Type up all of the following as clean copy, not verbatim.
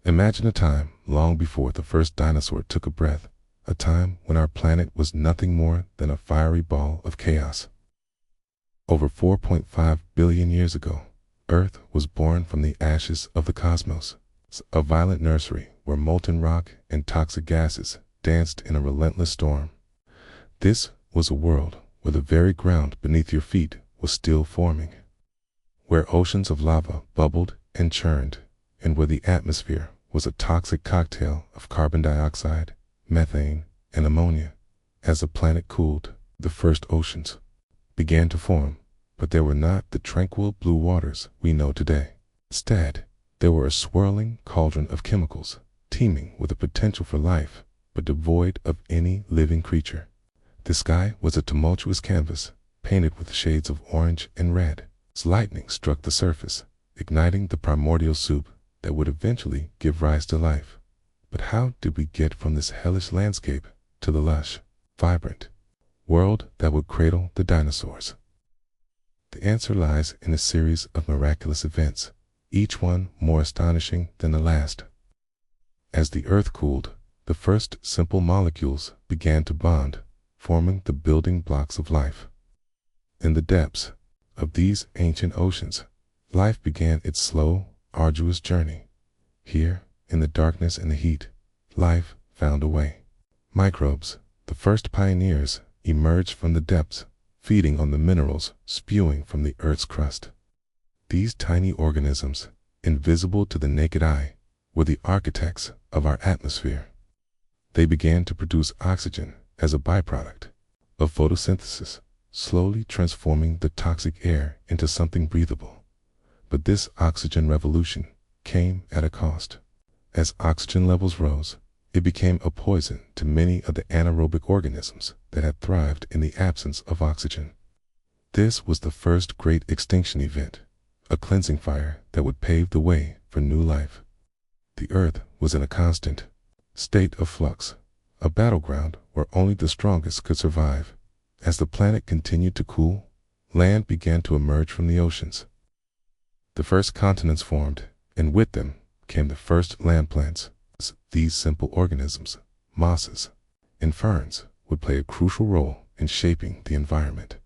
Imagine a time long before the first dinosaur took a breath, a time when our planet was nothing more than a fiery ball of chaos. Over 4.5 billion years ago, Earth was born from the ashes of the cosmos, a violent nursery where molten rock and toxic gases danced in a relentless storm. This was a world where the very ground beneath your feet was still forming, where oceans of lava bubbled and churned, and where the atmosphere was a toxic cocktail of carbon dioxide, methane, and ammonia. As the planet cooled, the first oceans began to form, but they were not the tranquil blue waters we know today. Instead, they were a swirling cauldron of chemicals, teeming with the potential for life, but devoid of any living creature. The sky was a tumultuous canvas, painted with shades of orange and red. As lightning struck the surface, igniting the primordial soup that would eventually give rise to life. But how did we get from this hellish landscape to the lush, vibrant world that would cradle the dinosaurs? The answer lies in a series of miraculous events, each one more astonishing than the last. As the Earth cooled, the first simple molecules began to bond, forming the building blocks of life. In the depths of these ancient oceans, life began its slow, arduous journey. Here, in the darkness and the heat, life found a way. Microbes, the first pioneers, emerged from the depths, feeding on the minerals spewing from the Earth's crust. These tiny organisms, invisible to the naked eye, were the architects of our atmosphere. They began to produce oxygen as a byproduct of photosynthesis, slowly transforming the toxic air into something breathable. But this oxygen revolution came at a cost. As oxygen levels rose, it became a poison to many of the anaerobic organisms that had thrived in the absence of oxygen. This was the first great extinction event, a cleansing fire that would pave the way for new life. The Earth was in a constant state of flux, a battleground where only the strongest could survive. As the planet continued to cool, land began to emerge from the oceans. The first continents formed, and with them came the first land plants. These simple organisms, mosses, and ferns, would play a crucial role in shaping the environment.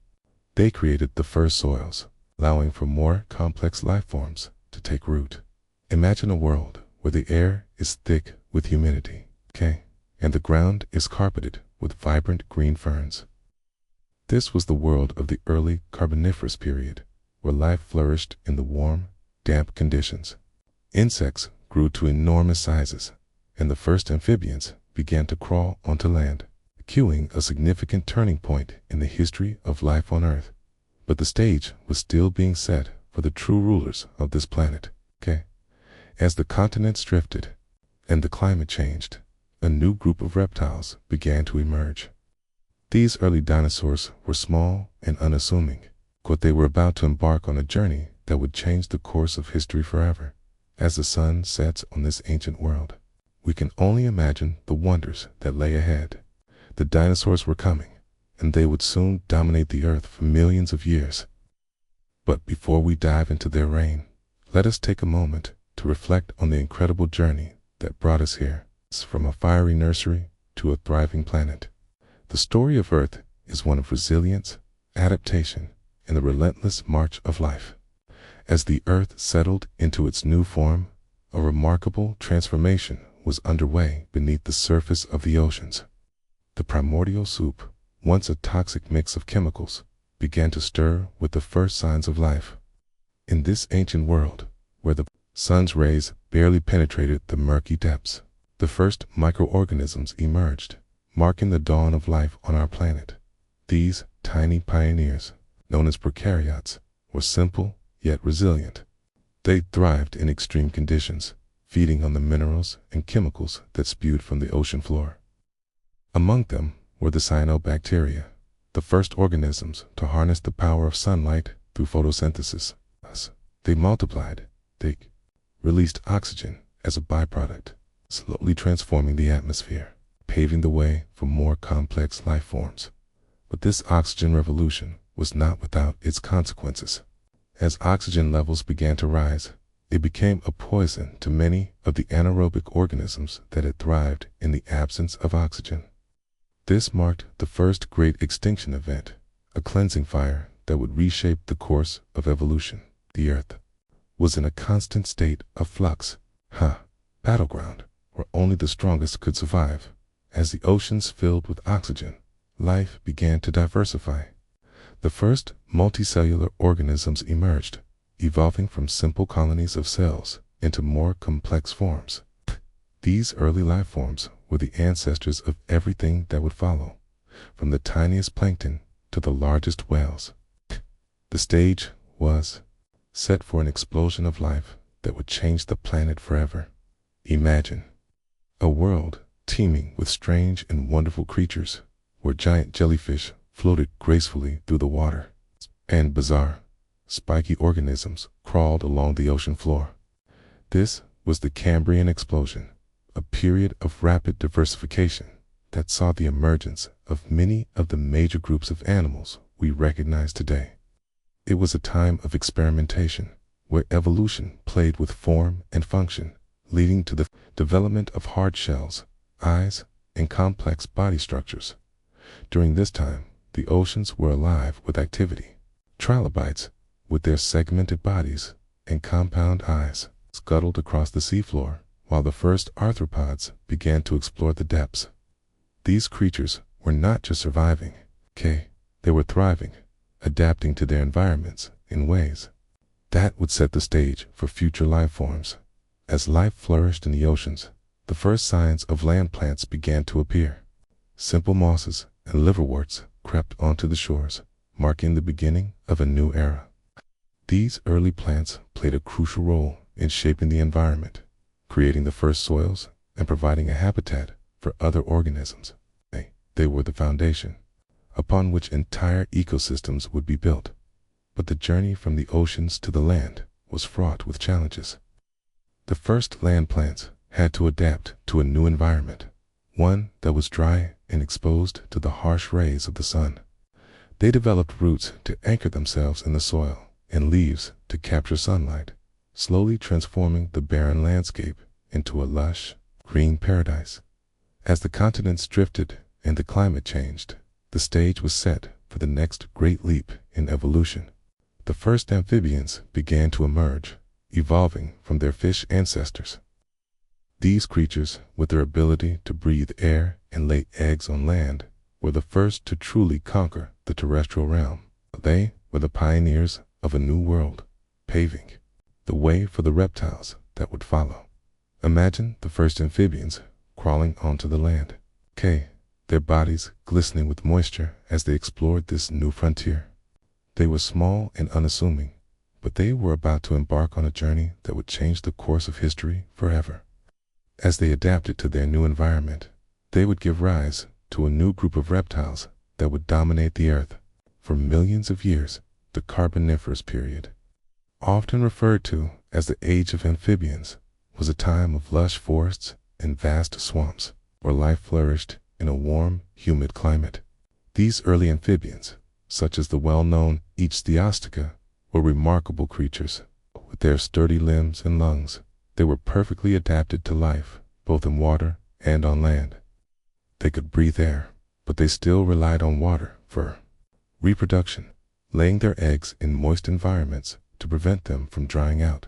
They created the first soils, allowing for more complex life forms to take root. Imagine a world where the air is thick with humidity, and the ground is carpeted with vibrant green ferns. This was the world of the early Carboniferous period, where life flourished in the warm, damp conditions. Insects grew to enormous sizes, and the first amphibians began to crawl onto land, cueing a significant turning point in the history of life on Earth. But the stage was still being set for the true rulers of this planet. As the continents drifted and the climate changed, a new group of reptiles began to emerge. These early dinosaurs were small and unassuming, but they were about to embark on a journey that would change the course of history forever. As the sun sets on this ancient world, we can only imagine the wonders that lay ahead. The dinosaurs were coming, and they would soon dominate the Earth for millions of years. But before we dive into their reign, let us take a moment to reflect on the incredible journey that brought us here, from a fiery nursery to a thriving planet. The story of Earth is one of resilience, adaptation, and the relentless march of life. As the Earth settled into its new form, a remarkable transformation was underway beneath the surface of the oceans. The primordial soup, once a toxic mix of chemicals, began to stir with the first signs of life. In this ancient world, where the sun's rays barely penetrated the murky depths, the first microorganisms emerged, marking the dawn of life on our planet. These tiny pioneers, known as prokaryotes, were simple yet resilient. They thrived in extreme conditions, feeding on the minerals and chemicals that spewed from the ocean floor. Among them were the cyanobacteria, the first organisms to harness the power of sunlight through photosynthesis. As they multiplied, they released oxygen as a byproduct, slowly transforming the atmosphere, paving the way for more complex life forms. But this oxygen revolution was not without its consequences. As oxygen levels began to rise, It became a poison to many of the anaerobic organisms that had thrived in the absence of oxygen. This marked the first great extinction event, a cleansing fire that would reshape the course of evolution. The Earth was in a constant state of flux, battleground, where only the strongest could survive. As the oceans filled with oxygen, life began to diversify. The first multicellular organisms emerged, evolving from simple colonies of cells into more complex forms. These early life forms were the ancestors of everything that would follow, from the tiniest plankton to the largest whales. The stage was set for an explosion of life that would change the planet forever. Imagine a world teeming with strange and wonderful creatures, where giant jellyfish floated gracefully through the water, and bizarre, spiky organisms crawled along the ocean floor. This was the Cambrian explosion, a period of rapid diversification that saw the emergence of many of the major groups of animals we recognize today. It was a time of experimentation, where evolution played with form and function, leading to the development of hard shells, eyes, and complex body structures. During this time, the oceans were alive with activity. Trilobites, with their segmented bodies and compound eyes, scuttled across the seafloor, while the first arthropods began to explore the depths. These creatures were not just surviving, they were thriving, adapting to their environments in ways that would set the stage for future life forms. As life flourished in the oceans, the first signs of land plants began to appear. Simple mosses and liverworts crept onto the shores, marking the beginning of a new era. These early plants played a crucial role in shaping the environment, creating the first soils and providing a habitat for other organisms. They were the foundation upon which entire ecosystems would be built. But the journey from the oceans to the land was fraught with challenges. The first land plants had to adapt to a new environment, one that was dry and exposed to the harsh rays of the sun. They developed roots to anchor themselves in the soil and leaves to capture sunlight, slowly transforming the barren landscape into a lush, green paradise. As the continents drifted and the climate changed, the stage was set for the next great leap in evolution. The first amphibians began to emerge, evolving from their fish ancestors. These creatures, with their ability to breathe air and lay eggs on land, were the first to truly conquer the terrestrial realm. They were the pioneers of a new world, paving the way for the reptiles that would follow. Imagine the first amphibians crawling onto the land, their bodies glistening with moisture as they explored this new frontier. They were small and unassuming, but they were about to embark on a journey that would change the course of history forever. As they adapted to their new environment, they would give rise to a new group of reptiles that would dominate the earth for millions of years. The Carboniferous period, often referred to as the Age of Amphibians, was a time of lush forests and vast swamps, where life flourished in a warm, humid climate. These early amphibians, such as the well-known Ichthyostica, were remarkable creatures. With their sturdy limbs and lungs, they were perfectly adapted to life, both in water and on land. They could breathe air, but they still relied on water for reproduction, laying their eggs in moist environments to prevent them from drying out.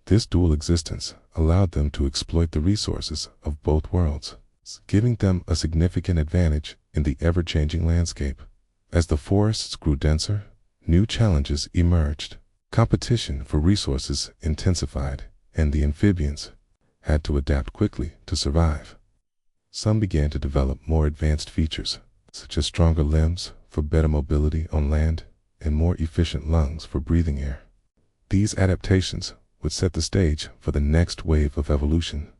This dual existence allowed them to exploit the resources of both worlds, giving them a significant advantage in the ever-changing landscape. As the forests grew denser, new challenges emerged. Competition for resources intensified, and the amphibians had to adapt quickly to survive. Some began to develop more advanced features, such as stronger limbs for better mobility on land and more efficient lungs for breathing air. These adaptations would set the stage for the next wave of evolution.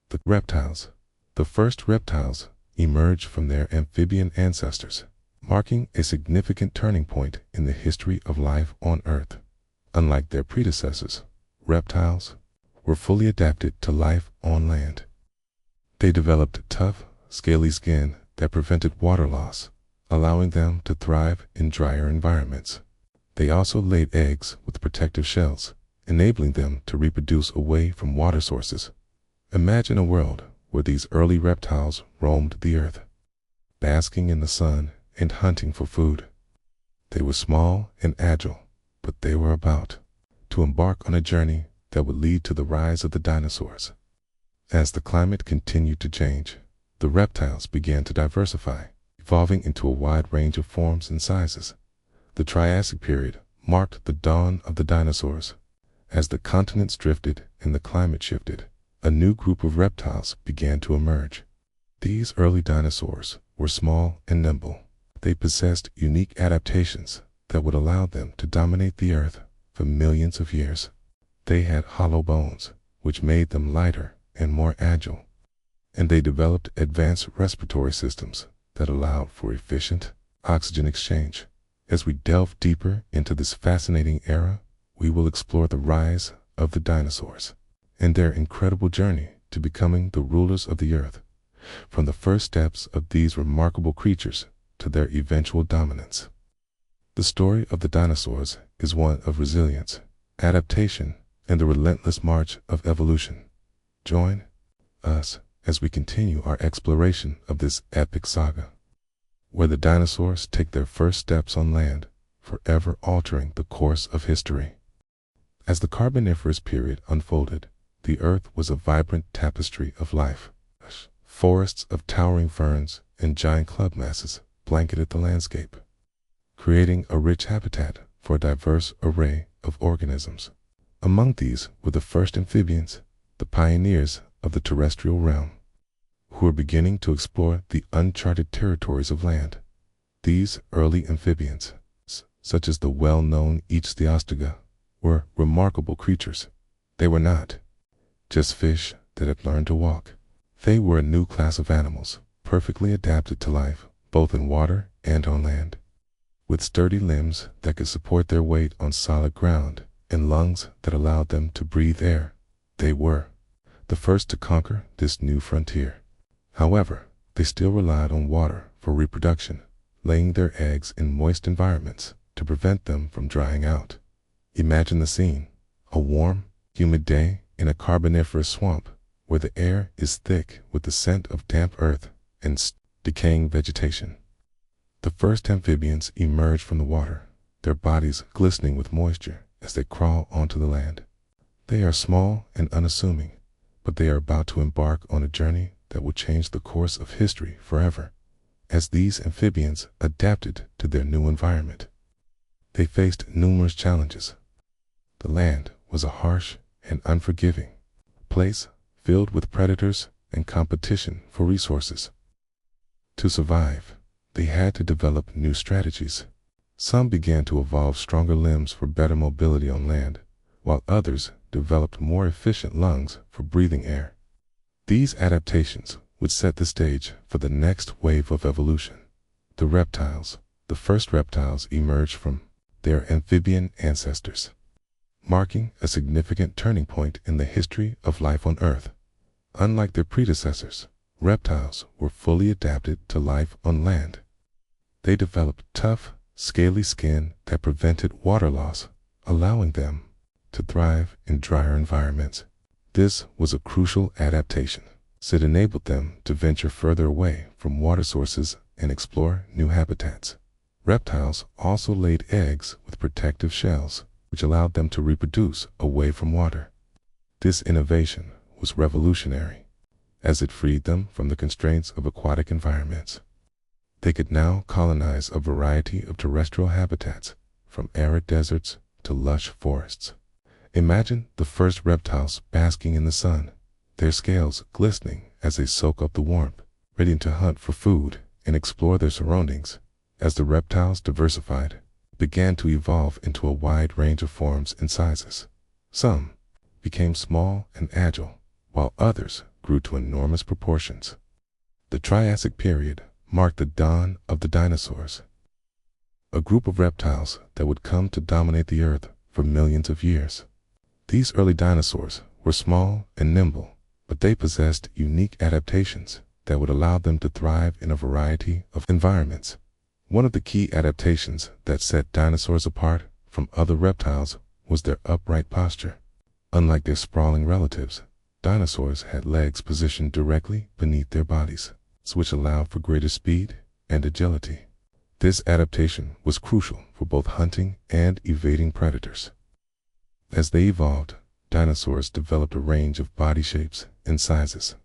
The reptiles. The first reptiles emerged from their amphibian ancestors, marking a significant turning point in the history of life on Earth. Unlike their predecessors, reptiles were fully adapted to life on land. They developed tough, scaly skin that prevented water loss, allowing them to thrive in drier environments. They also laid eggs with protective shells, enabling them to reproduce away from water sources. Imagine a world where these early reptiles roamed the earth, basking in the sun and hunting for food. They were small and agile, but they were about to embark on a journey that would lead to the rise of the dinosaurs. As the climate continued to change, the reptiles began to diversify, evolving into a wide range of forms and sizes. The Triassic period marked the dawn of the dinosaurs. As the continents drifted and the climate shifted, a new group of reptiles began to emerge. These early dinosaurs were small and nimble. They possessed unique adaptations that would allow them to dominate the earth for millions of years. They had hollow bones, which made them lighter and more agile, and they developed advanced respiratory systems that allowed for efficient oxygen exchange. As we delve deeper into this fascinating era, we will explore the rise of the dinosaurs and their incredible journey to becoming the rulers of the earth, from the first steps of these remarkable creatures to their eventual dominance. The story of the dinosaurs is one of resilience, adaptation, and the relentless march of evolution. Join us as we continue our exploration of this epic saga, where the dinosaurs take their first steps on land, forever altering the course of history. As the Carboniferous period unfolded, the earth was a vibrant tapestry of life. Forests of towering ferns and giant club masses blanketed the landscape, creating a rich habitat for a diverse array of organisms. Among these were the first amphibians, the pioneers of the terrestrial realm, who were beginning to explore the uncharted territories of land. These early amphibians, such as the well-known Ichthyostega, were remarkable creatures. They were not just fish that had learned to walk. They were a new class of animals, perfectly adapted to life, both in water and on land. With sturdy limbs that could support their weight on solid ground and lungs that allowed them to breathe air, they were the first to conquer this new frontier. However, they still relied on water for reproduction, laying their eggs in moist environments to prevent them from drying out. Imagine the scene: a warm, humid day in a carboniferous swamp where the air is thick with the scent of damp earth and decaying vegetation. The first amphibians emerge from the water, their bodies glistening with moisture as they crawl onto the land. They are small and unassuming, but they are about to embark on a journey that will change the course of history forever. As these amphibians adapted to their new environment, they faced numerous challenges. The land was a harsh and unforgiving place filled with predators and competition for resources. To survive, they had to develop new strategies. Some began to evolve stronger limbs for better mobility on land, while others developed more efficient lungs for breathing air. These adaptations would set the stage for the next wave of evolution. The reptiles. The first reptiles emerged from their amphibian ancestors, marking a significant turning point in the history of life on Earth. Unlike their predecessors, reptiles were fully adapted to life on land. They developed tough, scaly skin that prevented water loss, allowing them to thrive in drier environments. This was a crucial adaptation, as it enabled them to venture further away from water sources and explore new habitats. Reptiles also laid eggs with protective shells, which allowed them to reproduce away from water. This innovation was revolutionary, as it freed them from the constraints of aquatic environments. They could now colonize a variety of terrestrial habitats, from arid deserts to lush forests. Imagine the first reptiles basking in the sun, their scales glistening as they soak up the warmth, ready to hunt for food and explore their surroundings. As the reptiles diversified, began to evolve into a wide range of forms and sizes. Some became small and agile, while others grew to enormous proportions. The Triassic period marked the dawn of the dinosaurs, a group of reptiles that would come to dominate the earth for millions of years. These early dinosaurs were small and nimble, but they possessed unique adaptations that would allow them to thrive in a variety of environments. One of the key adaptations that set dinosaurs apart from other reptiles was their upright posture. Unlike their sprawling relatives, dinosaurs had legs positioned directly beneath their bodies, which allowed for greater speed and agility. This adaptation was crucial for both hunting and evading predators. As they evolved, dinosaurs developed a range of body shapes and sizes.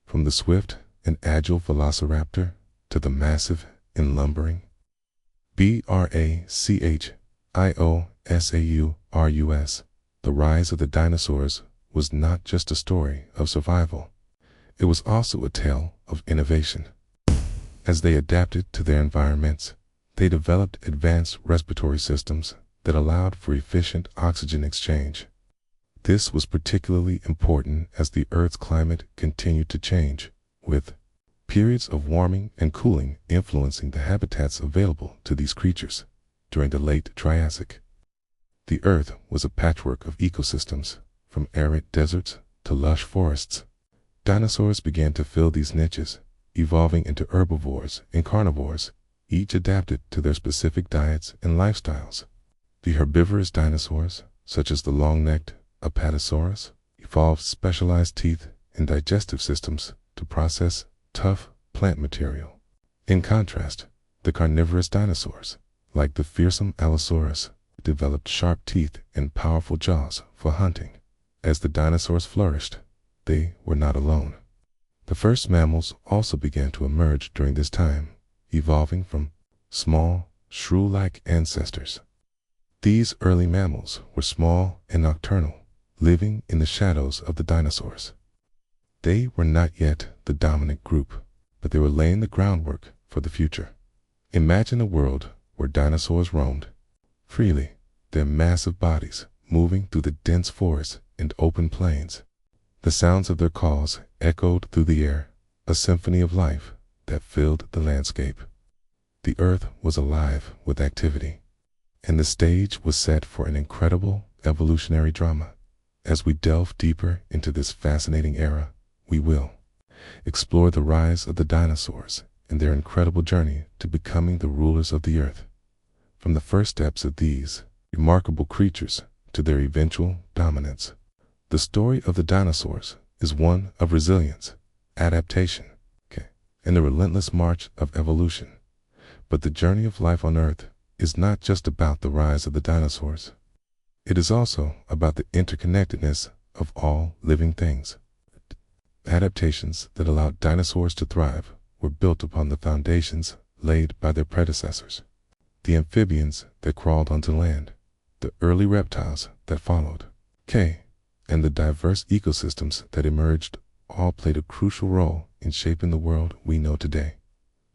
From the swift and agile velociraptor to the massive and lumbering Brachiosaurus, the rise of the dinosaurs was not just a story of survival. It was also a tale of innovation. As they adapted to their environments, they developed advanced respiratory systems that allowed for efficient oxygen exchange. This was particularly important as the Earth's climate continued to change, with periods of warming and cooling influencing the habitats available to these creatures. During the late Triassic, the Earth was a patchwork of ecosystems, from arid deserts to lush forests. Dinosaurs began to fill these niches, evolving into herbivores and carnivores, each adapted to their specific diets and lifestyles. The herbivorous dinosaurs, such as the long-necked Apatosaurus, evolved specialized teeth and digestive systems to process tough plant material. In contrast, the carnivorous dinosaurs, like the fearsome Allosaurus, developed sharp teeth and powerful jaws for hunting. As the dinosaurs flourished, they were not alone. The first mammals also began to emerge during this time, evolving from small, shrew-like ancestors. These early mammals were small and nocturnal, living in the shadows of the dinosaurs. They were not yet the dominant group, but they were laying the groundwork for the future. Imagine a world where dinosaurs roamed freely, their massive bodies moving through the dense forests and open plains. The sounds of their calls echoed through the air, a symphony of life that filled the landscape. The Earth was alive with activity, and the stage was set for an incredible evolutionary drama. As we delve deeper into this fascinating era, we will explore the rise of the dinosaurs and their incredible journey to becoming the rulers of the Earth. From the first steps of these remarkable creatures to their eventual dominance, the story of the dinosaurs is one of resilience, adaptation, and the relentless march of evolution. But the journey of life on Earth is not just about the rise of the dinosaurs. It is also about the interconnectedness of all living things. Adaptations that allowed dinosaurs to thrive were built upon the foundations laid by their predecessors. The amphibians that crawled onto land, the early reptiles that followed, and the diverse ecosystems that emerged all played a crucial role in shaping the world we know today.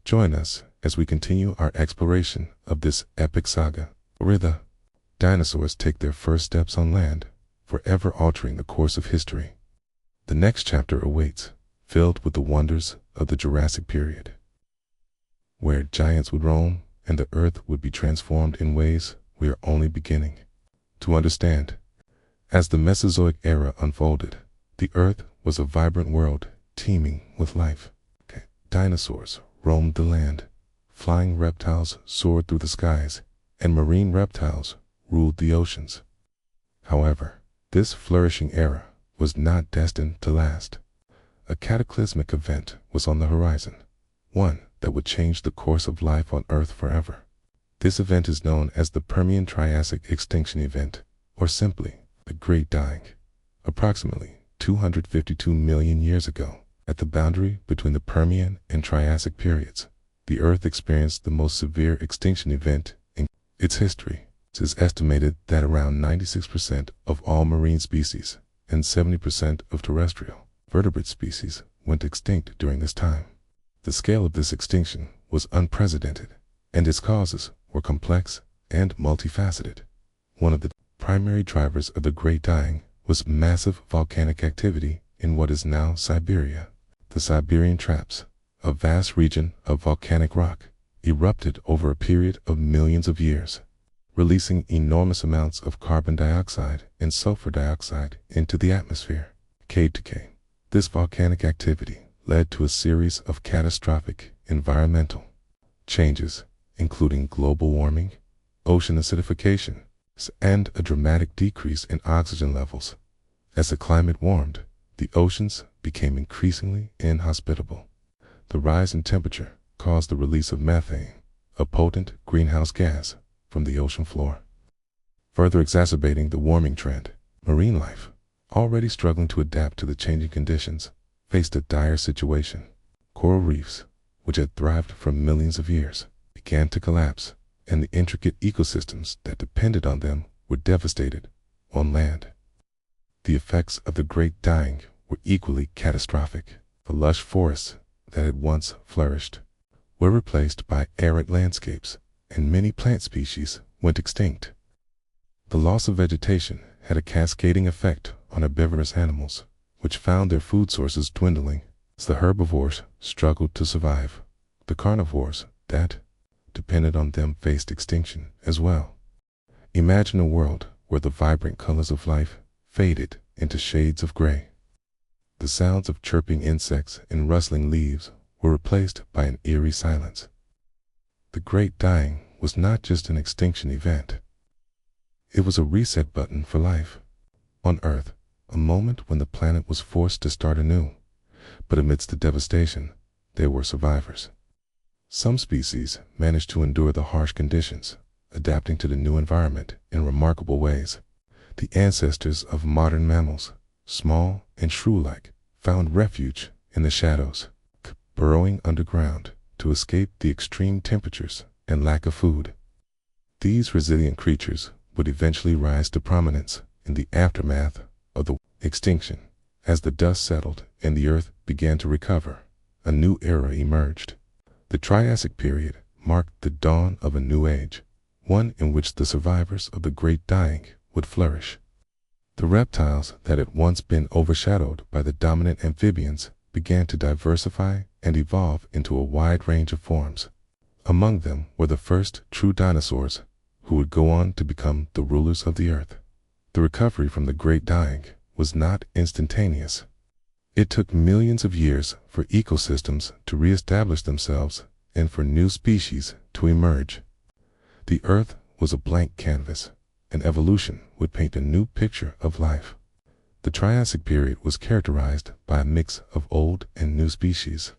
Join us as we continue our exploration of this epic saga, where the dinosaurs take their first steps on land, forever altering the course of history. The next chapter awaits, filled with the wonders of the Jurassic period, where giants would roam and the Earth would be transformed in ways we are only beginning to understand. As the Mesozoic era unfolded, the Earth was a vibrant world teeming with life. Dinosaurs roamed the land, flying reptiles soared through the skies, and marine reptiles ruled the oceans. However, this flourishing era was not destined to last. A cataclysmic event was on the horizon, one that would change the course of life on Earth forever. This event is known as the Permian-Triassic extinction event, or simply the Great Dying. Approximately 252 million years ago, at the boundary between the Permian and Triassic periods, the Earth experienced the most severe extinction event in its history. It is estimated that around 96% of all marine species and 70% of terrestrial vertebrate species went extinct during this time. The scale of this extinction was unprecedented, and its causes were complex and multifaceted. One of the primary drivers of the Great Dying was massive volcanic activity in what is now Siberia. The Siberian Traps, a vast region of volcanic rock, erupted over a period of millions of years, releasing enormous amounts of carbon dioxide and sulfur dioxide into the atmosphere. This volcanic activity led to a series of catastrophic environmental changes, including global warming, ocean acidification, and a dramatic decrease in oxygen levels. As the climate warmed, the oceans became increasingly inhospitable. The rise in temperature caused the release of methane, a potent greenhouse gas, from the ocean floor. Further exacerbating the warming trend, marine life, already struggling to adapt to the changing conditions, faced a dire situation. Coral reefs, which had thrived for millions of years, began to collapse, and the intricate ecosystems that depended on them were devastated on land. The effects of the Great Dying were equally catastrophic. The lush forests that had once flourished were replaced by arid landscapes, and many plant species went extinct. The loss of vegetation had a cascading effect on herbivorous animals, which found their food sources dwindling as the herbivores struggled to survive. The carnivores that depended on them faced extinction as well. Imagine a world where the vibrant colors of life faded into shades of gray. The sounds of chirping insects and rustling leaves were replaced by an eerie silence. The Great Dying was not just an extinction event. It was a reset button for life on Earth, a moment when the planet was forced to start anew. But amidst the devastation, there were survivors. Some species managed to endure the harsh conditions, adapting to the new environment in remarkable ways. The ancestors of modern mammals, small and shrew-like, found refuge in the shadows, burrowing underground to escape the extreme temperatures and lack of food. These resilient creatures would eventually rise to prominence in the aftermath of the extinction. As the dust settled and the Earth began to recover, a new era emerged. The Triassic period marked the dawn of a new age, one in which the survivors of the Great Dying would flourish. The reptiles that had once been overshadowed by the dominant amphibians began to diversify and evolve into a wide range of forms. Among them were the first true dinosaurs, who would go on to become the rulers of the Earth. The recovery from the Great Dying was not instantaneous. It took millions of years for ecosystems to reestablish themselves and for new species to emerge. The Earth was a blank canvas, and evolution would paint a new picture of life. The Triassic period was characterized by a mix of old and new species,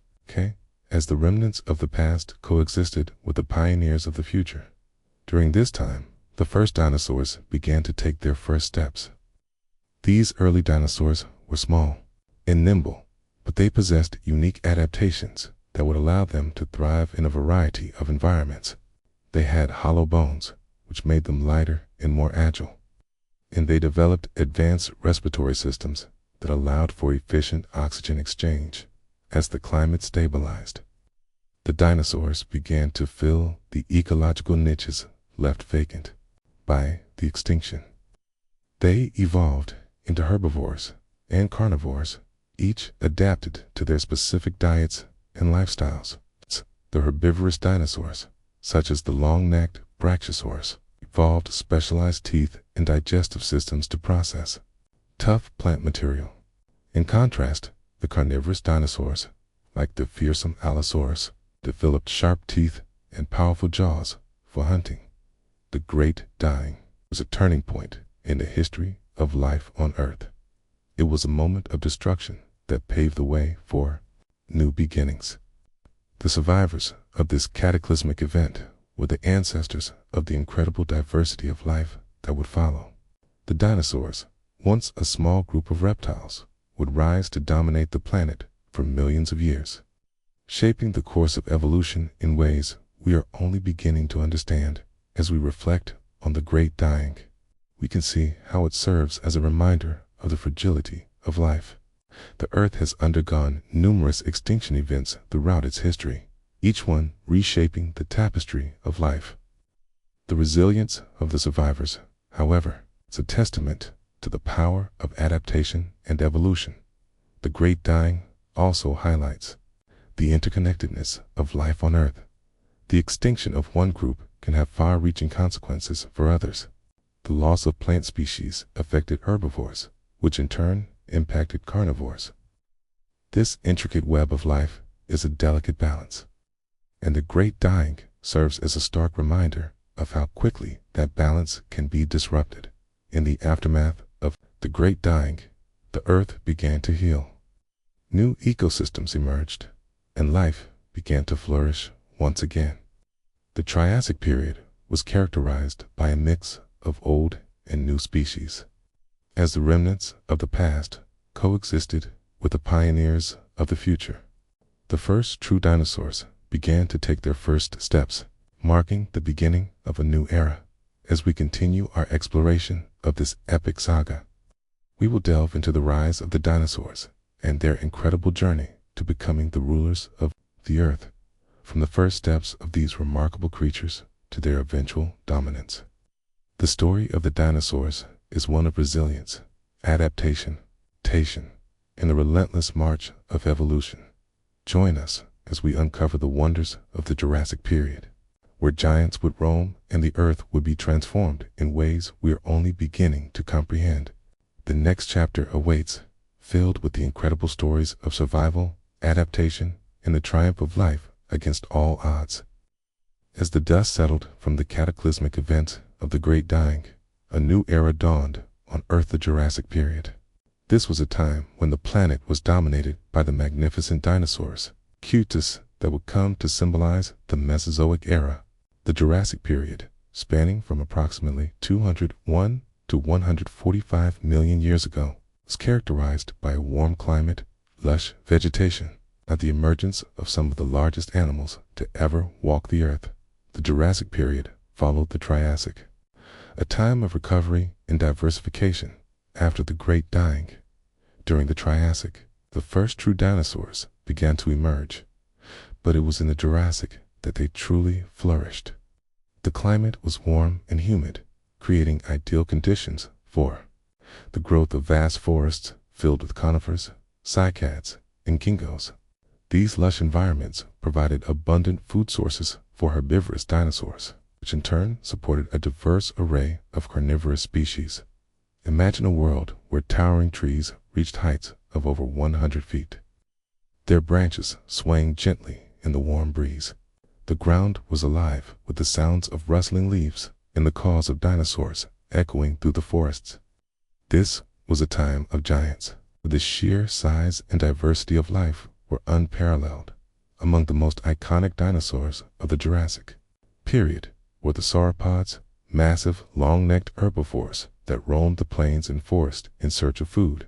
as the remnants of the past coexisted with the pioneers of the future. During this time, the first dinosaurs began to take their first steps. These early dinosaurs were small and nimble, but they possessed unique adaptations that would allow them to thrive in a variety of environments. They had hollow bones, which made them lighter and more agile, and they developed advanced respiratory systems that allowed for efficient oxygen exchange. As the climate stabilized, the dinosaurs began to fill the ecological niches left vacant by the extinction. They evolved into herbivores and carnivores, each adapted to their specific diets and lifestyles. The herbivorous dinosaurs, such as the long-necked brachiosaurs, evolved specialized teeth and digestive systems to process tough plant material. In contrast, the carnivorous dinosaurs, like the fearsome Allosaurus, developed sharp teeth and powerful jaws for hunting. The Great Dying was a turning point in the history of life on Earth. It was a moment of destruction that paved the way for new beginnings. The survivors of this cataclysmic event were the ancestors of the incredible diversity of life that would follow. The dinosaurs, once a small group of reptiles, would rise to dominate the planet for millions of years, shaping the course of evolution in ways we are only beginning to understand. As we reflect on the Great Dying, we can see how it serves as a reminder of the fragility of life. The Earth has undergone numerous extinction events throughout its history, each one reshaping the tapestry of life. The resilience of the survivors, however, is a testament to the power of adaptation and evolution. The Great Dying also highlights the interconnectedness of life on Earth. The extinction of one group can have far-reaching consequences for others. The loss of plant species affected herbivores, which in turn impacted carnivores. This intricate web of life is a delicate balance, and the Great Dying serves as a stark reminder of how quickly that balance can be disrupted. In the aftermath of the Great Dying, the Earth began to heal. New ecosystems emerged, and life began to flourish once again. The Triassic period was characterized by a mix of old and new species, as the remnants of the past coexisted with the pioneers of the future. The first true dinosaurs began to take their first steps, marking the beginning of a new era. As we continue our exploration of this epic saga, we will delve into the rise of the dinosaurs and their incredible journey to becoming the rulers of the Earth, from the first steps of these remarkable creatures to their eventual dominance. The story of the dinosaurs is one of resilience, adaptation, and the relentless march of evolution. Join us as we uncover the wonders of the Jurassic period, where giants would roam and the Earth would be transformed in ways we are only beginning to comprehend. The next chapter awaits, filled with the incredible stories of survival, adaptation, and the triumph of life against all odds. As the dust settled from the cataclysmic events of the Great Dying, a new era dawned on Earth, the Jurassic period. This was a time when the planet was dominated by the magnificent dinosaurs, cuties that would come to symbolize the Mesozoic era. The Jurassic period, spanning from approximately 201 to 145 million years ago, was characterized by a warm climate, lush vegetation, and the emergence of some of the largest animals to ever walk the Earth. The Jurassic period followed the Triassic, a time of recovery and diversification after the Great Dying. During the Triassic, the first true dinosaurs began to emerge, but it was in the Jurassic that they truly flourished. The climate was warm and humid, creating ideal conditions for the growth of vast forests filled with conifers, cycads, and gingos. These lush environments provided abundant food sources for herbivorous dinosaurs, which in turn supported a diverse array of carnivorous species. Imagine a world where towering trees reached heights of over 100 feet, their branches swaying gently in the warm breeze. The ground was alive with the sounds of rustling leaves and the calls of dinosaurs echoing through the forests. This was a time of giants, where the sheer size and diversity of life were unparalleled. Among the most iconic dinosaurs of the Jurassic period were the sauropods, massive, long-necked herbivores that roamed the plains and forest in search of food.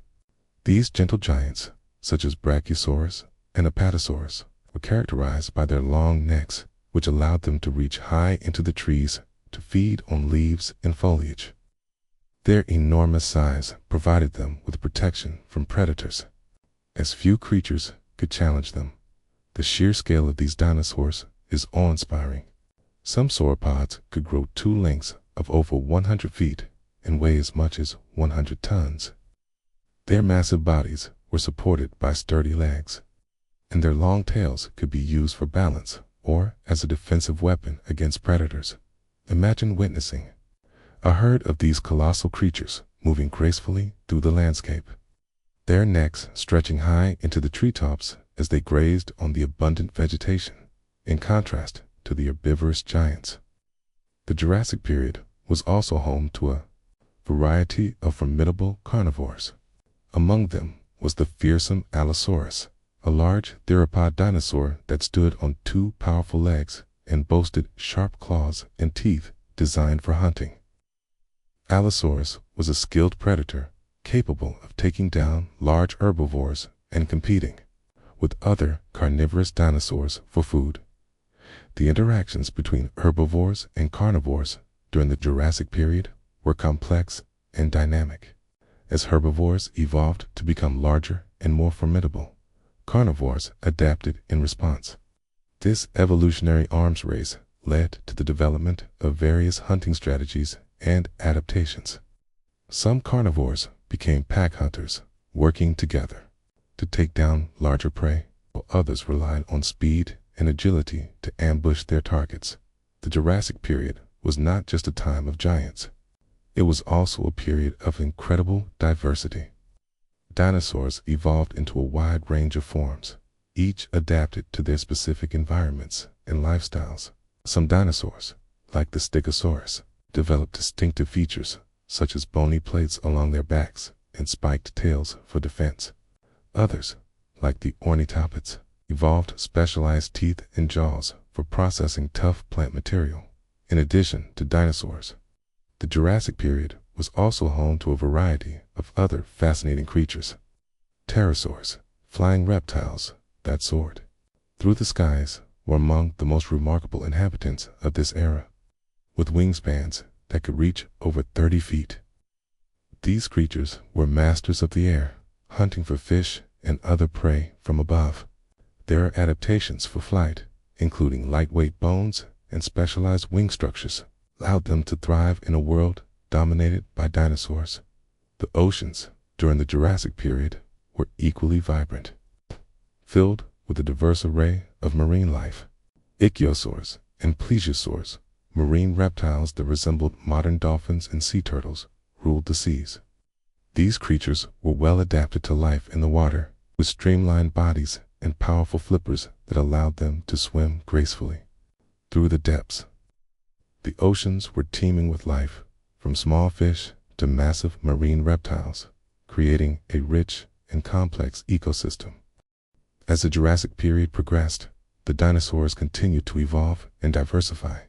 These gentle giants, such as Brachiosaurus and Apatosaurus, were characterized by their long necks, which allowed them to reach high into the trees to feed on leaves and foliage. Their enormous size provided them with protection from predators, as few creatures could challenge them. The sheer scale of these dinosaurs is awe-inspiring. Some sauropods could grow to lengths of over 100 feet and weigh as much as 100 tons. Their massive bodies were supported by sturdy legs, and their long tails could be used for balance or as a defensive weapon against predators. Imagine witnessing a herd of these colossal creatures moving gracefully through the landscape, their necks stretching high into the treetops as they grazed on the abundant vegetation, in contrast to the herbivorous giants. The Jurassic period was also home to a variety of formidable carnivores. Among them was the fearsome Allosaurus, a large theropod dinosaur that stood on two powerful legs and boasted sharp claws and teeth designed for hunting. Allosaurus was a skilled predator, capable of taking down large herbivores and competing with other carnivorous dinosaurs for food. The interactions between herbivores and carnivores during the Jurassic period were complex and dynamic. As herbivores evolved to become larger and more formidable, carnivores adapted in response. This evolutionary arms race led to the development of various hunting strategies and adaptations. Some carnivores became pack hunters, working together to take down larger prey, while others relied on speed and agility to ambush their targets. The Jurassic period was not just a time of giants. It was also a period of incredible diversity. Dinosaurs evolved into a wide range of forms, each adapted to their specific environments and lifestyles. Some dinosaurs, like the Stegosaurus, developed distinctive features such as bony plates along their backs and spiked tails for defense. Others, like the ornithopods, evolved specialized teeth and jaws for processing tough plant material. In addition to dinosaurs, the Jurassic period was also home to a variety of other fascinating creatures. Pterosaurs, flying reptiles that soared through the skies, were among the most remarkable inhabitants of this era, with wingspans that could reach over 30 feet. These creatures were masters of the air, hunting for fish and other prey from above. Their adaptations for flight, including lightweight bones and specialized wing structures, allowed them to thrive in a world dominated by dinosaurs. The oceans during the Jurassic period were equally vibrant, filled with a diverse array of marine life. Ichthyosaurs and plesiosaurs, marine reptiles that resembled modern dolphins and sea turtles, ruled the seas. These creatures were well adapted to life in the water, with streamlined bodies and powerful flippers that allowed them to swim gracefully through the depths. The oceans were teeming with life, from small fish to massive marine reptiles, creating a rich and complex ecosystem. As the Jurassic period progressed, the dinosaurs continued to evolve and diversify.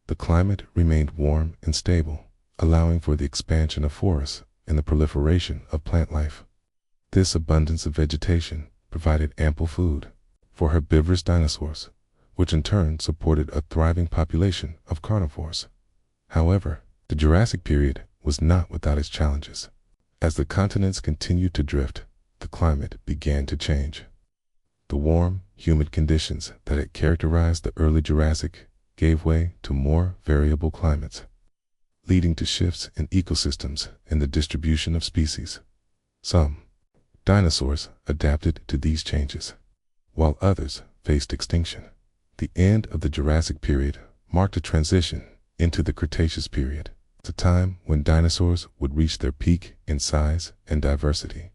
The climate remained warm and stable, allowing for the expansion of forests and the proliferation of plant life. This abundance of vegetation provided ample food for herbivorous dinosaurs, which in turn supported a thriving population of carnivores. However, the Jurassic period was not without its challenges. As the continents continued to drift, the climate began to change. The warm, humid conditions that had characterized the early Jurassic gave way to more variable climates, leading to shifts in ecosystems and the distribution of species. Some dinosaurs adapted to these changes, while others faced extinction. The end of the Jurassic period marked a transition into the Cretaceous period, a time when dinosaurs would reach their peak in size and diversity.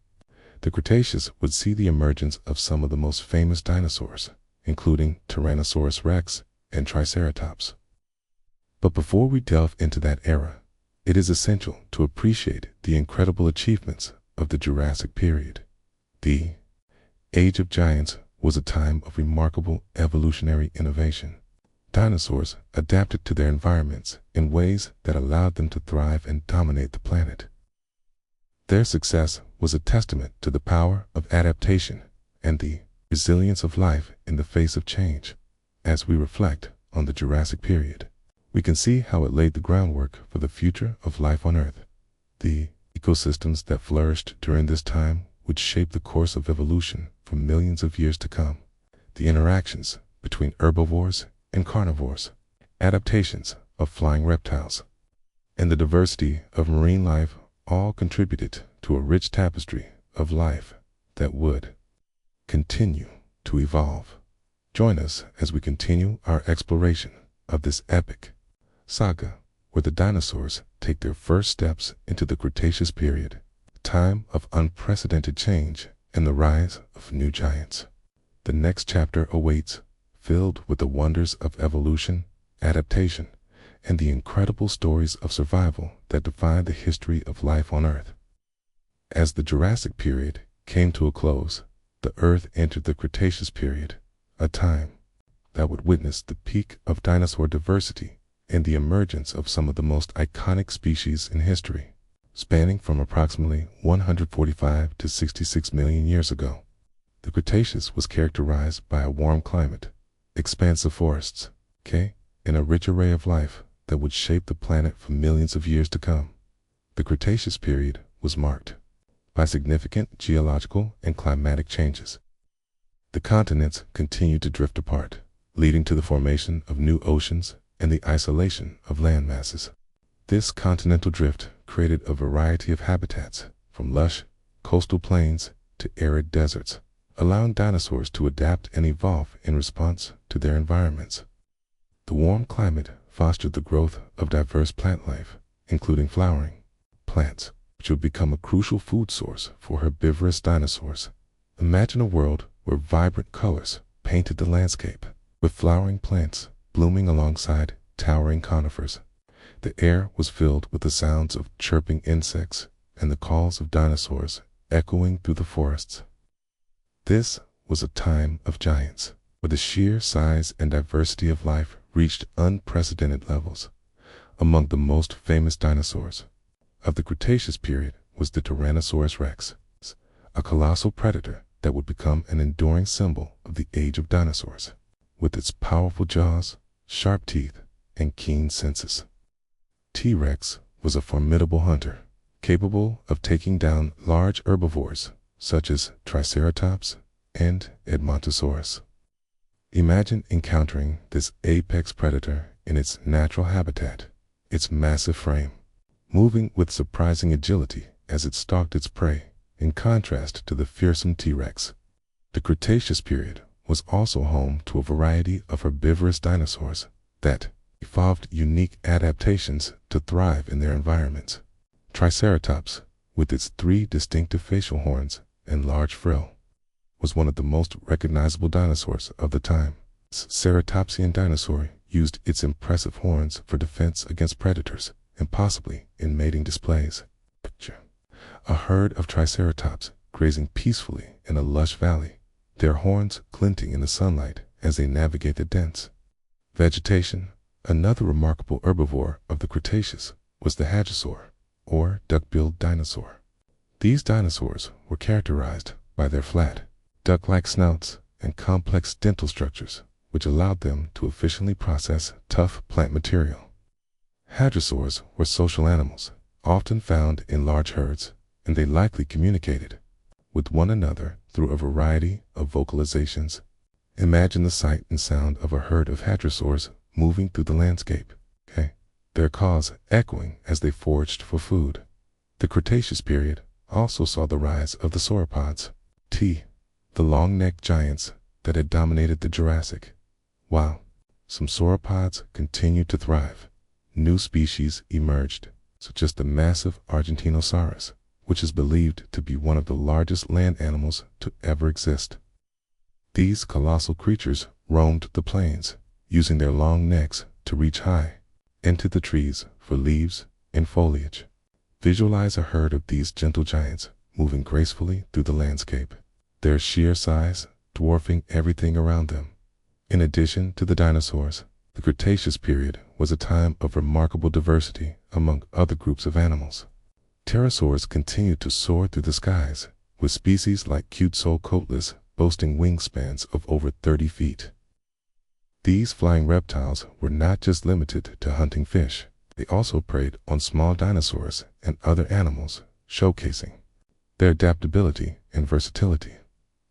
The Cretaceous would see the emergence of some of the most famous dinosaurs, including Tyrannosaurus rex and Triceratops. But before we delve into that era, it is essential to appreciate the incredible achievements of the Jurassic period. The Age of Giants was a time of remarkable evolutionary innovation. Dinosaurs adapted to their environments in ways that allowed them to thrive and dominate the planet. Their success was a testament to the power of adaptation and the resilience of life in the face of change. As we reflect on the Jurassic period, we can see how it laid the groundwork for the future of life on Earth. The ecosystems that flourished during this time would shape the course of evolution for millions of years to come. The interactions between herbivores and carnivores, adaptations of flying reptiles, and the diversity of marine life all contributed to a rich tapestry of life that would continue to evolve. Join us as we continue our exploration of this epic saga where the dinosaurs take their first steps into the Cretaceous period, a time of unprecedented change and the rise of new giants. The next chapter awaits, filled with the wonders of evolution, adaptation, and the incredible stories of survival that define the history of life on Earth. As the Jurassic period came to a close, the Earth entered the Cretaceous period, a time that would witness the peak of dinosaur diversity and the emergence of some of the most iconic species in history. Spanning from approximately 145 to 66 million years ago, the Cretaceous was characterized by a warm climate, expansive forests, and a rich array of life that would shape the planet for millions of years to come. The Cretaceous period was marked by significant geological and climatic changes. The continents continued to drift apart, leading to the formation of new oceans and the isolation of land masses. This continental drift created a variety of habitats, from lush coastal plains to arid deserts, allowing dinosaurs to adapt and evolve in response to their environments. The warm climate fostered the growth of diverse plant life, including flowering plants, which would become a crucial food source for herbivorous dinosaurs. Imagine a world where vibrant colors painted the landscape, with flowering plants blooming alongside towering conifers. The air was filled with the sounds of chirping insects and the calls of dinosaurs echoing through the forests. This was a time of giants, where the sheer size and diversity of life reached unprecedented levels. Among the most famous dinosaurs of the Cretaceous period was the Tyrannosaurus rex, a colossal predator that would become an enduring symbol of the age of dinosaurs. With its powerful jaws, sharp teeth, and keen senses, T-Rex was a formidable hunter, capable of taking down large herbivores such as Triceratops and Edmontosaurus. Imagine encountering this apex predator in its natural habitat, its massive frame, moving with surprising agility as it stalked its prey, in contrast to the fearsome T-Rex. The Cretaceous period was also home to a variety of herbivorous dinosaurs that evolved unique adaptations to thrive in their environments. Triceratops, with its 3 distinctive facial horns and large frill, was one of the most recognizable dinosaurs of the time. Ceratopsian dinosaur used its impressive horns for defense against predators and possibly in mating displays. Picture a herd of Triceratops grazing peacefully in a lush valley, their horns glinting in the sunlight as they navigate the dense vegetation. Another remarkable herbivore of the Cretaceous was the hadrosaur, or duck-billed dinosaur. These dinosaurs were characterized by their flat, duck-like snouts and complex dental structures, which allowed them to efficiently process tough plant material. Hadrosaurs were social animals, often found in large herds, and they likely communicated with one another through a variety of vocalizations. Imagine the sight and sound of a herd of hadrosaurs moving through the landscape, their calls echoing as they foraged for food. The Cretaceous period also saw the rise of the sauropods, the long-necked giants that had dominated the Jurassic. While some sauropods continued to thrive, new species emerged, such as the massive Argentinosaurus, which is believed to be one of the largest land animals to ever exist. These colossal creatures roamed the plains, using their long necks to reach high into the trees for leaves and foliage. Visualize a herd of these gentle giants moving gracefully through the landscape, their sheer size dwarfing everything around them. In addition to the dinosaurs, the Cretaceous period was a time of remarkable diversity among other groups of animals. Pterosaurs continued to soar through the skies, with species like Quetzalcoatlus boasting wingspans of over 30 feet. These flying reptiles were not just limited to hunting fish. They also preyed on small dinosaurs and other animals, showcasing their adaptability and versatility.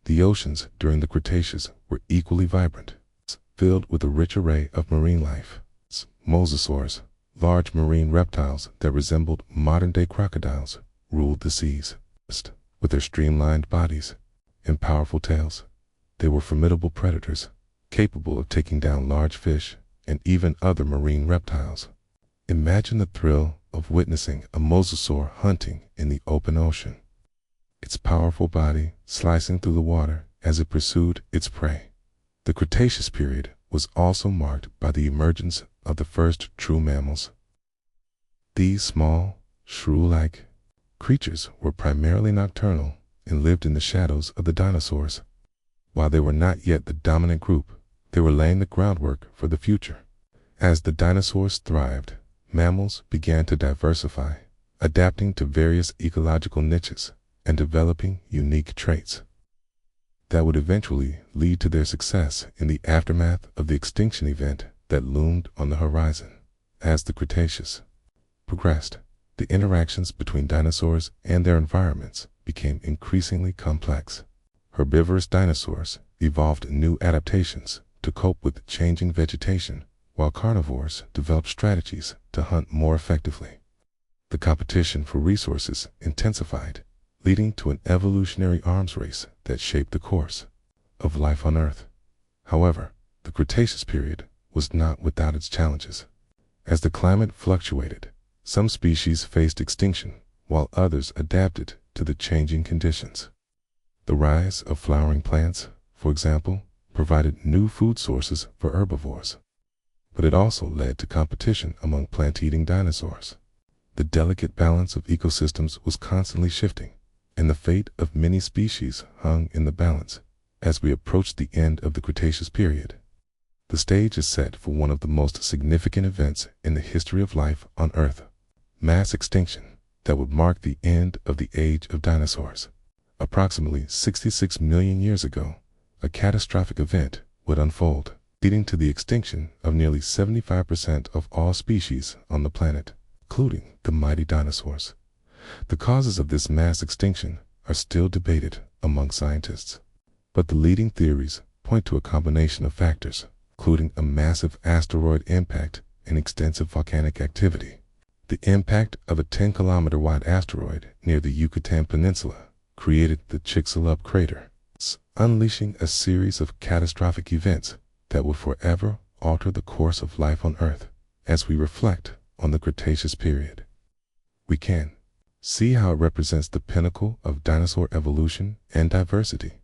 The oceans during the Cretaceous were equally vibrant, filled with a rich array of marine life. Mosasaurs, large marine reptiles that resembled modern-day crocodiles, ruled the seas. With their streamlined bodies and powerful tails, they were formidable predators, capable of taking down large fish and even other marine reptiles. Imagine the thrill of witnessing a mosasaur hunting in the open ocean, its powerful body slicing through the water as it pursued its prey. The Cretaceous period was also marked by the emergence of the first true mammals. These small, shrew-like creatures were primarily nocturnal and lived in the shadows of the dinosaurs. While they were not yet the dominant group, they were laying the groundwork for the future. As the dinosaurs thrived, mammals began to diversify, adapting to various ecological niches and developing unique traits that would eventually lead to their success in the aftermath of the extinction event that loomed on the horizon. As the Cretaceous progressed, the interactions between dinosaurs and their environments became increasingly complex. Herbivorous dinosaurs evolved new adaptations to cope with changing vegetation, while carnivores developed strategies to hunt more effectively. The competition for resources intensified, leading to an evolutionary arms race that shaped the course of life on Earth. However, the Cretaceous period was not without its challenges. As the climate fluctuated, some species faced extinction, while others adapted to the changing conditions. The rise of flowering plants, for example, provided new food sources for herbivores. but it also led to competition among plant-eating dinosaurs. The delicate balance of ecosystems was constantly shifting, and the fate of many species hung in the balance as we approached the end of the Cretaceous period. The stage is set for one of the most significant events in the history of life on Earth: mass extinction that would mark the end of the age of dinosaurs. Approximately 66 million years ago, a catastrophic event would unfold, leading to the extinction of nearly 75% of all species on the planet, including the mighty dinosaurs. The causes of this mass extinction are still debated among scientists, but the leading theories point to a combination of factors, including a massive asteroid impact and extensive volcanic activity. The impact of a 10-kilometer wide asteroid near the Yucatan Peninsula created the Chicxulub crater, unleashing a series of catastrophic events that would forever alter the course of life on Earth. As we reflect on the Cretaceous period, we can see how it represents the pinnacle of dinosaur evolution and diversity.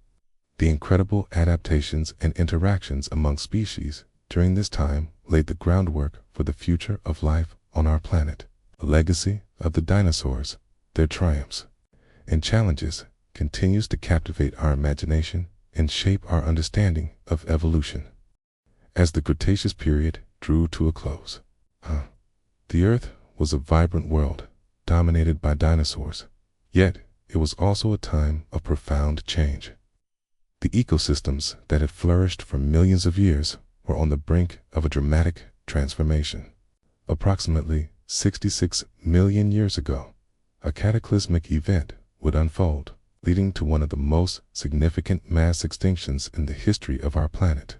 The incredible adaptations and interactions among species during this time laid the groundwork for the future of life on our planet. The legacy of the dinosaurs, their triumphs and challenges, continues to captivate our imagination and shape our understanding of evolution. As the Cretaceous period drew to a close, the Earth was a vibrant world dominated by dinosaurs, yet it was also a time of profound change. The ecosystems that had flourished for millions of years were on the brink of a dramatic transformation. Approximately 66 million years ago, a cataclysmic event would unfold, leading to one of the most significant mass extinctions in the history of our planet.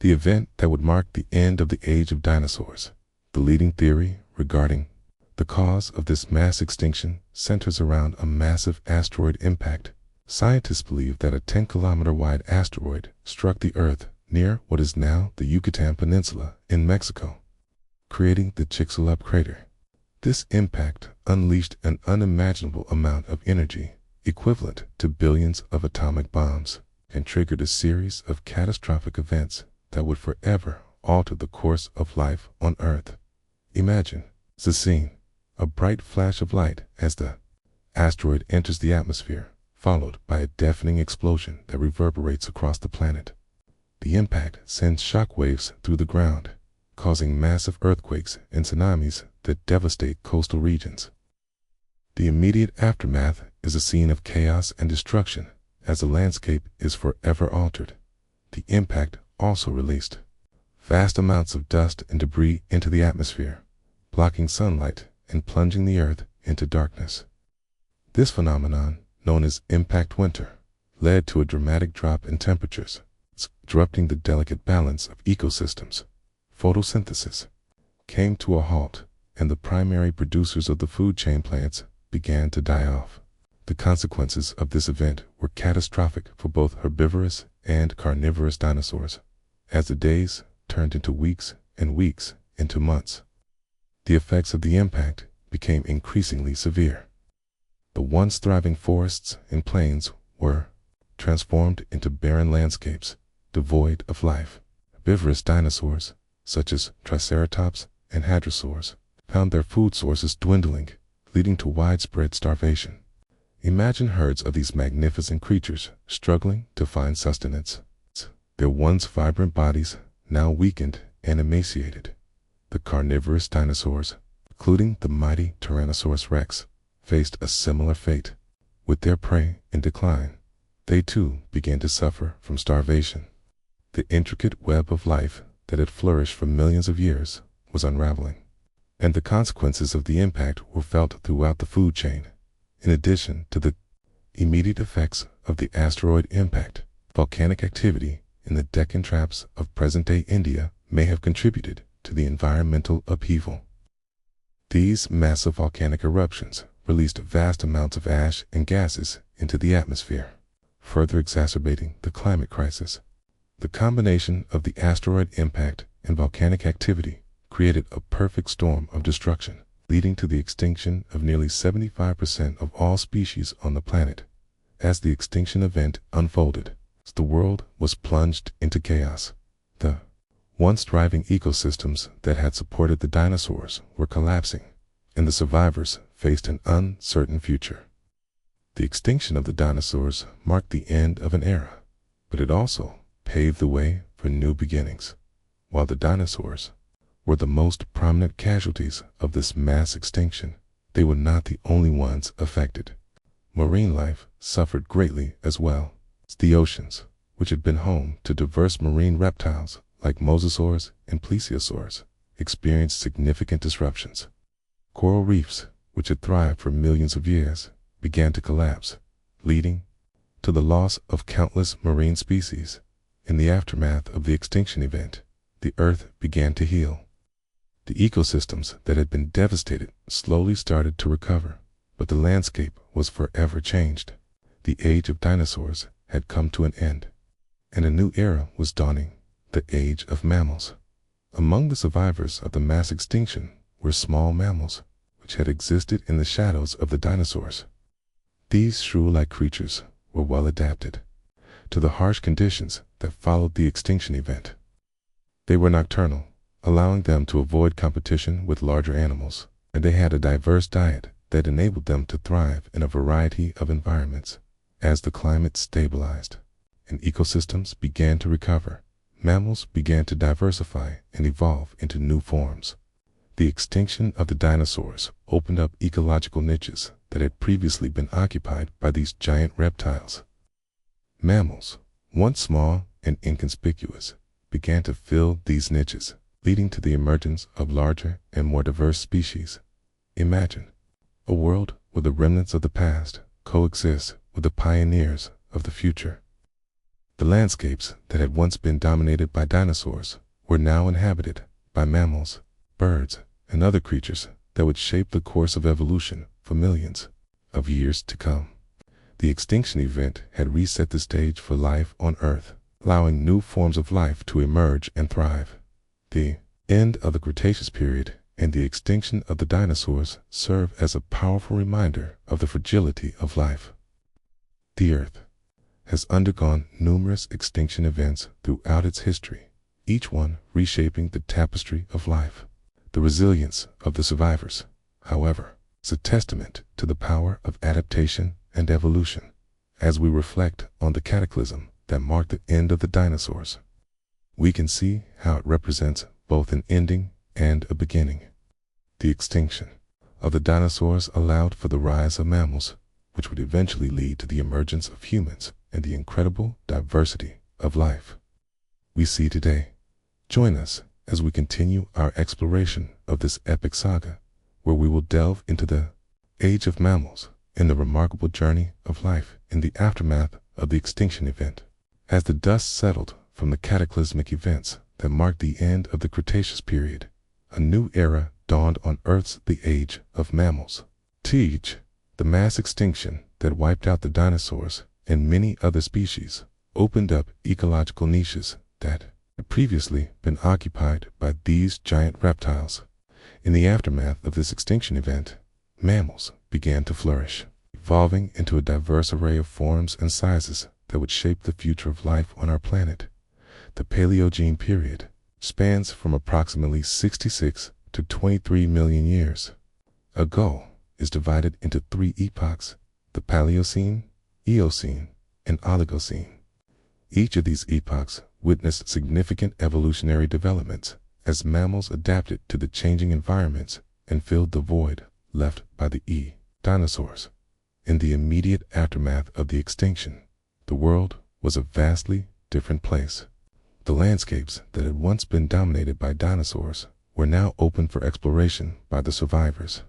The event that would mark the end of the age of dinosaurs. The leading theory regarding the cause of this mass extinction centers around a massive asteroid impact. Scientists believe that a 10-kilometer wide asteroid struck the Earth near what is now the Yucatan Peninsula in Mexico, creating the Chicxulub crater. This impact unleashed an unimaginable amount of energy, equivalent to billions of atomic bombs, and triggered a series of catastrophic events that would forever alter the course of life on Earth. Imagine the scene: a bright flash of light as the asteroid enters the atmosphere, followed by a deafening explosion that reverberates across the planet. The impact sends shock waves through the ground, causing massive earthquakes and tsunamis that devastate coastal regions. The immediate aftermath is a scene of chaos and destruction as the landscape is forever altered. The impact also released vast amounts of dust and debris into the atmosphere, blocking sunlight and plunging the Earth into darkness. This phenomenon, known as impact winter, led to a dramatic drop in temperatures, disrupting the delicate balance of ecosystems. Photosynthesis came to a halt, and the primary producers of the food chain, plants, began to die off. The consequences of this event were catastrophic for both herbivorous and carnivorous dinosaurs, as the days turned into weeks and weeks into months. The effects of the impact became increasingly severe. The once thriving forests and plains were transformed into barren landscapes, devoid of life. Herbivorous dinosaurs, such as Triceratops and Hadrosaurs, found their food sources dwindling, leading to widespread starvation. Imagine herds of these magnificent creatures struggling to find sustenance, their once vibrant bodies now weakened and emaciated. The carnivorous dinosaurs, including the mighty Tyrannosaurus rex, faced a similar fate. With their prey in decline, they too began to suffer from starvation. The intricate web of life that had flourished for millions of years was unraveling, and the consequences of the impact were felt throughout the food chain. In addition to the immediate effects of the asteroid impact, volcanic activity in the Deccan Traps of present-day India may have contributed to the environmental upheaval. These massive volcanic eruptions released vast amounts of ash and gases into the atmosphere, further exacerbating the climate crisis. The combination of the asteroid impact and volcanic activity created a perfect storm of destruction, leading to the extinction of nearly 75% of all species on the planet. As the extinction event unfolded, the world was plunged into chaos. The Once thriving ecosystems that had supported the dinosaurs were collapsing, and the survivors faced an uncertain future. The extinction of the dinosaurs marked the end of an era, but it also paved the way for new beginnings. While the dinosaurs were the most prominent casualties of this mass extinction, they were not the only ones affected. Marine life suffered greatly as well. The oceans, which had been home to diverse marine reptiles like mosasaurs and plesiosaurs, experienced significant disruptions. Coral reefs, which had thrived for millions of years, began to collapse, leading to the loss of countless marine species. In the aftermath of the extinction event, the Earth began to heal. The ecosystems that had been devastated slowly started to recover, but the landscape was forever changed. The age of dinosaurs had come to an end, and a new era was dawning, the age of mammals. Among the survivors of the mass extinction were small mammals, which had existed in the shadows of the dinosaurs. These shrew-like creatures were well adapted to the harsh conditions that followed the extinction event. They were nocturnal, allowing them to avoid competition with larger animals, and they had a diverse diet that enabled them to thrive in a variety of environments. As the climate stabilized and ecosystems began to recover, mammals began to diversify and evolve into new forms. The extinction of the dinosaurs opened up ecological niches that had previously been occupied by these giant reptiles. Mammals, once small and inconspicuous, began to fill these niches, leading to the emergence of larger and more diverse species. Imagine a world where the remnants of the past coexist with the pioneers of the future. The landscapes that had once been dominated by dinosaurs were now inhabited by mammals, birds, and other creatures that would shape the course of evolution for millions of years to come. The extinction event had reset the stage for life on Earth, allowing new forms of life to emerge and thrive. The end of the Cretaceous period and the extinction of the dinosaurs serve as a powerful reminder of the fragility of life. The Earth has undergone numerous extinction events throughout its history, each one reshaping the tapestry of life. The resilience of the survivors, however, is a testament to the power of adaptation and evolution. As we reflect on the cataclysm that marked the end of the dinosaurs, we can see how it represents both an ending and a beginning. The extinction of the dinosaurs allowed for the rise of mammals, which would eventually lead to the emergence of humans and the incredible diversity of life we see today. Join us as we continue our exploration of this epic saga, where we will delve into the age of mammals and the remarkable journey of life in the aftermath of the extinction event. As the dust settled from the cataclysmic events that marked the end of the Cretaceous period, a new era dawned on Earth's the age of mammals. The mass extinction that wiped out the dinosaurs and many other species opened up ecological niches that had previously been occupied by these giant reptiles. In the aftermath of this extinction event, mammals began to flourish, evolving into a diverse array of forms and sizes that would shape the future of life on our planet. The Paleogene period spans from approximately 66 to 23 million years ago, is divided into three epochs: the Paleocene, Eocene, and Oligocene. Each of these epochs witnessed significant evolutionary developments as mammals adapted to the changing environments and filled the void left by the dinosaurs. In the immediate aftermath of the extinction, the world was a vastly different place. The landscapes that had once been dominated by dinosaurs were now open for exploration by the survivors.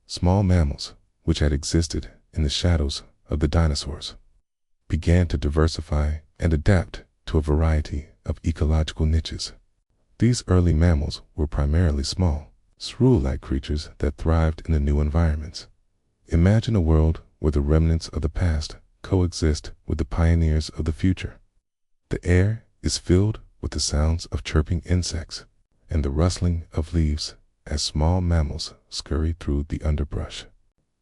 Small mammals, which had existed in the shadows of the dinosaurs, began to diversify and adapt to a variety of ecological niches. These early mammals were primarily small, shrew-like creatures that thrived in the new environments. Imagine a world where the remnants of the past coexist with the pioneers of the future. The air is filled with the sounds of chirping insects and the rustling of leaves as small mammals scurry through the underbrush.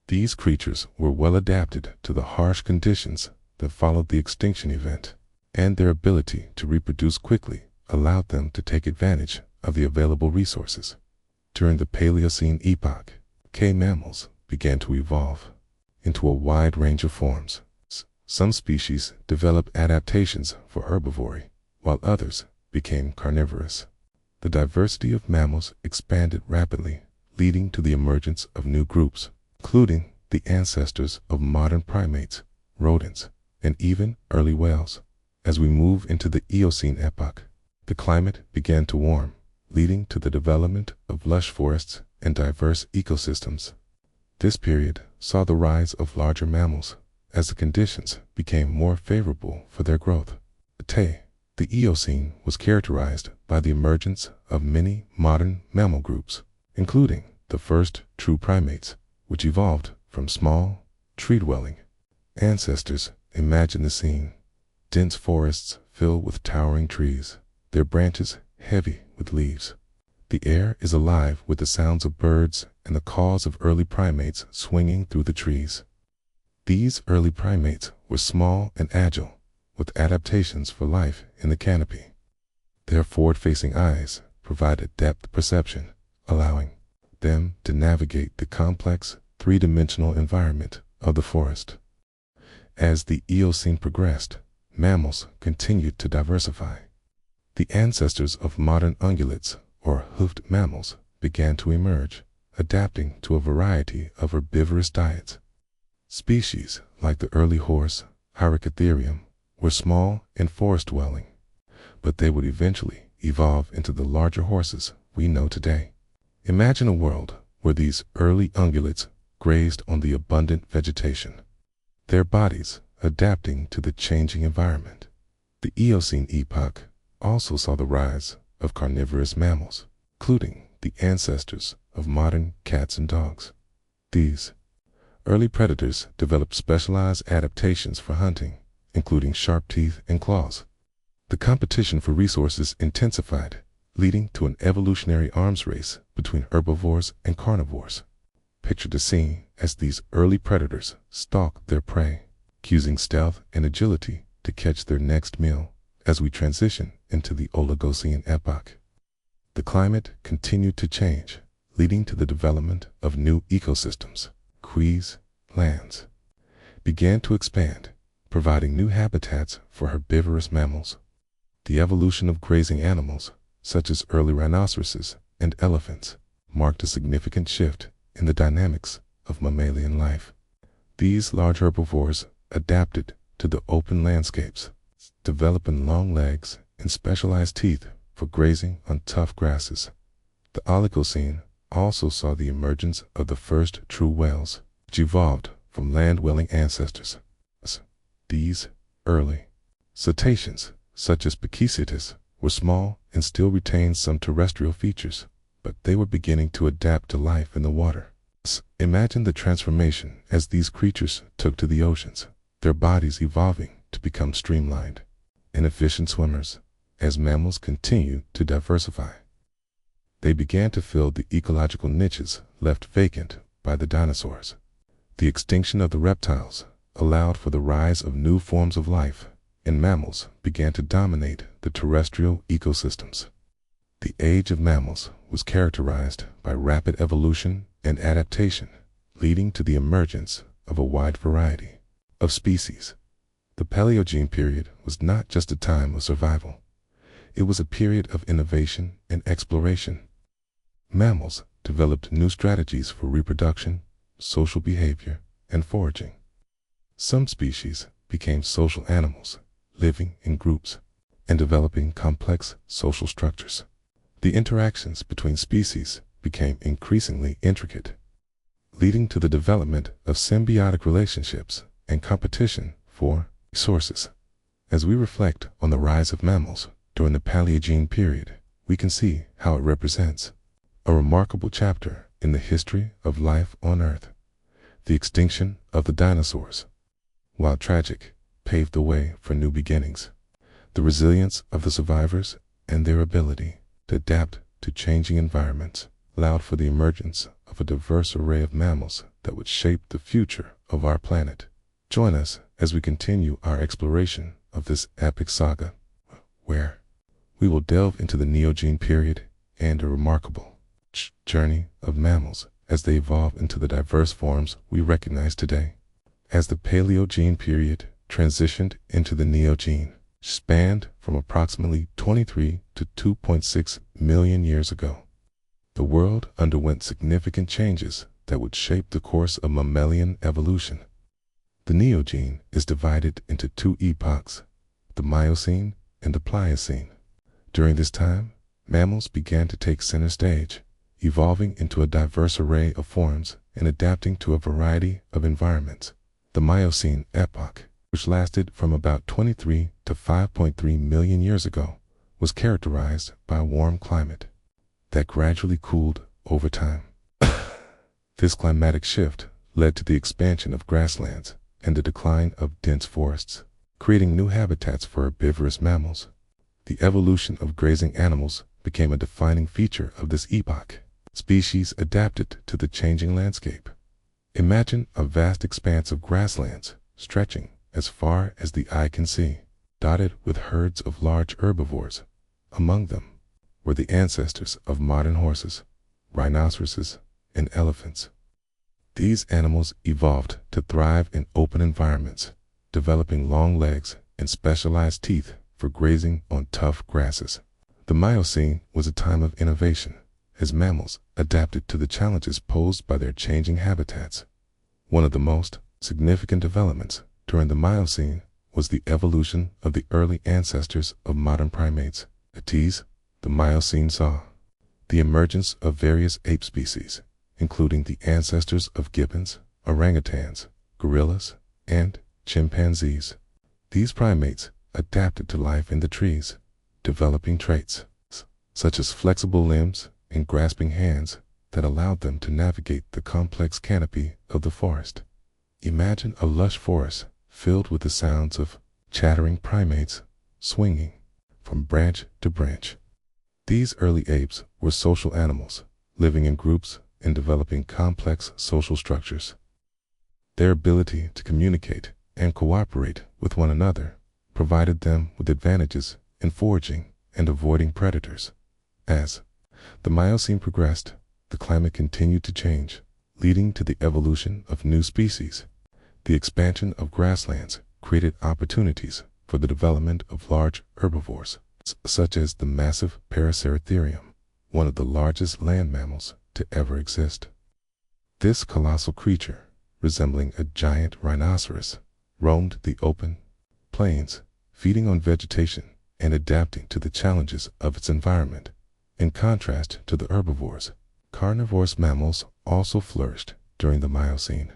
These creatures were well adapted to the harsh conditions that followed the extinction event, and their ability to reproduce quickly allowed them to take advantage of the available resources. During the Paleocene epoch, cave mammals began to evolve into a wide range of forms. Some species developed adaptations for herbivory, while others became carnivorous. The diversity of mammals expanded rapidly, leading to the emergence of new groups, including the ancestors of modern primates, rodents, and even early whales. As we move into the Eocene epoch, the climate began to warm, leading to the development of lush forests and diverse ecosystems. This period saw the rise of larger mammals as the conditions became more favorable for their growth. The Eocene was characterized by the emergence of many modern mammal groups, including the first true primates, which evolved from small, tree-dwelling ancestors. Imagine the scene: dense forests filled with towering trees, their branches heavy with leaves. The air is alive with the sounds of birds and the calls of early primates swinging through the trees. These early primates were small and agile, with adaptations for life in the canopy. Their forward-facing eyes provided depth perception, allowing them to navigate the complex, three-dimensional environment of the forest. As the Eocene progressed, mammals continued to diversify. The ancestors of modern ungulates, or hoofed mammals, began to emerge, adapting to a variety of herbivorous diets. Species like the early horse, Hyracotherium, were small and forest-dwelling, but they would eventually evolve into the larger horses we know today. Imagine a world where these early ungulates grazed on the abundant vegetation, their bodies adapting to the changing environment. The Eocene epoch also saw the rise of carnivorous mammals, including the ancestors of modern cats and dogs. These early predators developed specialized adaptations for hunting, including sharp teeth and claws. The competition for resources intensified, leading to an evolutionary arms race between herbivores and carnivores. Picture the scene as these early predators stalk their prey, using stealth and agility to catch their next meal. As we transition into the Oligocene epoch, the climate continued to change, leading to the development of new ecosystems. Lands began to expand, providing new habitats for herbivorous mammals. The evolution of grazing animals, such as early rhinoceroses and elephants, marked a significant shift in the dynamics of mammalian life. These large herbivores adapted to the open landscapes, developing long legs and specialized teeth for grazing on tough grasses. The Oligocene also saw the emergence of the first true whales, which evolved from land-dwelling ancestors. These early cetaceans, such as Pachycetus, were small and still retained some terrestrial features, but they were beginning to adapt to life in the water. Imagine the transformation as these creatures took to the oceans, their bodies evolving to become streamlined and efficient swimmers. As mammals continued to diversify, they began to fill the ecological niches left vacant by the dinosaurs. The extinction of the reptiles allowed for the rise of new forms of life, and mammals began to dominate the terrestrial ecosystems. The age of mammals was characterized by rapid evolution and adaptation, leading to the emergence of a wide variety of species. The Paleogene period was not just a time of survival. It was a period of innovation and exploration. Mammals developed new strategies for reproduction, social behavior, and foraging. Some species became social animals, living in groups and developing complex social structures. The interactions between species became increasingly intricate, leading to the development of symbiotic relationships and competition for resources. As we reflect on the rise of mammals during the Paleogene period, we can see how it represents a remarkable chapter in the history of life on Earth. The extinction of the dinosaurs, while tragic, paved the way for new beginnings. The resilience of the survivors and their ability to adapt to changing environments allowed for the emergence of a diverse array of mammals that would shape the future of our planet. Join us as we continue our exploration of this epic saga, where We will delve into the Neogene period and a remarkable journey of mammals as they evolve into the diverse forms we recognize today. As the Paleogene period transitioned into the Neogene, spanned from approximately 23 to 2.6 million years ago, the world underwent significant changes that would shape the course of mammalian evolution. The Neogene is divided into two epochs, the Miocene and the Pliocene. During this time, mammals began to take center stage, evolving into a diverse array of forms and adapting to a variety of environments. The Miocene epoch, which lasted from about 23 to 5.3 million years ago, was characterized by a warm climate that gradually cooled over time. This climatic shift led to the expansion of grasslands and the decline of dense forests, creating new habitats for herbivorous mammals. The evolution of grazing animals became a defining feature of this epoch. Species adapted to the changing landscape. Imagine a vast expanse of grasslands stretching as far as the eye can see, dotted with herds of large herbivores. Among them were the ancestors of modern horses, rhinoceroses, and elephants. These animals evolved to thrive in open environments, developing long legs and specialized teeth for grazing on tough grasses. The Miocene was a time of innovation, as mammals adapted to the challenges posed by their changing habitats. One of the most significant developments during the Miocene was the evolution of the early ancestors of modern primates, i.e., the Miocene saw. The emergence of various ape species, including the ancestors of gibbons, orangutans, gorillas, and chimpanzees. These primates adapted to life in the trees, developing traits such as flexible limbs and grasping hands that allowed them to navigate the complex canopy of the forest. Imagine a lush forest filled with the sounds of chattering primates swinging from branch to branch. These early apes were social animals, living in groups and developing complex social structures. Their ability to communicate and cooperate with one another provided them with advantages in foraging and avoiding predators. As the Miocene progressed, the climate continued to change, leading to the evolution of new species. The expansion of grasslands created opportunities for the development of large herbivores, such as the massive Paraceratherium, one of the largest land mammals to ever exist. This colossal creature, resembling a giant rhinoceros, roamed the open plains, feeding on vegetation and adapting to the challenges of its environment. In contrast to the herbivores, carnivorous mammals also flourished during the Miocene.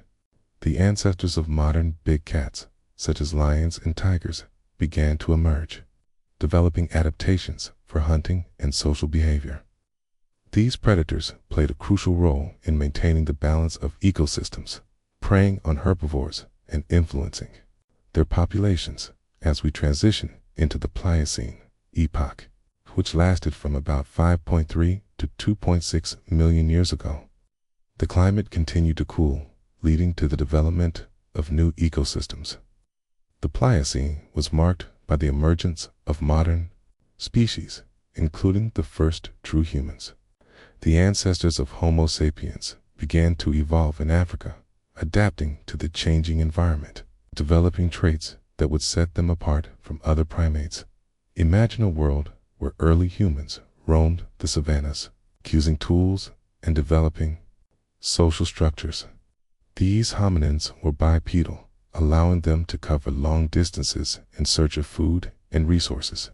The ancestors of modern big cats, such as lions and tigers, began to emerge, developing adaptations for hunting and social behavior. These predators played a crucial role in maintaining the balance of ecosystems, preying on herbivores and influencing their populations. As we transition into the Pliocene epoch, which lasted from about 5.3 to 2.6 million years ago, the climate continued to cool, leading to the development of new ecosystems. The Pliocene was marked by the emergence of modern species, including the first true humans. The ancestors of Homo sapiens began to evolve in Africa, adapting to the changing environment, developing traits that would set them apart from other primates. Imagine a world where early humans roamed the savannas, using tools and developing social structures. These hominins were bipedal, allowing them to cover long distances in search of food and resources.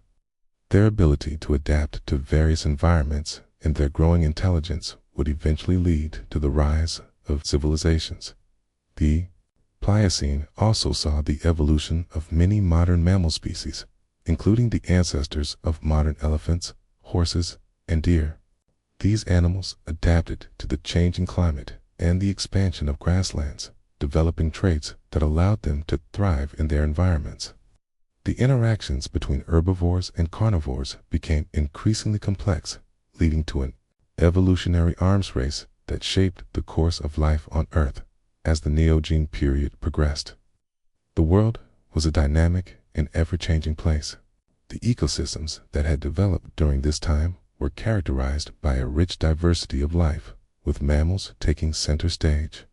Their ability to adapt to various environments and their growing intelligence would eventually lead to the rise of civilizations. The Pliocene also saw the evolution of many modern mammal species, including the ancestors of modern elephants, horses, and deer. These animals adapted to the changing climate and the expansion of grasslands, developing traits that allowed them to thrive in their environments. The interactions between herbivores and carnivores became increasingly complex, leading to an evolutionary arms race that shaped the course of life on Earth. As the Neogene period progressed, the world was a dynamic and ever-changing place. The ecosystems that had developed during this time were characterized by a rich diversity of life, with mammals taking center stage.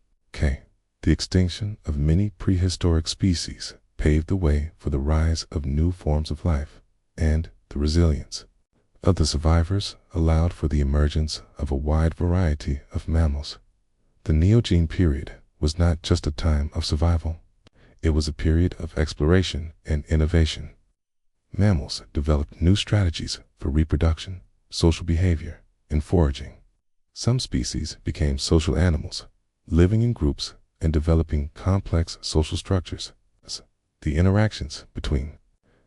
The extinction of many prehistoric species paved the way for the rise of new forms of life, and the resilience of the survivors allowed for the emergence of a wide variety of mammals. The Neogene period was not just a time of survival. It was a period of exploration and innovation. Mammals developed new strategies for reproduction, social behavior, and foraging. Some species became social animals, living in groups and developing complex social structures. The interactions between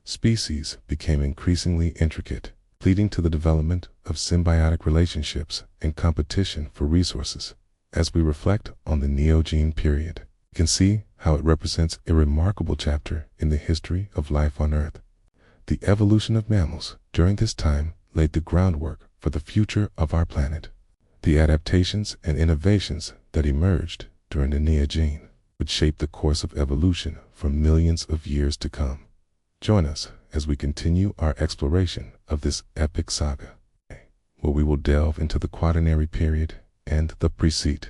species became increasingly intricate, leading to the development of symbiotic relationships and competition for resources. As we reflect on the Neogene period, you can see how it represents a remarkable chapter in the history of life on Earth. The evolution of mammals during this time laid the groundwork for the future of our planet. The adaptations and innovations that emerged during the Neogene would shape the course of evolution for millions of years to come. Join us as we continue our exploration of this epic saga, where we will delve into the Quaternary period and the precede.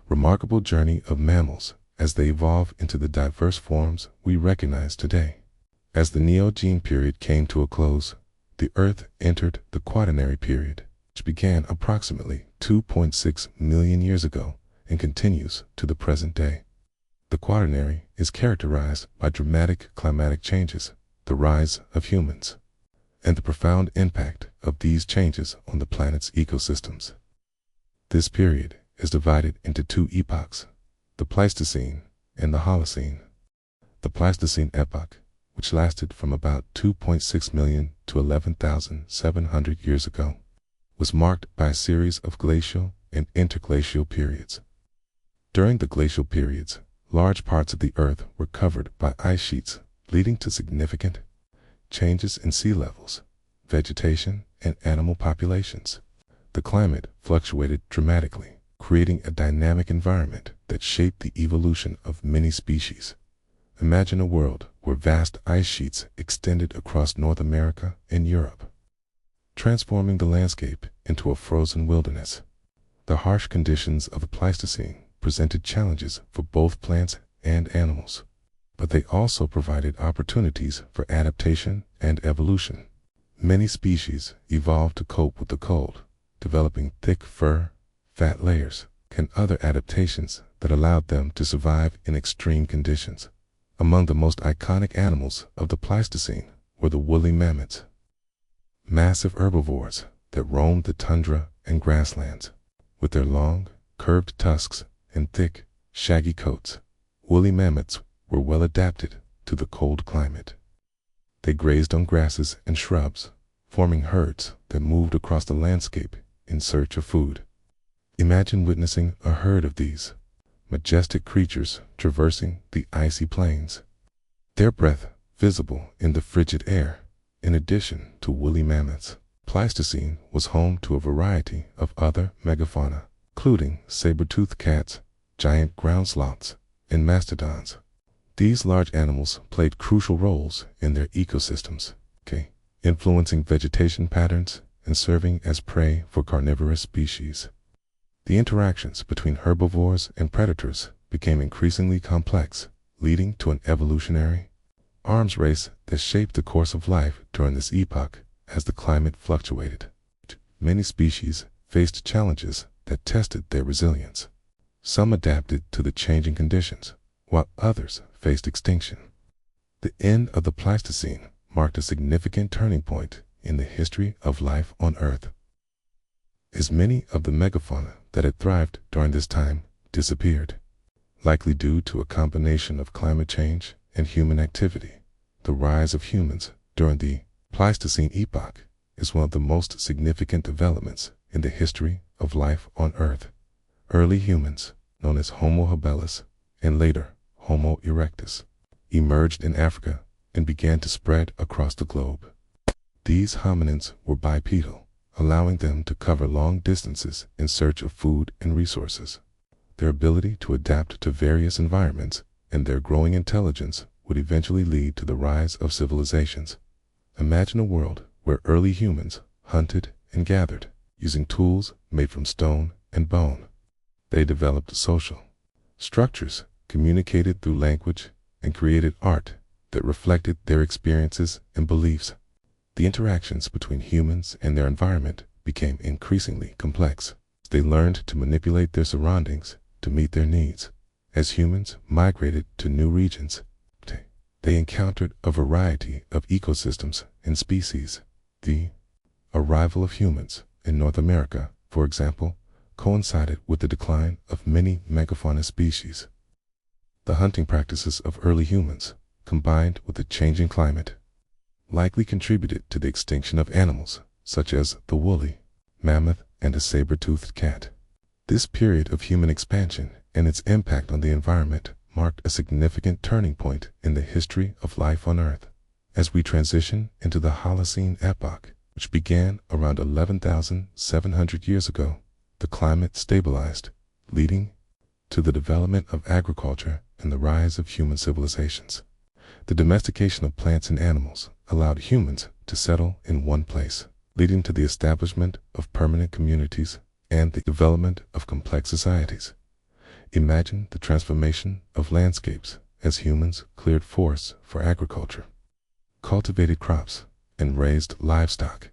Remarkable journey of mammals as they evolve into the diverse forms we recognize today. As the Neogene period came to a close, the Earth entered the Quaternary period, which began approximately 2.6 million years ago and continues to the present day. The Quaternary is characterized by dramatic climatic changes, the rise of humans, and the profound impact of these changes on the planet's ecosystems. This period is divided into two epochs, the Pleistocene and the Holocene. The Pleistocene epoch, which lasted from about 2.6 million to 11,700 years ago, was marked by a series of glacial and interglacial periods. During the glacial periods, large parts of the Earth were covered by ice sheets, leading to significant changes in sea levels, vegetation, and animal populations. The climate fluctuated dramatically, creating a dynamic environment that shaped the evolution of many species. Imagine a world where vast ice sheets extended across North America and Europe, transforming the landscape into a frozen wilderness. The harsh conditions of the Pleistocene presented challenges for both plants and animals, but they also provided opportunities for adaptation and evolution. Many species evolved to cope with the cold, developing thick fur, fat layers, and other adaptations that allowed them to survive in extreme conditions. Among the most iconic animals of the Pleistocene were the woolly mammoths, massive herbivores that roamed the tundra and grasslands. With their long, curved tusks and thick, shaggy coats, woolly mammoths were well adapted to the cold climate. They grazed on grasses and shrubs, forming herds that moved across the landscape in search of food. Imagine witnessing a herd of these majestic creatures traversing the icy plains, their breath visible in the frigid air. In addition to woolly mammoths, Pleistocene was home to a variety of other megafauna, including saber-toothed cats, giant ground sloths, and mastodons. These large animals played crucial roles in their ecosystems, influencing vegetation patterns and serving as prey for carnivorous species. The interactions between herbivores and predators became increasingly complex, leading to an evolutionary arms race that shaped the course of life during this epoch. As the climate fluctuated, many species faced challenges that tested their resilience. Some adapted to the changing conditions, while others faced extinction. The end of the Pleistocene marked a significant turning point in the history of life on Earth, as many of the megafauna that had thrived during this time disappeared, likely due to a combination of climate change and human activity. The rise of humans during the Pleistocene epoch is one of the most significant developments in the history of life on Earth. Early humans, known as Homo habilis and later Homo erectus, emerged in Africa and began to spread across the globe. These hominins were bipedal, allowing them to cover long distances in search of food and resources. Their ability to adapt to various environments and their growing intelligence would eventually lead to the rise of civilizations. Imagine a world where early humans hunted and gathered using tools made from stone and bone. They developed social structures, communicated through language, and created art that reflected their experiences and beliefs. The interactions between humans and their environment became increasingly complex. They learned to manipulate their surroundings to meet their needs. As humans migrated to new regions, they encountered a variety of ecosystems and species. The arrival of humans in North America, for example, coincided with the decline of many megafauna species. The hunting practices of early humans, combined with the changing climate, likely contributed to the extinction of animals such as the woolly mammoth and a saber-toothed cat. This period of human expansion and its impact on the environment marked a significant turning point in the history of life on Earth. As we transition into the Holocene epoch, which began around 11,700 years ago, the climate stabilized, leading to the development of agriculture and the rise of human civilizations. The domestication of plants and animals allowed humans to settle in one place, leading to the establishment of permanent communities and the development of complex societies. Imagine the transformation of landscapes as humans cleared forests for agriculture, cultivated crops, and raised livestock.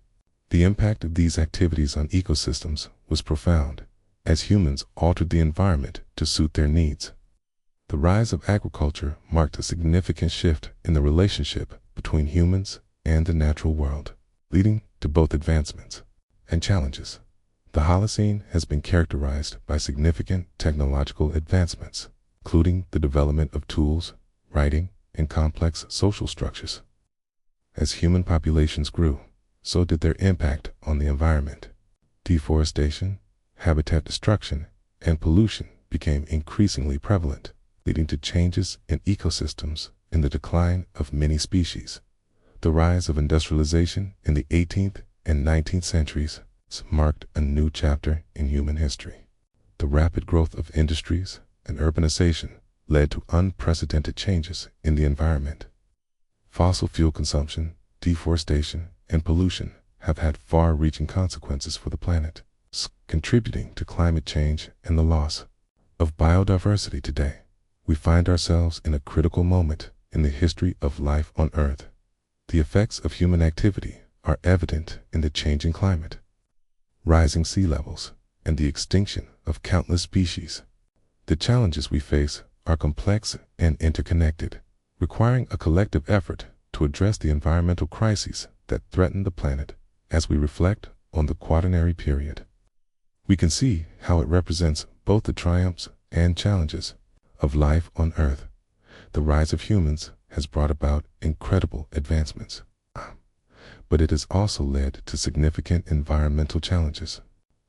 The impact of these activities on ecosystems was profound, as humans altered the environment to suit their needs. The rise of agriculture marked a significant shift in the relationship between humans and the natural world, leading to both advancements and challenges. The Holocene has been characterized by significant technological advancements, including the development of tools, writing, and complex social structures. As human populations grew, so did their impact on the environment. Deforestation, habitat destruction, and pollution became increasingly prevalent, leading to changes in ecosystems and the decline of many species. The rise of industrialization in the 18th and 19th centuries marked a new chapter in human history. The rapid growth of industries and urbanization led to unprecedented changes in the environment. Fossil fuel consumption, deforestation, and pollution have had far-reaching consequences for the planet, contributing to climate change and the loss of biodiversity. Today, we find ourselves in a critical moment in the history of life on Earth. The effects of human activity are evident in the changing climate, rising sea levels, and the extinction of countless species. The challenges we face are complex and interconnected, requiring a collective effort to address the environmental crises that threaten the planet. As we reflect on the Quaternary period, we can see how it represents both the triumphs and challenges of life on Earth. The rise of humans has brought about incredible advancements, but it has also led to significant environmental challenges.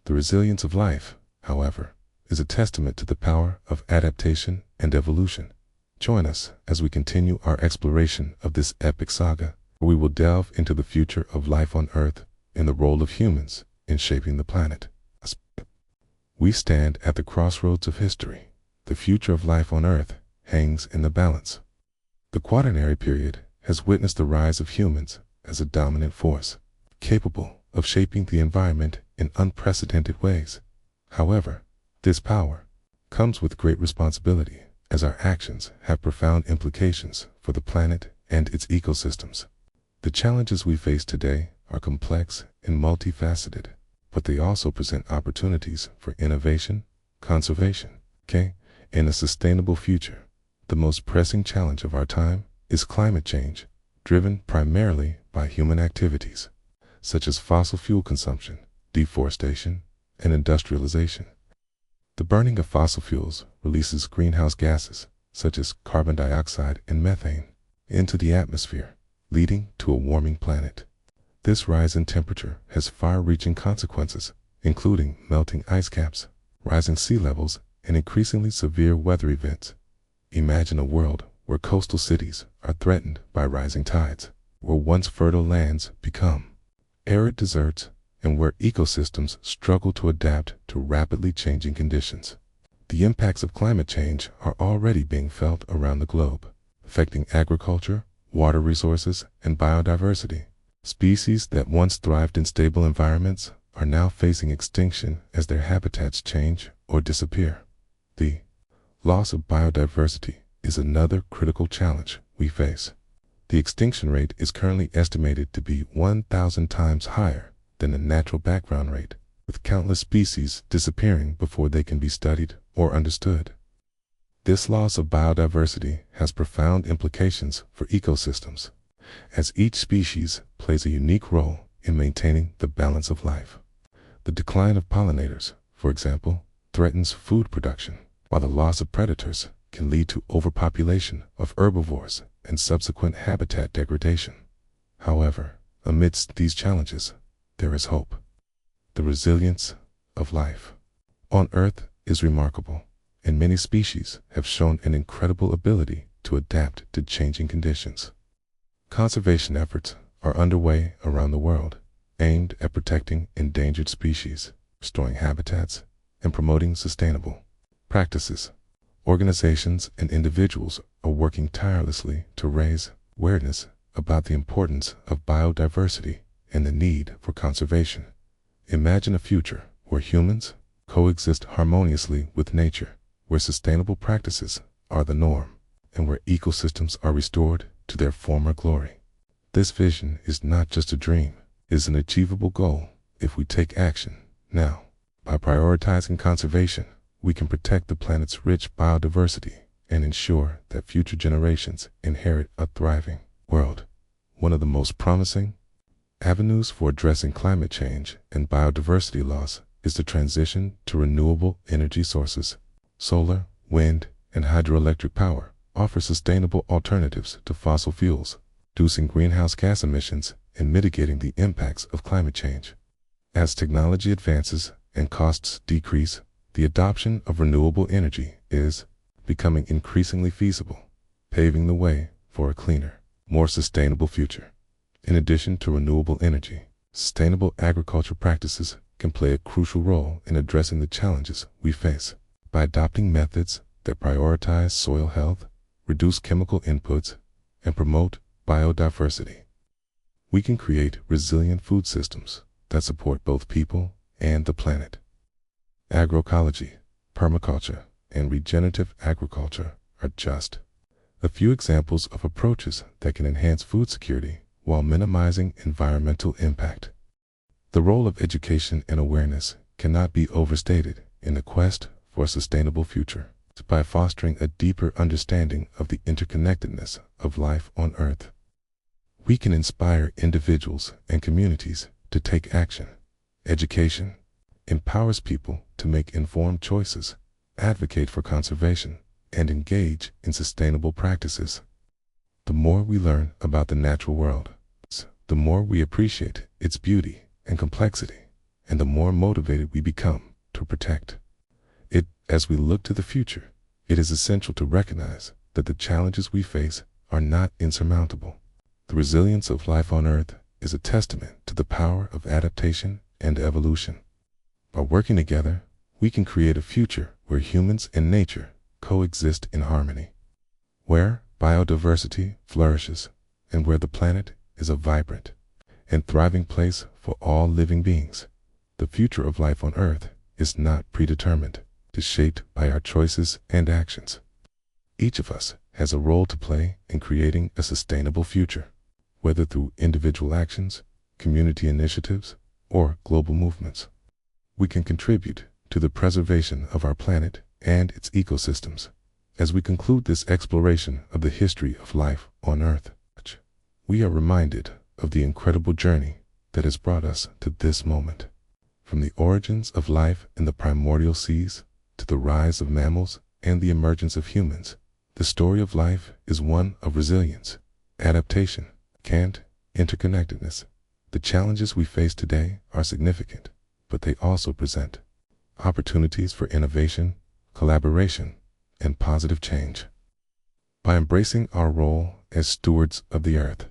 The resilience of life, however, is a testament to the power of adaptation and evolution. Join us as we continue our exploration of this epic saga, where we will delve into the future of life on Earth and the role of humans in shaping the planet. We stand at the crossroads of history. The future of life on Earth hangs in the balance. The Quaternary period has witnessed the rise of humans as a dominant force, capable of shaping the environment in unprecedented ways. However, this power comes with great responsibility, as our actions have profound implications for the planet and its ecosystems. The challenges we face today are complex and multifaceted, but they also present opportunities for innovation, conservation, and a sustainable future. The most pressing challenge of our time is climate change, driven primarily by human activities, such as fossil fuel consumption, deforestation, and industrialization. The burning of fossil fuels releases greenhouse gases, such as carbon dioxide and methane, into the atmosphere, leading to a warming planet. This rise in temperature has far-reaching consequences, including melting ice caps, rising sea levels, and increasingly severe weather events. Imagine a world where coastal cities are threatened by rising tides, where once fertile lands become arid deserts, and where ecosystems struggle to adapt to rapidly changing conditions. The impacts of climate change are already being felt around the globe, affecting agriculture, water resources, and biodiversity. Species that once thrived in stable environments are now facing extinction as their habitats change or disappear. The loss of biodiversity is another critical challenge we face. The extinction rate is currently estimated to be 1,000 times higher than the natural background rate, with countless species disappearing before they can be studied or understood. This loss of biodiversity has profound implications for ecosystems, as each species plays a unique role in maintaining the balance of life. The decline of pollinators, for example, threatens food production, while the loss of predators can lead to overpopulation of herbivores and subsequent habitat degradation. However, amidst these challenges, there is hope. The resilience of life on Earth is remarkable, and many species have shown an incredible ability to adapt to changing conditions. Conservation efforts are underway around the world, aimed at protecting endangered species, restoring habitats, and promoting sustainable practices. Organizations and individuals are working tirelessly to raise awareness about the importance of biodiversity and the need for conservation. Imagine a future where humans coexist harmoniously with nature, where sustainable practices are the norm, and where ecosystems are restored to their former glory. This vision is not just a dream, it is an achievable goal if we take action now. By prioritizing conservation, we can protect the planet's rich biodiversity and ensure that future generations inherit a thriving world. One of the most promising avenues for addressing climate change and biodiversity loss is the transition to renewable energy sources. Solar, wind, and hydroelectric power offer sustainable alternatives to fossil fuels, reducing greenhouse gas emissions and mitigating the impacts of climate change. As technology advances and costs decrease, the adoption of renewable energy is becoming increasingly feasible, paving the way for a cleaner, more sustainable future. In addition to renewable energy, sustainable agriculture practices can play a crucial role in addressing the challenges we face. By adopting methods that prioritize soil health, reduce chemical inputs, and promote biodiversity, we can create resilient food systems that support both people and the planet. Agroecology, permaculture, and regenerative agriculture are just a few examples of approaches that can enhance food security while minimizing environmental impact. The role of education and awareness cannot be overstated in the quest for a sustainable future. By fostering a deeper understanding of the interconnectedness of life on Earth, we can inspire individuals and communities to take action. Education empowers people to make informed choices, advocate for conservation, and engage in sustainable practices. The more we learn about the natural world, the more we appreciate its beauty and complexity, and the more motivated we become to protect it. As we look to the future, it is essential to recognize that the challenges we face are not insurmountable. The resilience of life on Earth is a testament to the power of adaptation and evolution. By working together, we can create a future where humans and nature coexist in harmony, where biodiversity flourishes, and where the planet is a vibrant and thriving place for all living beings. The future of life on Earth is not predetermined. It is shaped by our choices and actions. Each of us has a role to play in creating a sustainable future, whether through individual actions, community initiatives, or global movements. We can contribute to the preservation of our planet and its ecosystems. As we conclude this exploration of the history of life on Earth, we are reminded of the incredible journey that has brought us to this moment. From the origins of life in the primordial seas to the rise of mammals and the emergence of humans, the story of life is one of resilience, adaptation, and interconnectedness. The challenges we face today are significant, but they also present opportunities for innovation, collaboration, and positive change. By embracing our role as stewards of the Earth,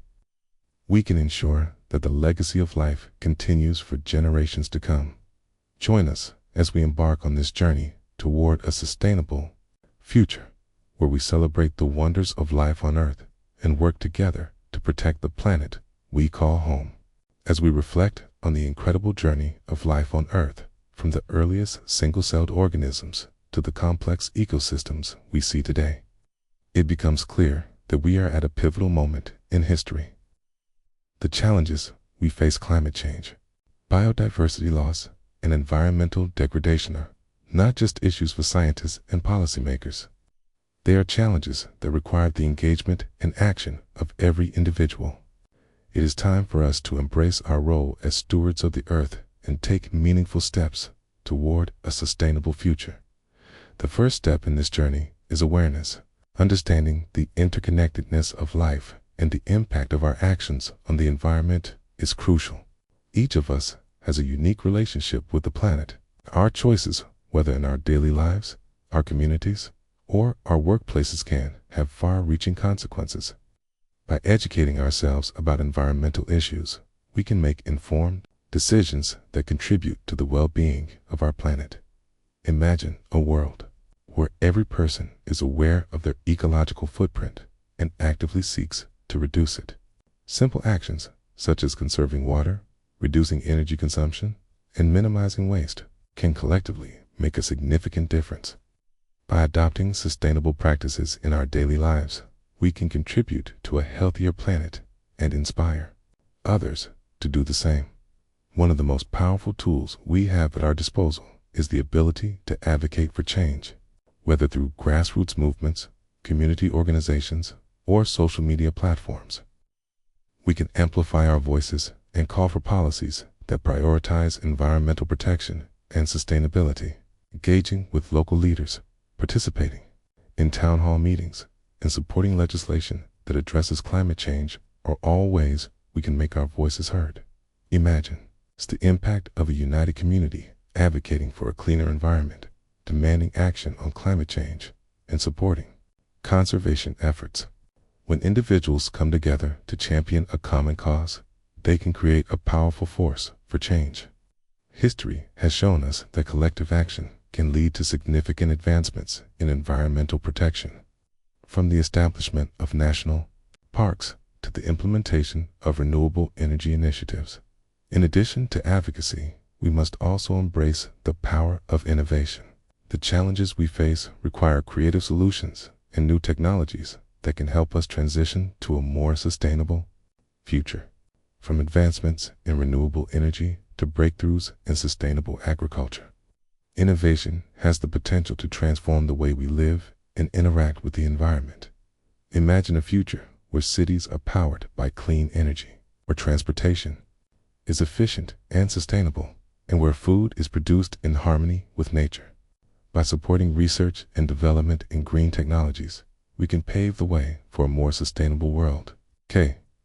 we can ensure that the legacy of life continues for generations to come. Join us as we embark on this journey toward a sustainable future, where we celebrate the wonders of life on Earth and work together to protect the planet we call home. As we reflect on the incredible journey of life on Earth, from the earliest single-celled organisms to the complex ecosystems we see today, it becomes clear that we are at a pivotal moment in history. The challenges we face: climate change, biodiversity loss, and environmental degradation are not just issues for scientists and policymakers. They are challenges that require the engagement and action of every individual. It is time for us to embrace our role as stewards of the Earth and take meaningful steps toward a sustainable future. The first step in this journey is awareness. Understanding the interconnectedness of life and the impact of our actions on the environment is crucial. Each of us has a unique relationship with the planet. Our choices, whether in our daily lives, our communities, or our workplaces, can have far-reaching consequences. By educating ourselves about environmental issues, we can make informed decisions that contribute to the well-being of our planet. Imagine a world where every person is aware of their ecological footprint and actively seeks to reduce it. Simple actions such as conserving water, reducing energy consumption, and minimizing waste can collectively make a significant difference. By adopting sustainable practices in our daily lives, we can contribute to a healthier planet and inspire others to do the same. One of the most powerful tools we have at our disposal is the ability to advocate for change. Whether through grassroots movements, community organizations, or social media platforms, we can amplify our voices and call for policies that prioritize environmental protection and sustainability. Engaging with local leaders, participating in town hall meetings, and supporting legislation that addresses climate change are all ways we can make our voices heard. Imagine the impact of a united community advocating for a cleaner environment, demanding action on climate change, and supporting conservation efforts. When individuals come together to champion a common cause, they can create a powerful force for change. History has shown us that collective action can lead to significant advancements in environmental protection. From the establishment of national parks to the implementation of renewable energy initiatives. In addition to advocacy, we must also embrace the power of innovation. The challenges we face require creative solutions and new technologies that can help us transition to a more sustainable future. From advancements in renewable energy to breakthroughs in sustainable agriculture, innovation has the potential to transform the way we live and interact with the environment. Imagine a future where cities are powered by clean energy, where transportation is efficient and sustainable, and where food is produced in harmony with nature. By supporting research and development in green technologies, we can pave the way for a more sustainable world.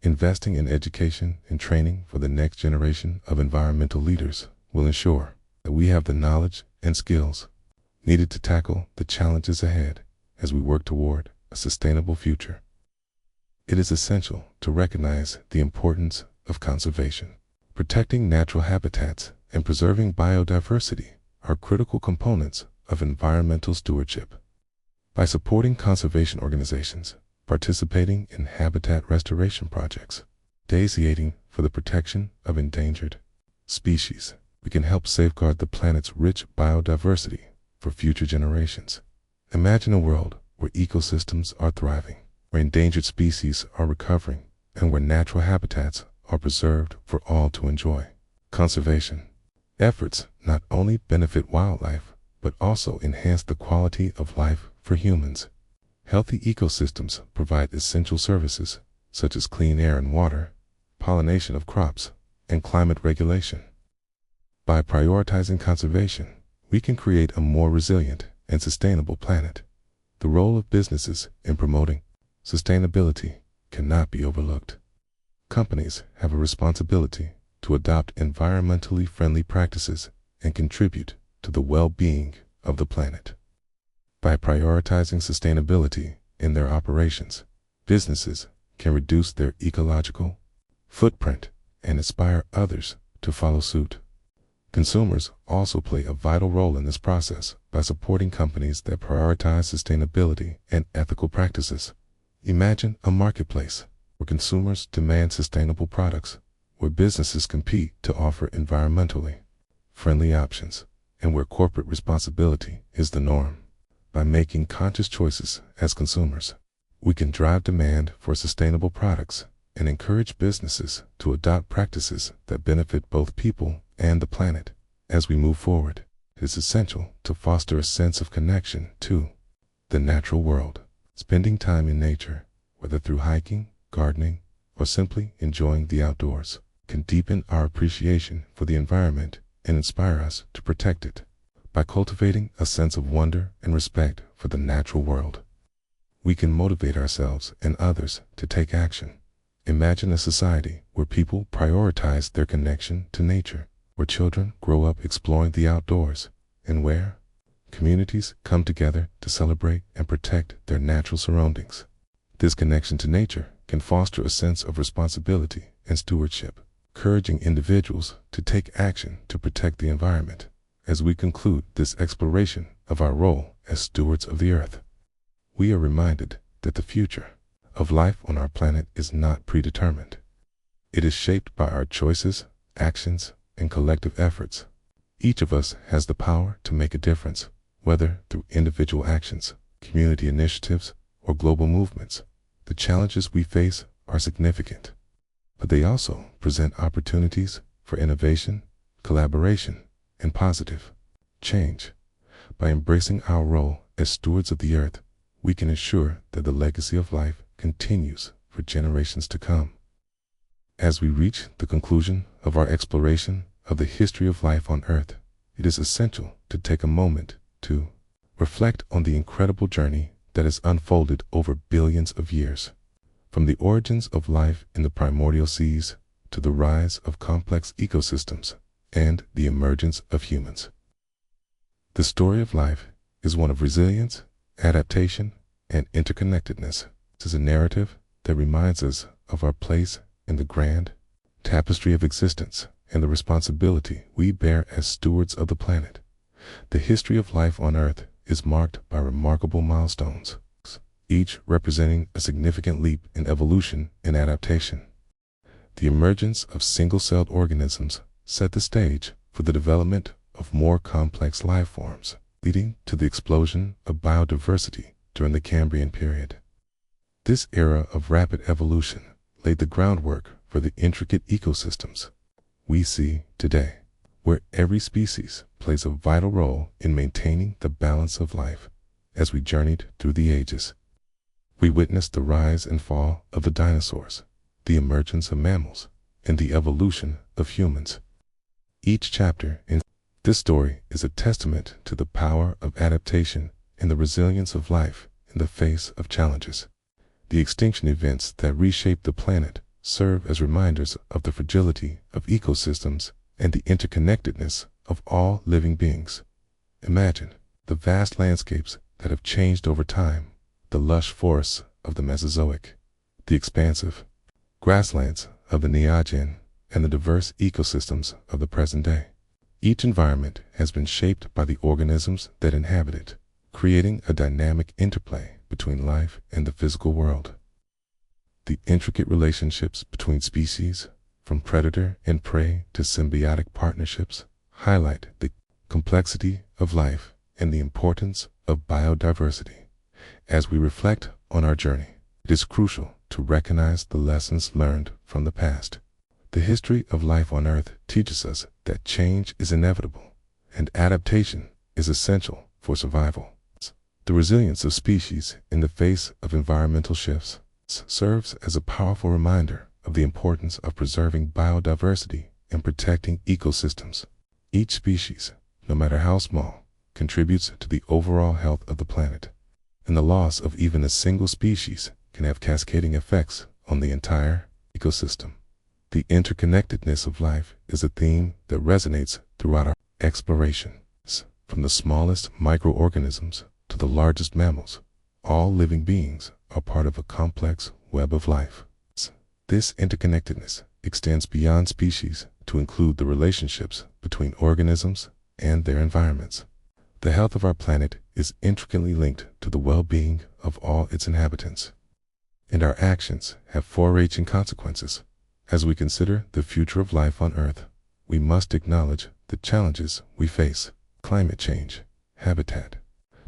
Investing in education and training for the next generation of environmental leaders will ensure that we have the knowledge and skills needed to tackle the challenges ahead as we work toward a sustainable future. It is essential to recognize the importance of conservation. Protecting natural habitats and preserving biodiversity are critical components of environmental stewardship. By supporting conservation organizations, participating in habitat restoration projects, advocating for the protection of endangered species, we can help safeguard the planet's rich biodiversity for future generations. Imagine a world where ecosystems are thriving, where endangered species are recovering, and where natural habitats are preserved for all to enjoy. Conservation efforts not only benefit wildlife, but also enhance the quality of life for humans. Healthy ecosystems provide essential services such as clean air and water, pollination of crops, and climate regulation. By prioritizing conservation, we can create a more resilient and sustainable planet. The role of businesses in promoting sustainability cannot be overlooked. Companies have a responsibility to adopt environmentally friendly practices and contribute to the well-being of the planet. By prioritizing sustainability in their operations, businesses can reduce their ecological footprint and inspire others to follow suit. Consumers also play a vital role in this process by supporting companies that prioritize sustainability and ethical practices. Imagine a marketplace where consumers demand sustainable products, where businesses compete to offer environmentally friendly options, and where corporate responsibility is the norm. By making conscious choices as consumers, we can drive demand for sustainable products and encourage businesses to adopt practices that benefit both people and the planet. As we move forward, it is essential to foster a sense of connection to the natural world. Spending time in nature, whether through hiking, gardening, or simply enjoying the outdoors, can deepen our appreciation for the environment and inspire us to protect it. By cultivating a sense of wonder and respect for the natural world, we can motivate ourselves and others to take action. Imagine a society where people prioritize their connection to nature, where children grow up exploring the outdoors, and where communities come together to celebrate and protect their natural surroundings. This connection to nature can foster a sense of responsibility and stewardship, encouraging individuals to take action to protect the environment. As we conclude this exploration of our role as stewards of the earth, we are reminded that the future of life on our planet is not predetermined. It is shaped by our choices, actions, and collective efforts. Each of us has the power to make a difference, whether through individual actions, community initiatives, or global movements. The challenges we face are significant, but they also present opportunities for innovation, collaboration, and positive change. By embracing our role as stewards of the earth, we can ensure that the legacy of life continues for generations to come. As we reach the conclusion of our exploration of the history of life on Earth, it is essential to take a moment to reflect on the incredible journey that has unfolded over billions of years. From the origins of life in the primordial seas to the rise of complex ecosystems and the emergence of humans. The story of life is one of resilience, adaptation, and interconnectedness. It is a narrative that reminds us of our place in the grand tapestry of existence and the responsibility we bear as stewards of the planet. The history of life on Earth is marked by remarkable milestones, each representing a significant leap in evolution and adaptation. The emergence of single-celled organisms set the stage for the development of more complex life forms, leading to the explosion of biodiversity during the Cambrian period. This era of rapid evolution laid the groundwork for the intricate ecosystems we see today, where every species plays a vital role in maintaining the balance of life. As we journeyed through the ages, we witnessed the rise and fall of the dinosaurs, the emergence of mammals, and the evolution of humans. Each chapter in this story is a testament to the power of adaptation and the resilience of life in the face of challenges. The extinction events that reshaped the planet serve as reminders of the fragility of ecosystems and the interconnectedness of all living beings. Imagine the vast landscapes that have changed over time, the lush forests of the Mesozoic, the expansive grasslands of the Neogen, and the diverse ecosystems of the present day. Each environment has been shaped by the organisms that inhabit it, creating a dynamic interplay between life and the physical world. The intricate relationships between species, from predator and prey to symbiotic partnerships, highlight the complexity of life and the importance of biodiversity. As we reflect on our journey, it is crucial to recognize the lessons learned from the past. The history of life on Earth teaches us that change is inevitable and adaptation is essential for survival. The resilience of species in the face of environmental shifts serves as a powerful reminder of the importance of preserving biodiversity and protecting ecosystems. Each species, no matter how small, contributes to the overall health of the planet, and the loss of even a single species can have cascading effects on the entire ecosystem. The interconnectedness of life is a theme that resonates throughout our explorations. From the smallest microorganisms to the largest mammals, all living beings are part of a complex web of life. This interconnectedness extends beyond species to include the relationships between organisms and their environments. The health of our planet is intricately linked to the well-being of all its inhabitants, and our actions have far-reaching consequences. As we consider the future of life on Earth, we must acknowledge the challenges we face. Climate change, habitat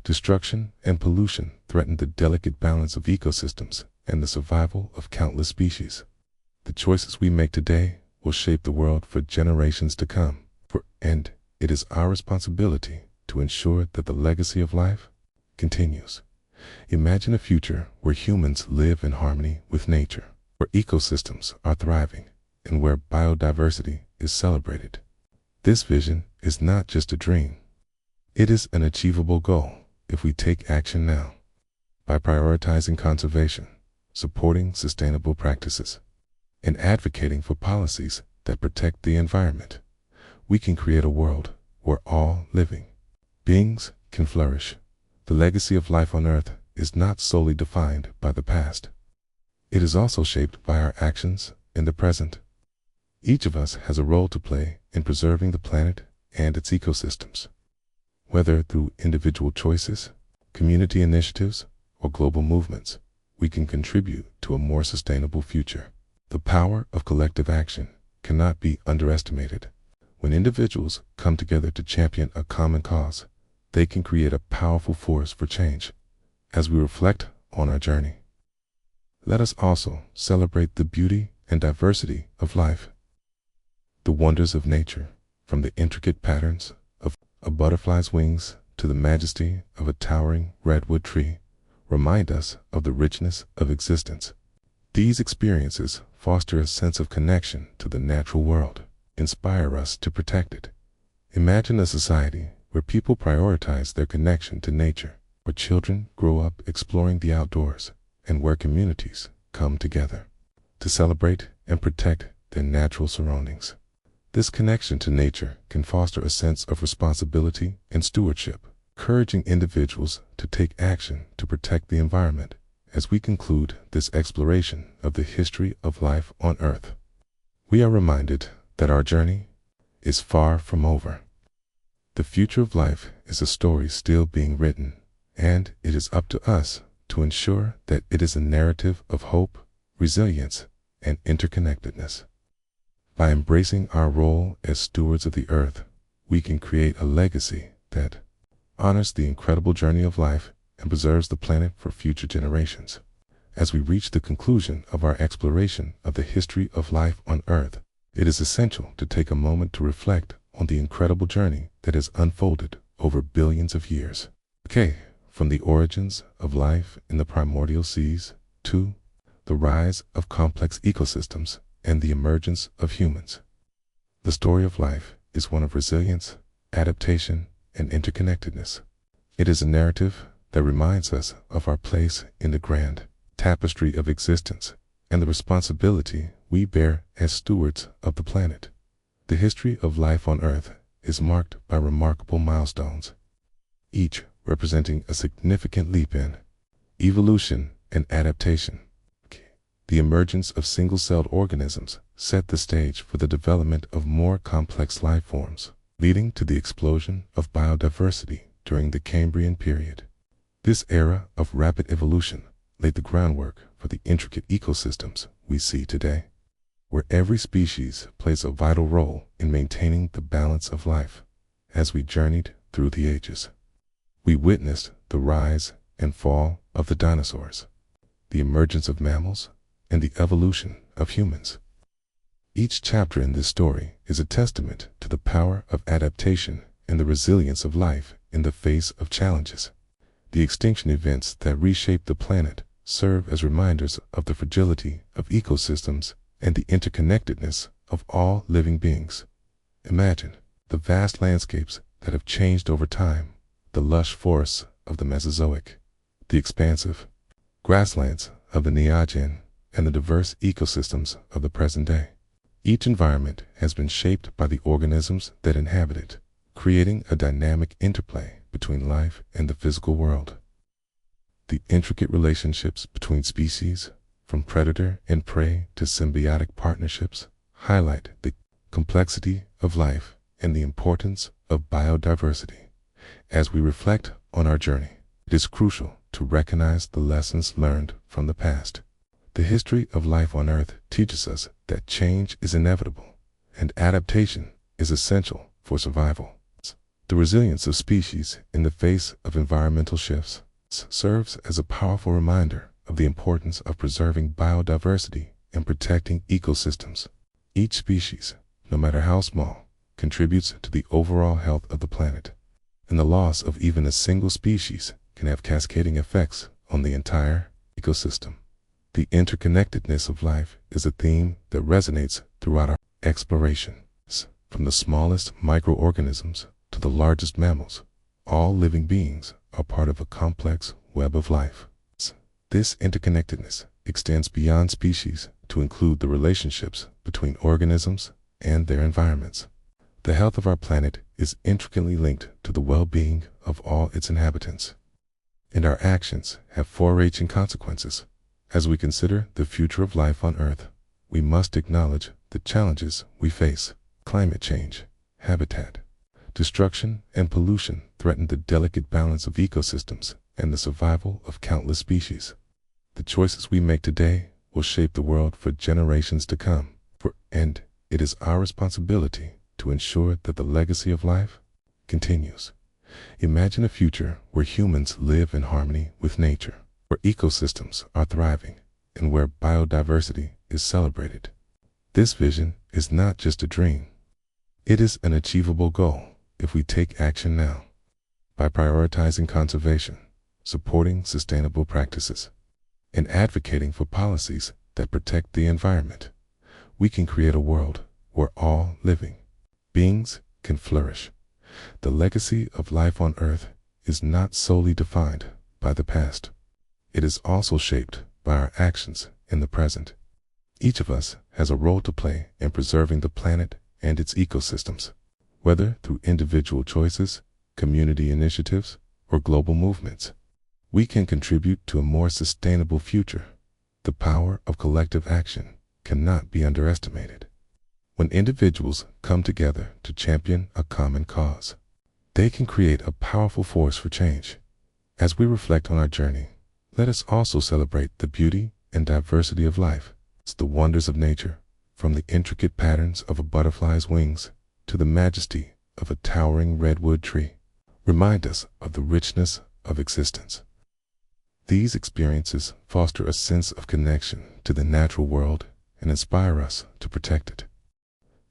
destruction, and pollution threaten the delicate balance of ecosystems and the survival of countless species. The choices we make today will shape the world for generations to come, and it is our responsibility to ensure that the legacy of life continues. Imagine a future where humans live in harmony with nature, where ecosystems are thriving, and where biodiversity is celebrated. This vision is not just a dream. It is an achievable goal if we take action now. By prioritizing conservation, supporting sustainable practices, and advocating for policies that protect the environment, we can create a world where all living beings can flourish. The legacy of life on Earth is not solely defined by the past. It is also shaped by our actions in the present. Each of us has a role to play in preserving the planet and its ecosystems. Whether through individual choices, community initiatives, or global movements, we can contribute to a more sustainable future. The power of collective action cannot be underestimated. When individuals come together to champion a common cause, they can create a powerful force for change. As we reflect on our journey, let us also celebrate the beauty and diversity of life. The wonders of nature, from the intricate patterns of a butterfly's wings to the majesty of a towering redwood tree, remind us of the richness of existence. These experiences foster a sense of connection to the natural world, inspire us to protect it. Imagine a society where people prioritize their connection to nature, where children grow up exploring the outdoors, and where communities come together to celebrate and protect their natural surroundings. This connection to nature can foster a sense of responsibility and stewardship, encouraging individuals to take action to protect the environment. As we conclude this exploration of the history of life on Earth, we are reminded that our journey is far from over. The future of life is a story still being written, and it is up to us to ensure that it is a narrative of hope, resilience, and interconnectedness. By embracing our role as stewards of the Earth, we can create a legacy that honors the incredible journey of life and preserves the planet for future generations. As we reach the conclusion of our exploration of the history of life on Earth, it is essential to take a moment to reflect on the incredible journey that has unfolded over billions of years. From the origins of life in the primordial seas to the rise of complex ecosystems and the emergence of humans, the story of life is one of resilience, adaptation, and interconnectedness. It is a narrative that reminds us of our place in the grand tapestry of existence and the responsibility we bear as stewards of the planet. The history of life on Earth is marked by remarkable milestones, each representing a significant leap in evolution and adaptation. The emergence of single-celled organisms set the stage for the development of more complex life forms, leading to the explosion of biodiversity during the Cambrian period. This era of rapid evolution laid the groundwork for the intricate ecosystems we see today, where every species plays a vital role in maintaining the balance of life. As we journeyed through the ages, we witnessed the rise and fall of the dinosaurs, the emergence of mammals, and the evolution of humans. Each chapter in this story is a testament to the power of adaptation and the resilience of life in the face of challenges. The extinction events that reshaped the planet serve as reminders of the fragility of ecosystems and the interconnectedness of all living beings. Imagine the vast landscapes that have changed over time, the lush forests of the Mesozoic, the expansive grasslands of the Neogen, and the diverse ecosystems of the present day. Each environment has been shaped by the organisms that inhabit it, creating a dynamic interplay between life and the physical world. The intricate relationships between species, from predator and prey to symbiotic partnerships, highlight the complexity of life and the importance of biodiversity. As we reflect on our journey, it is crucial to recognize the lessons learned from the past. The history of life on Earth teaches us that change is inevitable and adaptation is essential for survival. The resilience of species in the face of environmental shifts serves as a powerful reminder of the importance of preserving biodiversity and protecting ecosystems. Each species, no matter how small, contributes to the overall health of the planet, and the loss of even a single species can have cascading effects on the entire ecosystem. The interconnectedness of life is a theme that resonates throughout our explorations. From the smallest microorganisms to the largest mammals, all living beings are part of a complex web of life. This interconnectedness extends beyond species to include the relationships between organisms and their environments. The health of our planet is intricately linked to the well-being of all its inhabitants, and our actions have far-reaching consequences. As we consider the future of life on Earth, we must acknowledge the challenges we face. Climate change, habitat destruction, and pollution threaten the delicate balance of ecosystems and the survival of countless species. The choices we make today will shape the world for generations to come, and it is our responsibility to ensure that the legacy of life continues. Imagine a future where humans live in harmony with nature, where ecosystems are thriving, and where biodiversity is celebrated. This vision is not just a dream. It is an achievable goal if we take action now. By prioritizing conservation, supporting sustainable practices, and advocating for policies that protect the environment, we can create a world where all living beings can flourish. The legacy of life on Earth is not solely defined by the past. It is also shaped by our actions in the present. Each of us has a role to play in preserving the planet and its ecosystems, whether through individual choices, community initiatives, or global movements. We can contribute to a more sustainable future. The power of collective action cannot be underestimated. When individuals come together to champion a common cause, they can create a powerful force for change. As we reflect on our journey, let us also celebrate the beauty and diversity of life. It's the wonders of nature, from the intricate patterns of a butterfly's wings to the majesty of a towering redwood tree, remind us of the richness of existence. These experiences foster a sense of connection to the natural world and inspire us to protect it.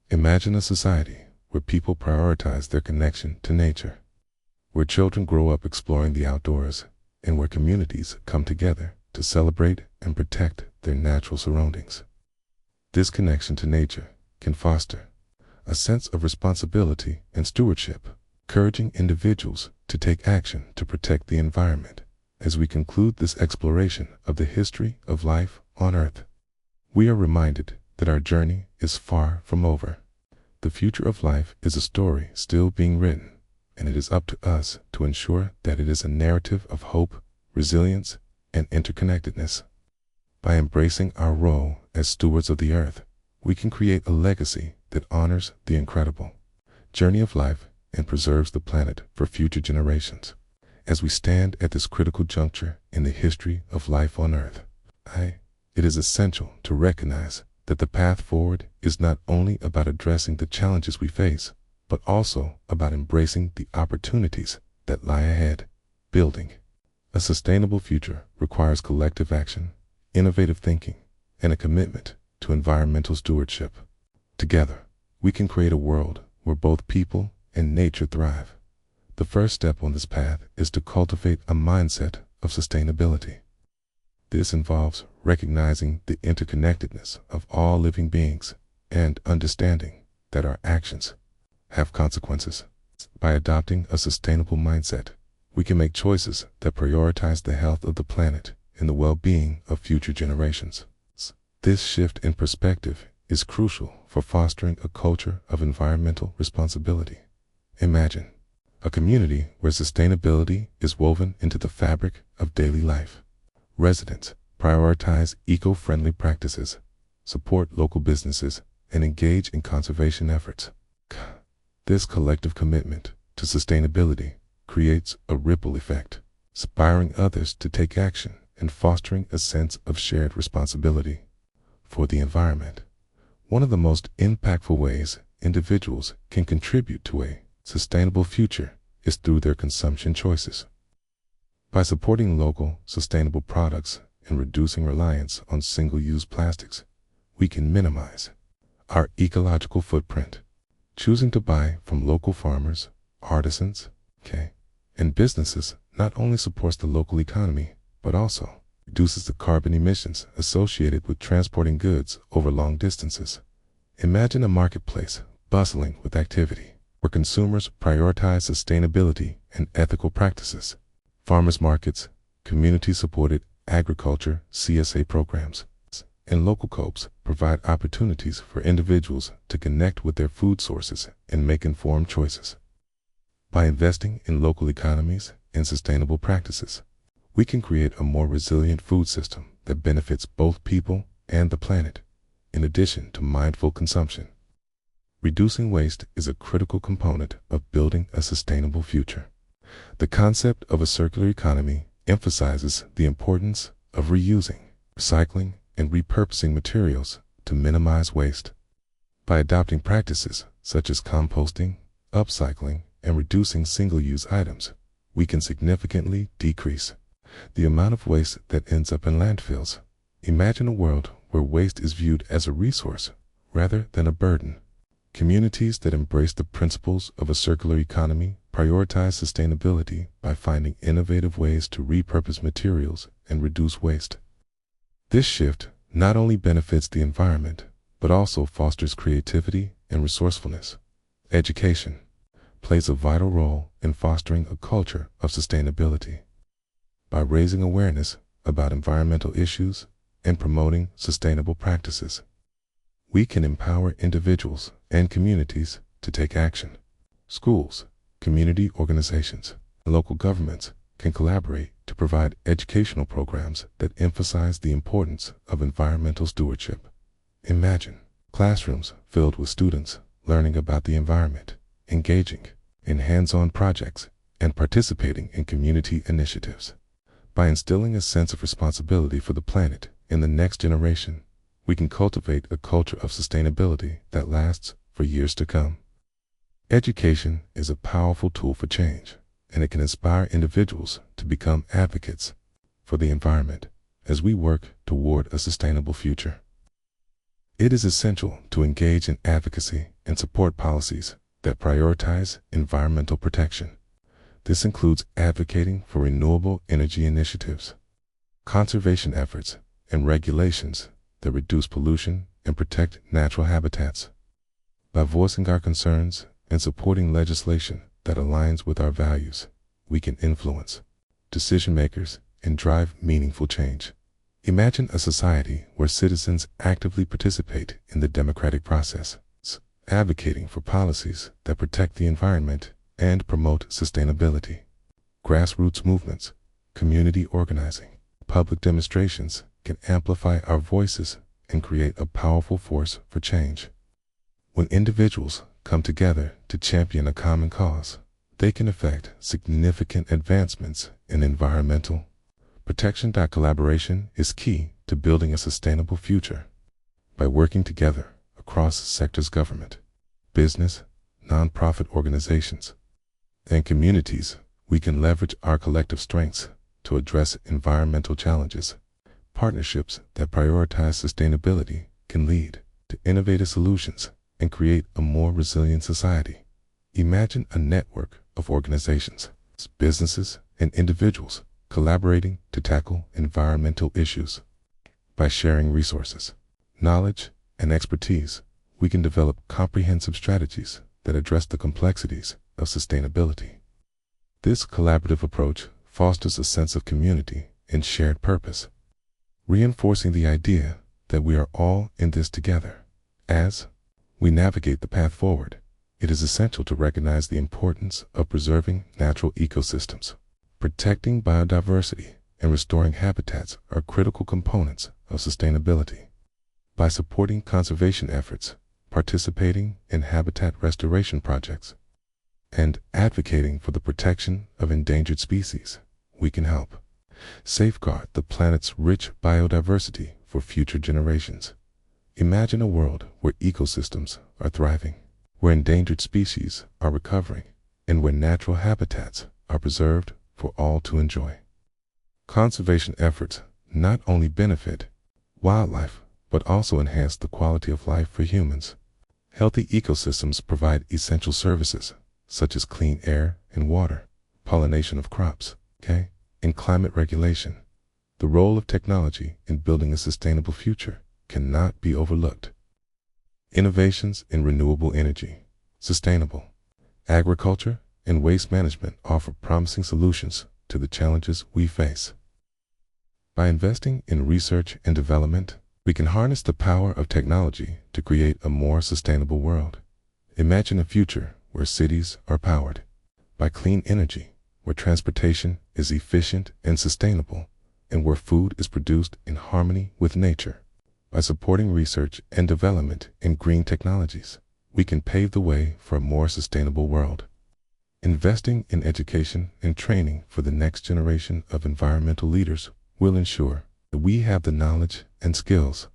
Imagine a society where people prioritize their connection to nature, where children grow up exploring the outdoors, and where communities come together to celebrate and protect their natural surroundings. This connection to nature can foster a sense of responsibility and stewardship, encouraging individuals to take action to protect the environment. As we conclude this exploration of the history of life on Earth, we are reminded that our journey is far from over. The future of life is a story still being written, and it is up to us to ensure that it is a narrative of hope, resilience, and interconnectedness. By embracing our role as stewards of the Earth, we can create a legacy that honors the incredible journey of life and preserves the planet for future generations. As we stand at this critical juncture in the history of life on Earth, it is essential to recognize that the path forward is not only about addressing the challenges we face, but also about embracing the opportunities that lie ahead. Building a sustainable future requires collective action, innovative thinking, and a commitment to environmental stewardship. Together, we can create a world where both people and nature thrive. The first step on this path is to cultivate a mindset of sustainability. This involves recognizing the interconnectedness of all living beings and understanding that our actions have consequences. By adopting a sustainable mindset, we can make choices that prioritize the health of the planet and the well-being of future generations. This shift in perspective is crucial for fostering a culture of environmental responsibility. Imagine a community where sustainability is woven into the fabric of daily life. Residents prioritize eco-friendly practices, support local businesses, and engage in conservation efforts. This collective commitment to sustainability creates a ripple effect, inspiring others to take action and fostering a sense of shared responsibility for the environment. One of the most impactful ways individuals can contribute to a sustainable future is through their consumption choices. By supporting local, sustainable products and reducing reliance on single-use plastics, we can minimize our ecological footprint. Choosing to buy from local farmers, artisans, and businesses not only supports the local economy, but also reduces the carbon emissions associated with transporting goods over long distances. Imagine a marketplace bustling with activity, where consumers prioritize sustainability and ethical practices. Farmers markets, community-supported agriculture CSA programs, and local co-ops provide opportunities for individuals to connect with their food sources and make informed choices. By investing in local economies and sustainable practices, we can create a more resilient food system that benefits both people and the planet, in addition to mindful consumption. Reducing waste is a critical component of building a sustainable future. The concept of a circular economy emphasizes the importance of reusing, recycling, and repurposing materials to minimize waste. By adopting practices such as composting, upcycling, and reducing single-use items, we can significantly decrease the amount of waste that ends up in landfills. Imagine a world where waste is viewed as a resource rather than a burden. Communities that embrace the principles of a circular economy prioritize sustainability by finding innovative ways to repurpose materials and reduce waste. This shift not only benefits the environment, but also fosters creativity and resourcefulness. Education plays a vital role in fostering a culture of sustainability. By raising awareness about environmental issues and promoting sustainable practices, we can empower individuals and communities to take action. Schools, community organizations, and local governments can collaborate to provide educational programs that emphasize the importance of environmental stewardship. Imagine classrooms filled with students learning about the environment, engaging in hands-on projects, and participating in community initiatives. By instilling a sense of responsibility for the planet in the next generation, we can cultivate a culture of sustainability that lasts for years to come. Education is a powerful tool for change, and it can inspire individuals to become advocates for the environment as we work toward a sustainable future. It is essential to engage in advocacy and support policies that prioritize environmental protection. This includes advocating for renewable energy initiatives, conservation efforts, and regulations that reduce pollution and protect natural habitats. By voicing our concerns and supporting legislation that aligns with our values, we can influence decision makers and drive meaningful change. Imagine a society where citizens actively participate in the democratic process, advocating for policies that protect the environment and promote sustainability. Grassroots movements, community organizing, public demonstrations can amplify our voices and create a powerful force for change. When individuals come together to champion a common cause, they can effect significant advancements in environmental protection. Collaboration is key to building a sustainable future. By working together across sectors, government, business, nonprofit organizations, and communities, we can leverage our collective strengths to address environmental challenges. Partnerships that prioritize sustainability can lead to innovative solutions and create a more resilient society. Imagine a network of organizations, businesses, and individuals collaborating to tackle environmental issues. By sharing resources, knowledge, and expertise, we can develop comprehensive strategies that address the complexities of sustainability. This collaborative approach fosters a sense of community and shared purpose, reinforcing the idea that we are all in this together. As we navigate the path forward, it is essential to recognize the importance of preserving natural ecosystems. Protecting biodiversity and restoring habitats are critical components of sustainability. By supporting conservation efforts, participating in habitat restoration projects, and advocating for the protection of endangered species, we can help safeguard the planet's rich biodiversity for future generations. Imagine a world where ecosystems are thriving, where endangered species are recovering, and where natural habitats are preserved for all to enjoy. Conservation efforts not only benefit wildlife, but also enhance the quality of life for humans. Healthy ecosystems provide essential services, such as clean air and water, pollination of crops, and climate regulation. The role of technology in building a sustainable future cannot be overlooked. Innovations in renewable energy, sustainable agriculture, and waste management offer promising solutions to the challenges we face. By investing in research and development, we can harness the power of technology to create a more sustainable world. Imagine a future where cities are powered by clean energy, where transportation is efficient and sustainable, and where food is produced in harmony with nature. By supporting research and development in green technologies, we can pave the way for a more sustainable world. Investing in education and training for the next generation of environmental leaders will ensure that we have the knowledge and skills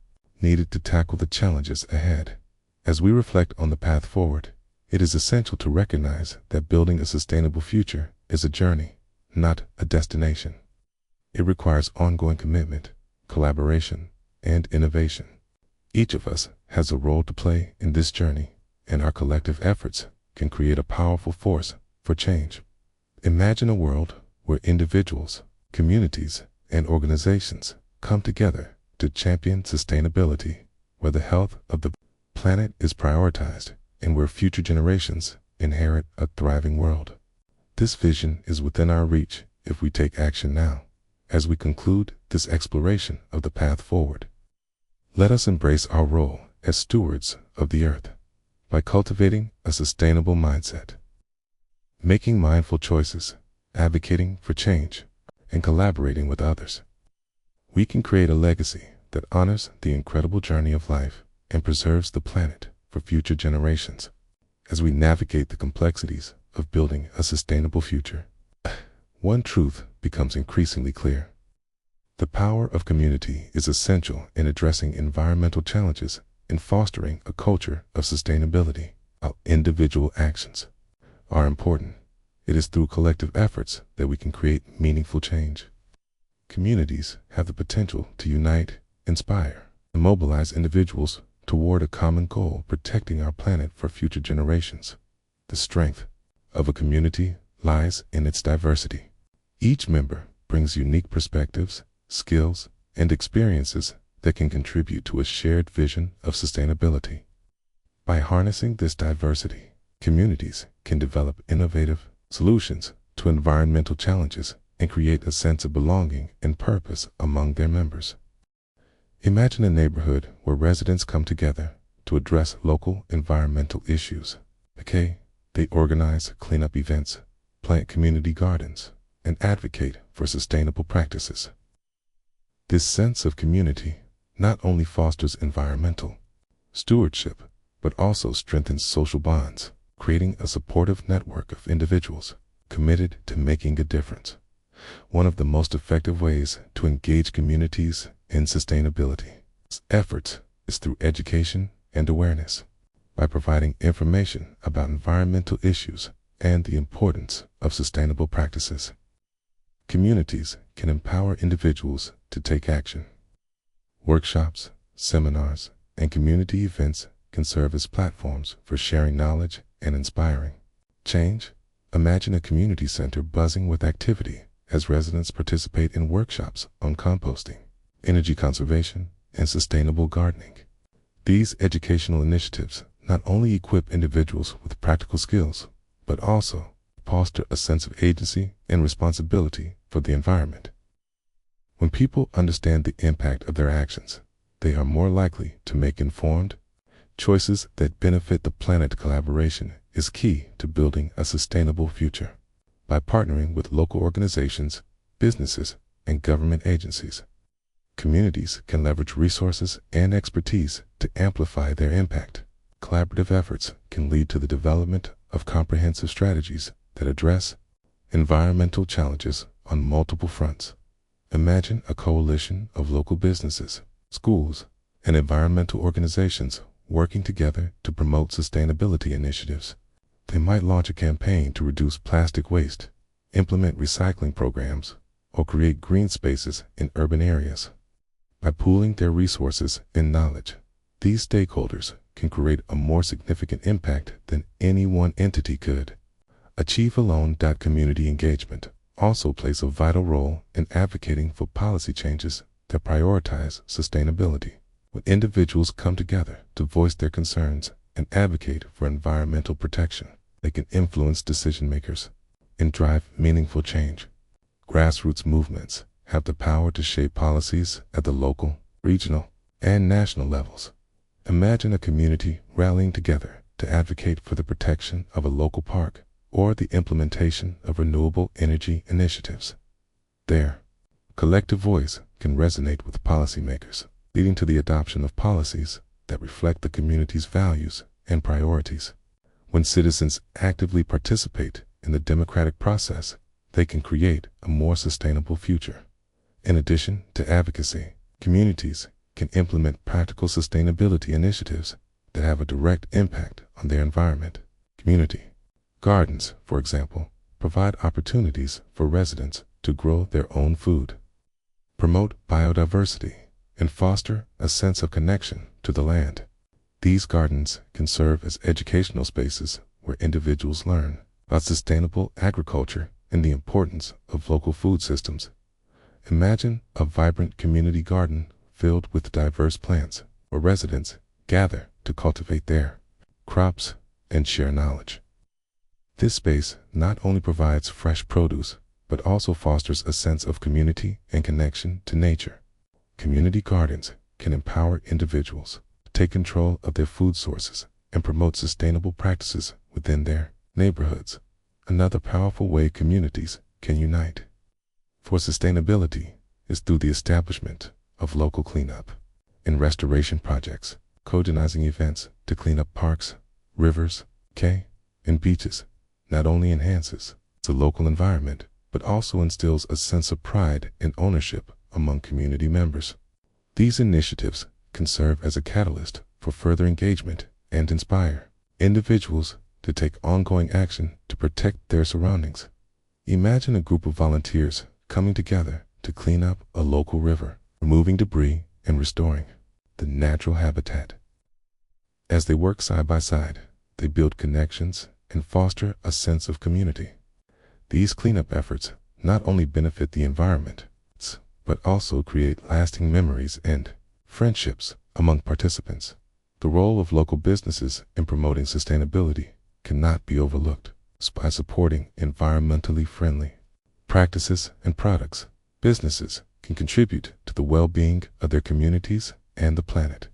needed to tackle the challenges ahead. As we reflect on the path forward, it is essential to recognize that building a sustainable future is a journey, not a destination. It requires ongoing commitment, collaboration, and innovation. Each of us has a role to play in this journey, and our collective efforts can create a powerful force for change. Imagine a world where individuals, communities, and organizations come together to champion sustainability, where the health of the planet is prioritized, and where future generations inherit a thriving world. This vision is within our reach if we take action now. As we conclude this exploration of the path forward, let us embrace our role as stewards of the earth by cultivating a sustainable mindset, making mindful choices, advocating for change, and collaborating with others. We can create a legacy that honors the incredible journey of life and preserves the planet for future generations. As we navigate the complexities of building a sustainable future, one truth becomes increasingly clear. The power of community is essential in addressing environmental challenges and fostering a culture of sustainability. While individual actions are important, it is through collective efforts that we can create meaningful change. Communities have the potential to unite, inspire, and mobilize individuals toward a common goal, protecting our planet for future generations. The strength of a community lies in its diversity. Each member brings unique perspectives, skills, and experiences that can contribute to a shared vision of sustainability. By harnessing this diversity, communities can develop innovative solutions to environmental challenges and create a sense of belonging and purpose among their members. Imagine a neighborhood where residents come together to address local environmental issues. They organize cleanup events, plant community gardens, and advocate for sustainable practices. This sense of community not only fosters environmental stewardship, but also strengthens social bonds, creating a supportive network of individuals committed to making a difference. One of the most effective ways to engage communities in sustainability efforts is through education and awareness. By providing information about environmental issues and the importance of sustainable practices, communities can empower individuals to take action. Workshops, seminars, and community events can serve as platforms for sharing knowledge and inspiring change. Imagine a community center buzzing with activity as residents participate in workshops on composting, energy conservation, and sustainable gardening. These educational initiatives not only equip individuals with practical skills, but also foster a sense of agency and responsibility for the environment. When people understand the impact of their actions, they are more likely to make informed choices that benefit the planet. Collaboration is key to building a sustainable future. By partnering with local organizations, businesses, and government agencies, communities can leverage resources and expertise to amplify their impact. Collaborative efforts can lead to the development of comprehensive strategies that address environmental challenges on multiple fronts. Imagine a coalition of local businesses, schools, and environmental organizations working together to promote sustainability initiatives. They might launch a campaign to reduce plastic waste, implement recycling programs, or create green spaces in urban areas. By pooling their resources and knowledge, these stakeholders can create a more significant impact than any one entity could. Achieve alone. Community engagement also plays a vital role in advocating for policy changes that prioritize sustainability. When individuals come together to voice their concerns and advocate for environmental protection, they can influence decision makers and drive meaningful change. Grassroots movements have the power to shape policies at the local, regional, and national levels. Imagine a community rallying together to advocate for the protection of a local park or the implementation of renewable energy initiatives. Their collective voice can resonate with policymakers, leading to the adoption of policies that reflect the community's values and priorities. When citizens actively participate in the democratic process, they can create a more sustainable future. In addition to advocacy, communities can implement practical sustainability initiatives that have a direct impact on their environment. Community gardens, for example, provide opportunities for residents to grow their own food, promote biodiversity, and foster a sense of connection to the land. These gardens can serve as educational spaces where individuals learn about sustainable agriculture and the importance of local food systems. Imagine a vibrant community garden filled with diverse plants where residents gather to cultivate their crops and share knowledge. This space not only provides fresh produce, but also fosters a sense of community and connection to nature. Community gardens can empower individuals to take control of their food sources and promote sustainable practices within their neighborhoods. Another powerful way communities can unite for sustainability is through the establishment of local cleanup and restoration projects. Co-organizing events to clean up parks, rivers, and beaches not only enhances the local environment, but also instills a sense of pride and ownership among community members. These initiatives can serve as a catalyst for further engagement and inspire individuals to take ongoing action to protect their surroundings. Imagine a group of volunteers coming together to clean up a local river, removing debris and restoring the natural habitat. As they work side by side, they build connections and foster a sense of community. These cleanup efforts not only benefit the environment, but also create lasting memories and friendships among participants. The role of local businesses in promoting sustainability cannot be overlooked. By supporting environmentally friendly practices and products, businesses can contribute to the well-being of their communities and the planet.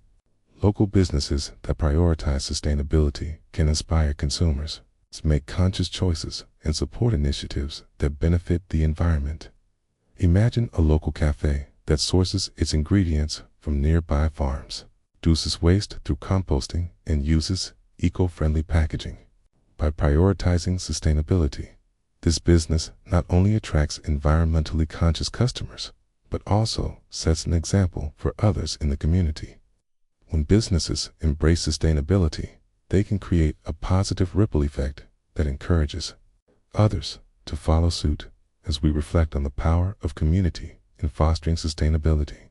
Local businesses that prioritize sustainability can inspire consumers to make conscious choices and support initiatives that benefit the environment. Imagine a local cafe that sources its ingredients from nearby farms, reduces waste through composting, and uses eco-friendly packaging. By prioritizing sustainability, this business not only attracts environmentally conscious customers, but also sets an example for others in the community. When businesses embrace sustainability, they can create a positive ripple effect that encourages others to follow suit. As we reflect on the power of community in fostering sustainability,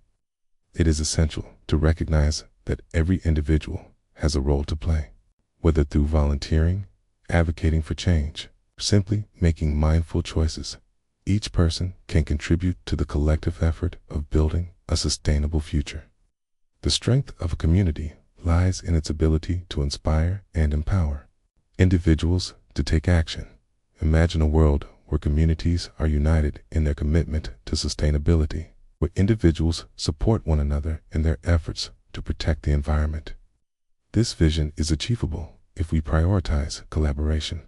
it is essential to recognize that every individual has a role to play, whether through volunteering, advocating for change, or simply making mindful choices. Each person can contribute to the collective effort of building a sustainable future. The strength of a community lies in its ability to inspire and empower individuals to take action. Imagine a world where communities are united in their commitment to sustainability, where individuals support one another in their efforts to protect the environment. This vision is achievable if we prioritize collaboration,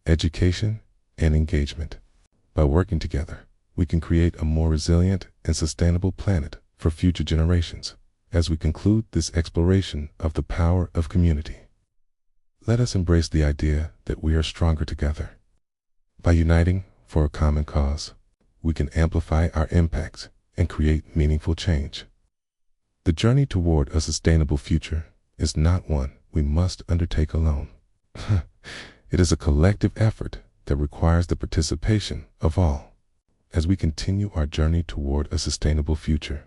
education, and engagement. By working together, we can create a more resilient and sustainable planet for future generations. As we conclude this exploration of the power of community, let us embrace the idea that we are stronger together. By uniting for a common cause, we can amplify our impact and create meaningful change. The journey toward a sustainable future is not one we must undertake alone. It is a collective effort that requires the participation of all. As we continue our journey toward a sustainable future,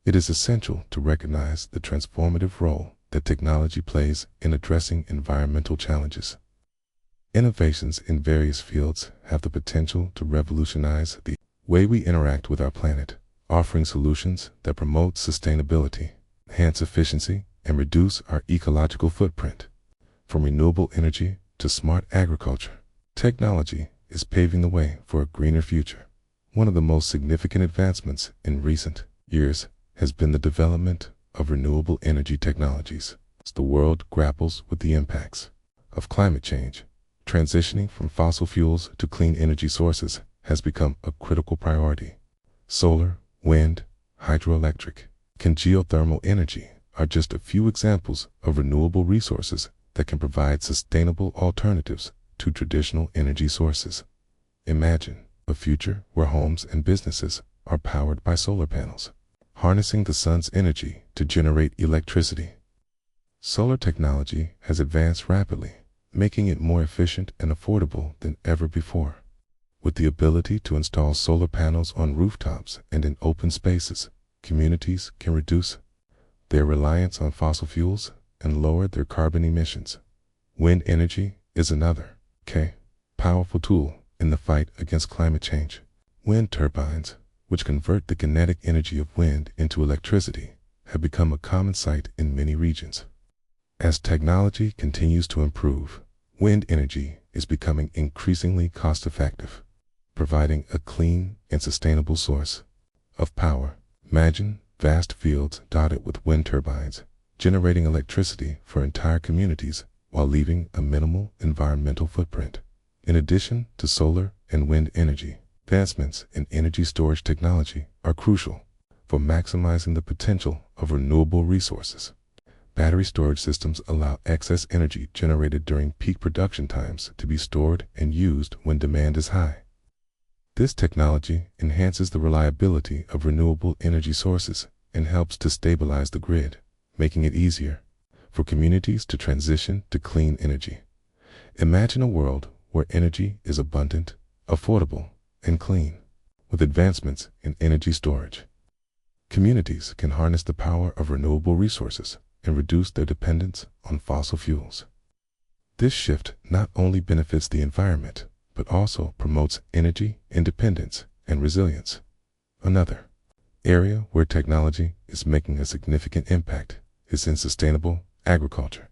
it is essential to recognize the transformative role that technology plays in addressing environmental challenges. Innovations in various fields have the potential to revolutionize the way we interact with our planet, offering solutions that promote sustainability, enhance efficiency, and reduce our ecological footprint. From renewable energy to smart agriculture, technology is paving the way for a greener future. One of the most significant advancements in recent years has been the development of renewable energy technologies. As the world grapples with the impacts of climate change, transitioning from fossil fuels to clean energy sources has become a critical priority. Solar, wind, hydroelectric, and geothermal energy are just a few examples of renewable resources that can provide sustainable alternatives to traditional energy sources. Imagine a future where homes and businesses are powered by solar panels, harnessing the sun's energy to generate electricity. Solar technology has advanced rapidly, making it more efficient and affordable than ever before. With the ability to install solar panels on rooftops and in open spaces, communities can reduce their reliance on fossil fuels and lower their carbon emissions. Wind energy is another powerful tool in the fight against climate change. Wind turbines, which convert the kinetic energy of wind into electricity, have become a common sight in many regions. As technology continues to improve, wind energy is becoming increasingly cost-effective, providing a clean and sustainable source of power. Imagine vast fields dotted with wind turbines, generating electricity for entire communities while leaving a minimal environmental footprint. In addition to solar and wind energy, advancements in energy storage technology are crucial for maximizing the potential of renewable resources. Battery storage systems allow excess energy generated during peak production times to be stored and used when demand is high. This technology enhances the reliability of renewable energy sources and helps to stabilize the grid, making it easier for communities to transition to clean energy. Imagine a world where energy is abundant, affordable, and clean. With advancements in energy storage, communities can harness the power of renewable resources and reduce their dependence on fossil fuels. This shift not only benefits the environment, but also promotes energy independence and resilience. Another area where technology is making a significant impact is in sustainable agriculture.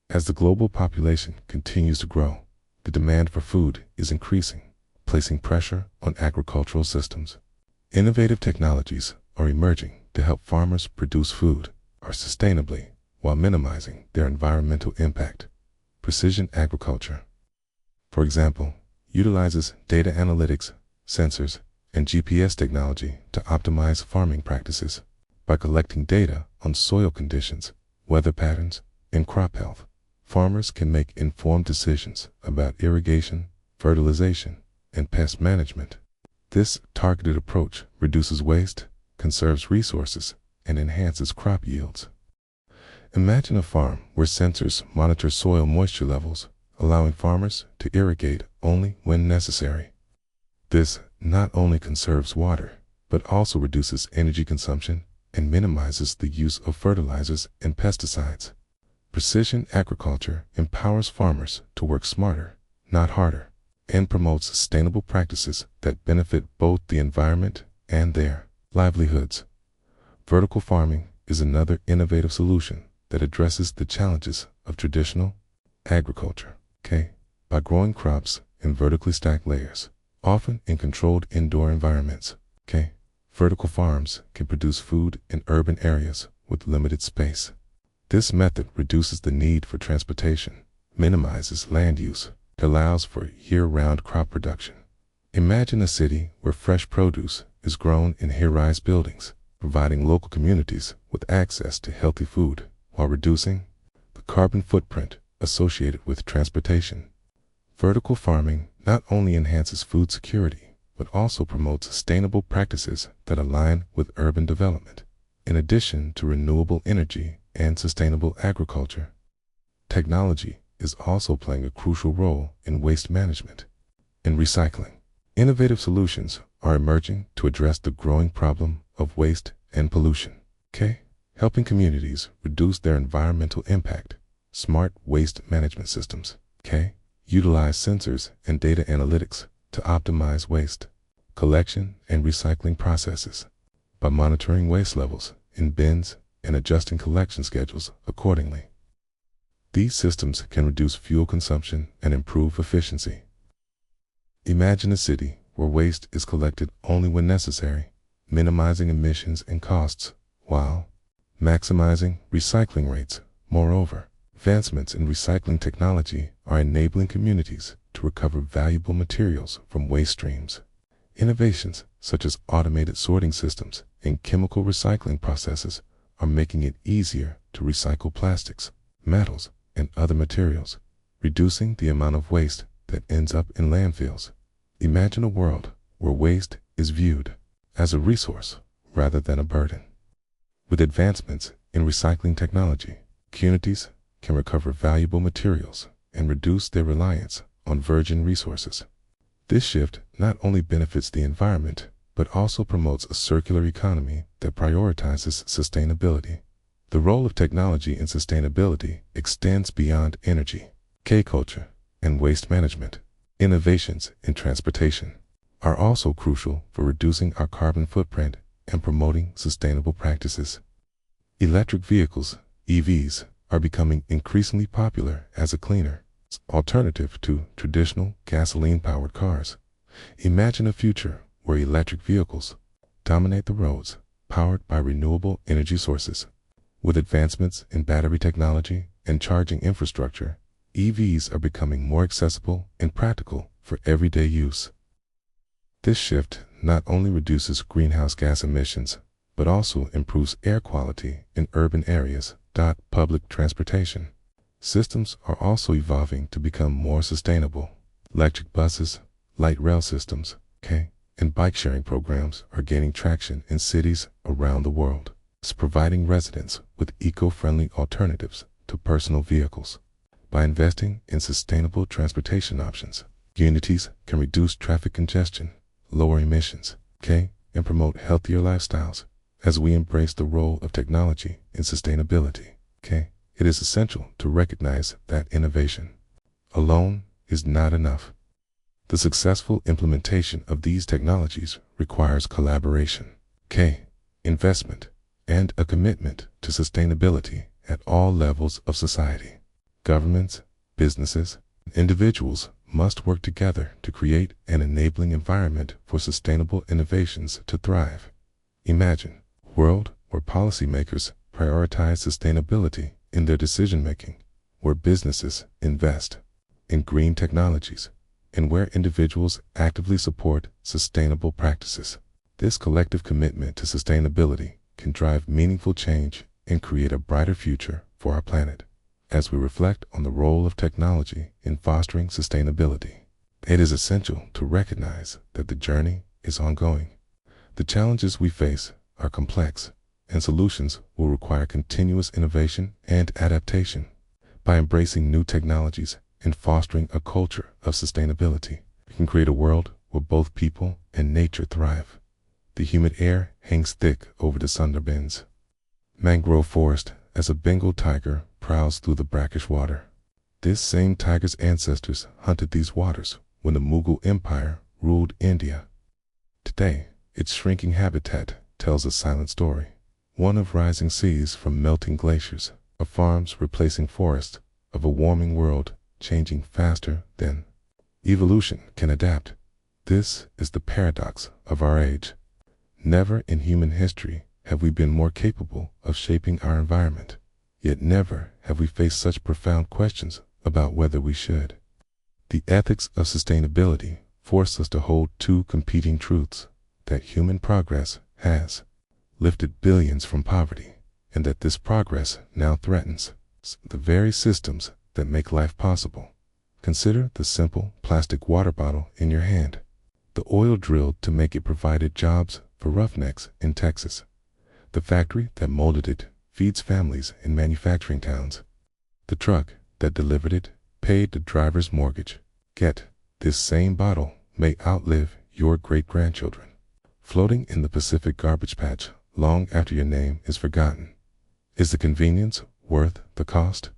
As the global population continues to grow, the demand for food is increasing, placing pressure on agricultural systems. Innovative technologies are emerging to help farmers produce food sustainably while minimizing their environmental impact. Precision agriculture, for example, utilizes data analytics, sensors, and GPS technology to optimize farming practices. By collecting data on soil conditions, weather patterns, and crop health, farmers can make informed decisions about irrigation, fertilization, and pest management. This targeted approach reduces waste, conserves resources, and enhances crop yields. Imagine a farm where sensors monitor soil moisture levels, allowing farmers to irrigate only when necessary. This not only conserves water, but also reduces energy consumption and minimizes the use of fertilizers and pesticides. Precision agriculture empowers farmers to work smarter, not harder, and promotes sustainable practices that benefit both the environment and their livelihoods. Vertical farming is another innovative solution that addresses the challenges of traditional agriculture. By growing crops in vertically stacked layers, often in controlled indoor environments, vertical farms can produce food in urban areas with limited space. This method reduces the need for transportation, minimizes land use, and allows for year-round crop production. Imagine a city where fresh produce is grown in high-rise buildings, providing local communities with access to healthy food while reducing the carbon footprint associated with transportation. Vertical farming not only enhances food security, but also promote sustainable practices that align with urban development, in addition to renewable energy and sustainable agriculture. Technology is also playing a crucial role in waste management and recycling. Innovative solutions are emerging to address the growing problem of waste and pollution. Helping communities reduce their environmental impact. Smart waste management systems. Utilize sensors and data analytics to optimize waste collection and recycling processes by monitoring waste levels in bins and adjusting collection schedules accordingly. These systems can reduce fuel consumption and improve efficiency. Imagine a city where waste is collected only when necessary, minimizing emissions and costs, while maximizing recycling rates. Moreover, advancements in recycling technology are enabling communities to recover valuable materials from waste streams. Innovations such as automated sorting systems and chemical recycling processes are making it easier to recycle plastics, metals, and other materials, reducing the amount of waste that ends up in landfills. Imagine a world where waste is viewed as a resource rather than a burden. With advancements in recycling technology, communities can recover valuable materials and reduce their reliance on virgin resources. This shift not only benefits the environment, but also promotes a circular economy that prioritizes sustainability. The role of technology in sustainability extends beyond energy, culture, and waste management. Innovations in transportation are also crucial for reducing our carbon footprint and promoting sustainable practices. Electric vehicles, EVs, are becoming increasingly popular as a cleaner alternative to traditional gasoline-powered cars. Imagine a future where electric vehicles dominate the roads, powered by renewable energy sources. With advancements in battery technology and charging infrastructure, EVs are becoming more accessible and practical for everyday use. This shift not only reduces greenhouse gas emissions, but also improves air quality in urban areas. Public transportation systems are also evolving to become more sustainable. Electric buses, light rail systems, and bike-sharing programs are gaining traction in cities around the world, providing residents with eco-friendly alternatives to personal vehicles. By investing in sustainable transportation options, communities can reduce traffic congestion, lower emissions, and promote healthier lifestyles. As we embrace the role of technology in sustainability, it is essential to recognize that innovation alone is not enough. The successful implementation of these technologies requires collaboration, investment, and a commitment to sustainability at all levels of society. Governments, businesses, and individuals must work together to create an enabling environment for sustainable innovations to thrive. Imagine a world where policymakers prioritize sustainability in their decision-making, where businesses invest in green technologies, and where individuals actively support sustainable practices. This collective commitment to sustainability can drive meaningful change and create a brighter future for our planet. As we reflect on the role of technology in fostering sustainability, it is essential to recognize that the journey is ongoing. The challenges we face are complex, and solutions will require continuous innovation and adaptation. By embracing new technologies and fostering a culture of sustainability, we can create a world where both people and nature thrive. The humid air hangs thick over the Sundarbans mangrove forest as a Bengal tiger prowls through the brackish water. This same tiger's ancestors hunted these waters when the Mughal Empire ruled India. Today, its shrinking habitat tells a silent story, one of rising seas from melting glaciers, of farms replacing forests, of a warming world changing faster than evolution can adapt. This is the paradox of our age. Never in human history have we been more capable of shaping our environment, yet never have we faced such profound questions about whether we should. The ethics of sustainability force us to hold two competing truths: that human progress has lifted billions from poverty, and that this progress now threatens the very systems that make life possible. Consider the simple plastic water bottle in your hand. The oil drilled to make it provided jobs for roughnecks in Texas. The factory that molded it feeds families in manufacturing towns. The truck that delivered it paid the driver's mortgage. Yet, this same bottle may outlive your great-grandchildren, floating in the Pacific garbage patch long after your name is forgotten. Is the convenience worth the cost?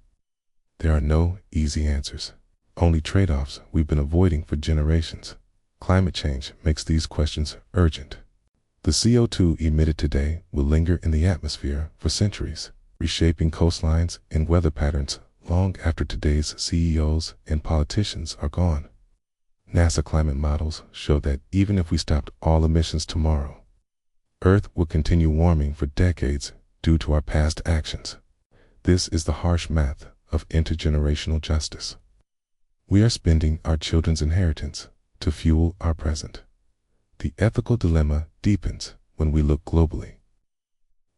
There are no easy answers, only trade-offs we've been avoiding for generations. Climate change makes these questions urgent. The CO2 emitted today will linger in the atmosphere for centuries, reshaping coastlines and weather patterns long after today's CEOs and politicians are gone. NASA climate models show that even if we stopped all emissions tomorrow, Earth will continue warming for decades due to our past actions. This is the harsh math of intergenerational justice. We are spending our children's inheritance to fuel our present. The ethical dilemma deepens when we look globally.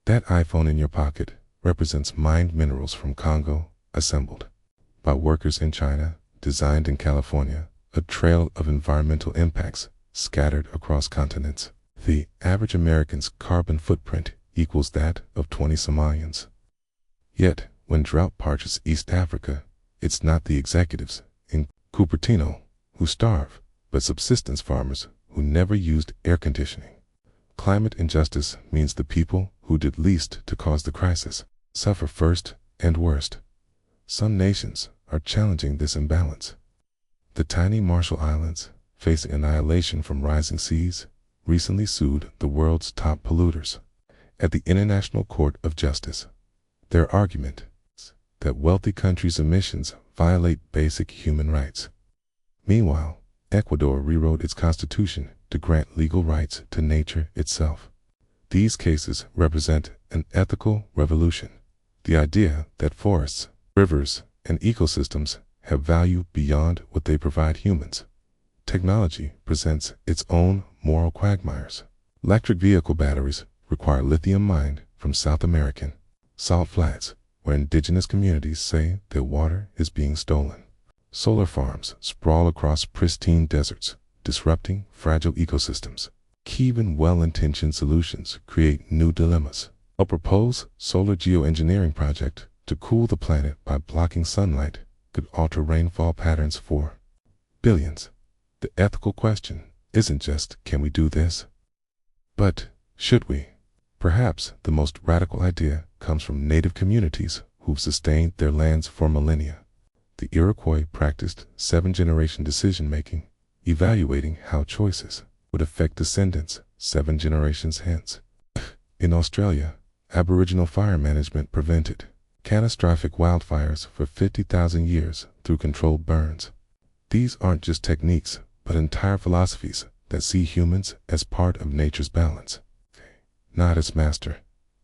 That iPhone in your pocket represents mined minerals from Congo, assembled by workers in China, designed in California, a trail of environmental impacts scattered across continents. The average American's carbon footprint equals that of 20 Somalians. Yet, when drought parches East Africa, it's not the executives in Cupertino who starve, but subsistence farmers who never used air conditioning. Climate injustice means the people who did least to cause the crisis suffer first and worst. Some nations are challenging this imbalance. The tiny Marshall Islands, facing annihilation from rising seas, recently sued the world's top polluters at the International Court of Justice. Their argument is that wealthy countries' emissions violate basic human rights. Meanwhile, Ecuador rewrote its constitution to grant legal rights to nature itself. These cases represent an ethical revolution. The idea that forests, rivers, and ecosystems have value beyond what they provide humans. Technology presents its own moral quagmires. Electric vehicle batteries require lithium mined from South American salt flats, where indigenous communities say their water is being stolen. Solar farms sprawl across pristine deserts, disrupting fragile ecosystems. Even well-intentioned solutions create new dilemmas. A proposed solar geoengineering project to cool the planet by blocking sunlight could alter rainfall patterns for billions. The ethical question isn't just, can we do this? But, should we? Perhaps the most radical idea comes from native communities who've sustained their lands for millennia. The Iroquois practiced 7-generation decision-making, evaluating how choices would affect descendants 7 generations hence. In Australia, Aboriginal fire management prevented catastrophic wildfires for 50,000 years through controlled burns. These aren't just techniques, but entire philosophies that see humans as part of nature's balance, not its master.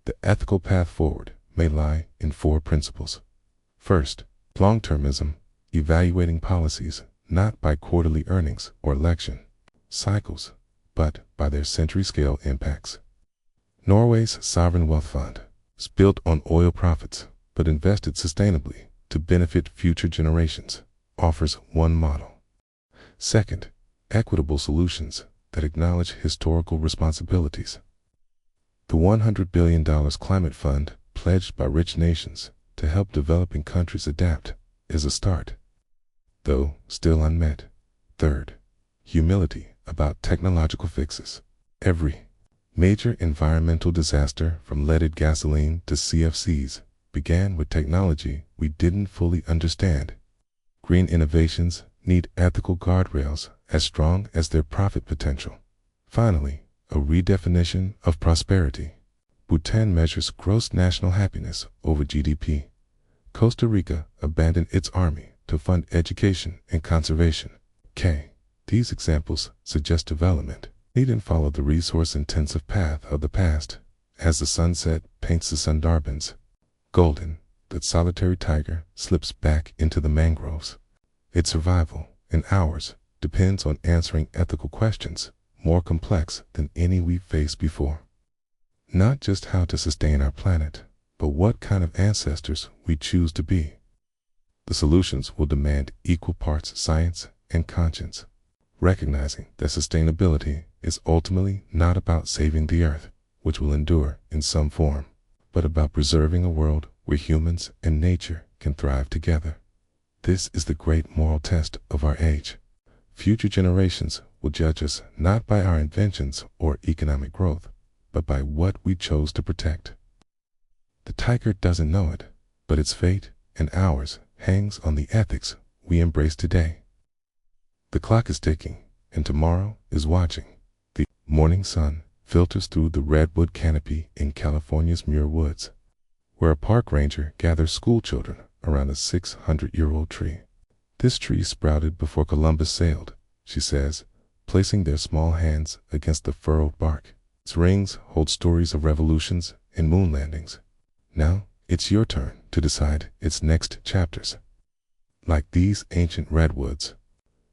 The ethical path forward may lie in 4 principles. First, long-termism, evaluating policies not by quarterly earnings or election cycles, but by their century-scale impacts. Norway's sovereign wealth fund is built on oil profits, but invested sustainably to benefit future generations, offers one model. Second, equitable solutions that acknowledge historical responsibilities. The $100 billion climate fund pledged by rich nations to help developing countries adapt is a start, though still unmet. Third, humility about technological fixes. Every major environmental disaster, from leaded gasoline to CFCs, began with technology we didn't fully understand. Green innovations need ethical guardrails as strong as their profit potential. Finally, a redefinition of prosperity. Bhutan measures gross national happiness over GDP. Costa Rica abandoned its army to fund education and conservation. These examples suggest development needn't follow the resource-intensive path of the past. As the sunset paints the Sundarbans golden, that solitary tiger slips back into the mangroves. Its survival, in ours, depends on answering ethical questions more complex than any we've faced before. Not just how to sustain our planet, but what kind of ancestors we choose to be. The solutions will demand equal parts science and conscience. recognizing that sustainability is ultimately not about saving the earth, which will endure in some form, but about preserving a world where humans and nature can thrive together. This is the great moral test of our age. Future generations will judge us not by our inventions or economic growth, but by what we chose to protect. The tiger doesn't know it, but its fate and ours hangs on the ethics we embrace today. The clock is ticking, and tomorrow is watching. The morning sun filters through the redwood canopy in California's Muir Woods, where a park ranger gathers school children around a 600-year-old tree. This tree sprouted before Columbus sailed, she says, placing their small hands against the furrowed bark. Its rings hold stories of revolutions and moon landings. Now it's your turn to decide its next chapters. Like these ancient redwoods,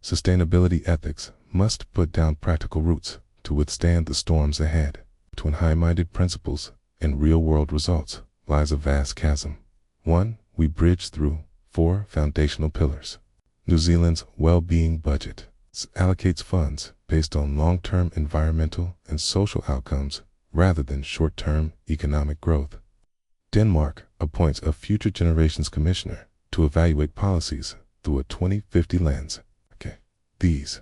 sustainability ethics must put down practical roots to withstand the storms ahead. Between high-minded principles and real-world results lies a vast chasm. One we bridge through 4 foundational pillars. New Zealand's well-being budget allocates funds based on long-term environmental and social outcomes rather than short-term economic growth. Denmark appoints a Future Generations Commissioner to evaluate policies through a 2050 lens. These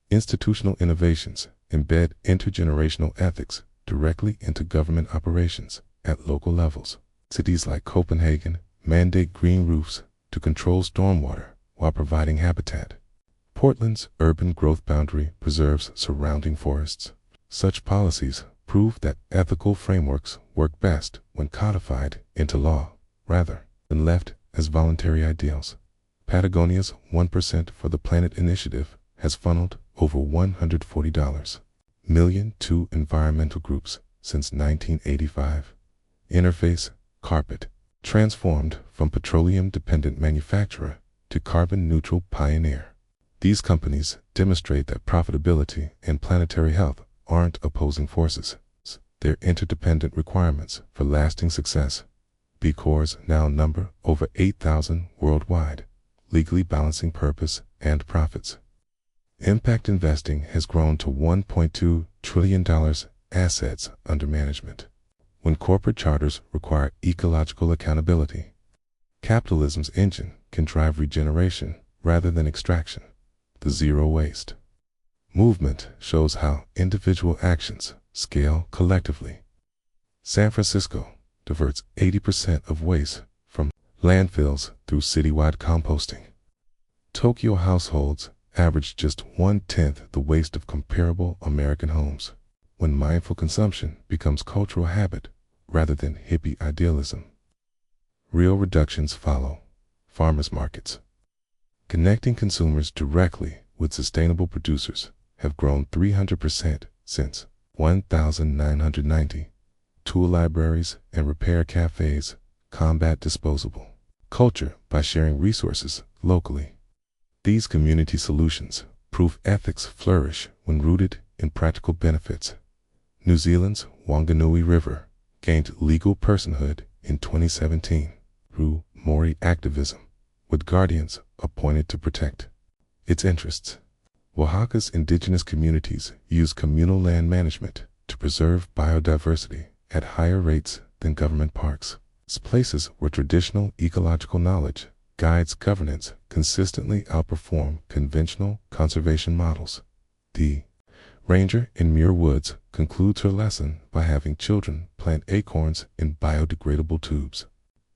institutional innovations embed intergenerational ethics directly into government operations at local levels. Cities like Copenhagen mandate green roofs to control stormwater while providing habitat. Portland's urban growth boundary preserves surrounding forests. Such policies prove that ethical frameworks work best when codified into law, rather than left as voluntary ideals. Patagonia's 1% for the Planet initiative has funneled over $140 million to environmental groups since 1985. Interface Carpet, transformed from petroleum-dependent manufacturer to carbon-neutral pioneer. These companies demonstrate that profitability and planetary health aren't opposing forces. They're interdependent requirements for lasting success. B Corps now number over 8,000 worldwide, legally balancing purpose and profits. Impact investing has grown to $1.2 trillion assets under management. When corporate charters require ecological accountability, capitalism's engine can drive regeneration rather than extraction. The zero waste movement shows how individual actions scale collectively. San Francisco diverts 80% of waste from landfills through citywide composting. Tokyo households average just 1/10 the waste of comparable American homes. When mindful consumption becomes cultural habit rather than hippie idealism, real reductions follow. Farmers markets, connecting consumers directly with sustainable producers, have grown 300% since 1990. Tool libraries and repair cafes combat disposable culture by sharing resources locally. These community solutions prove ethics flourish when rooted in practical benefits. New Zealand's Wanganui River gained legal personhood in 2017 through Maori activism, with guardians appointed to protect its interests. Oaxaca's indigenous communities use communal land management to preserve biodiversity at higher rates than government parks. It's places where traditional ecological knowledge guides governance consistently outperform conventional conservation models. The ranger in Muir Woods concludes her lesson by having children plant acorns in biodegradable tubes.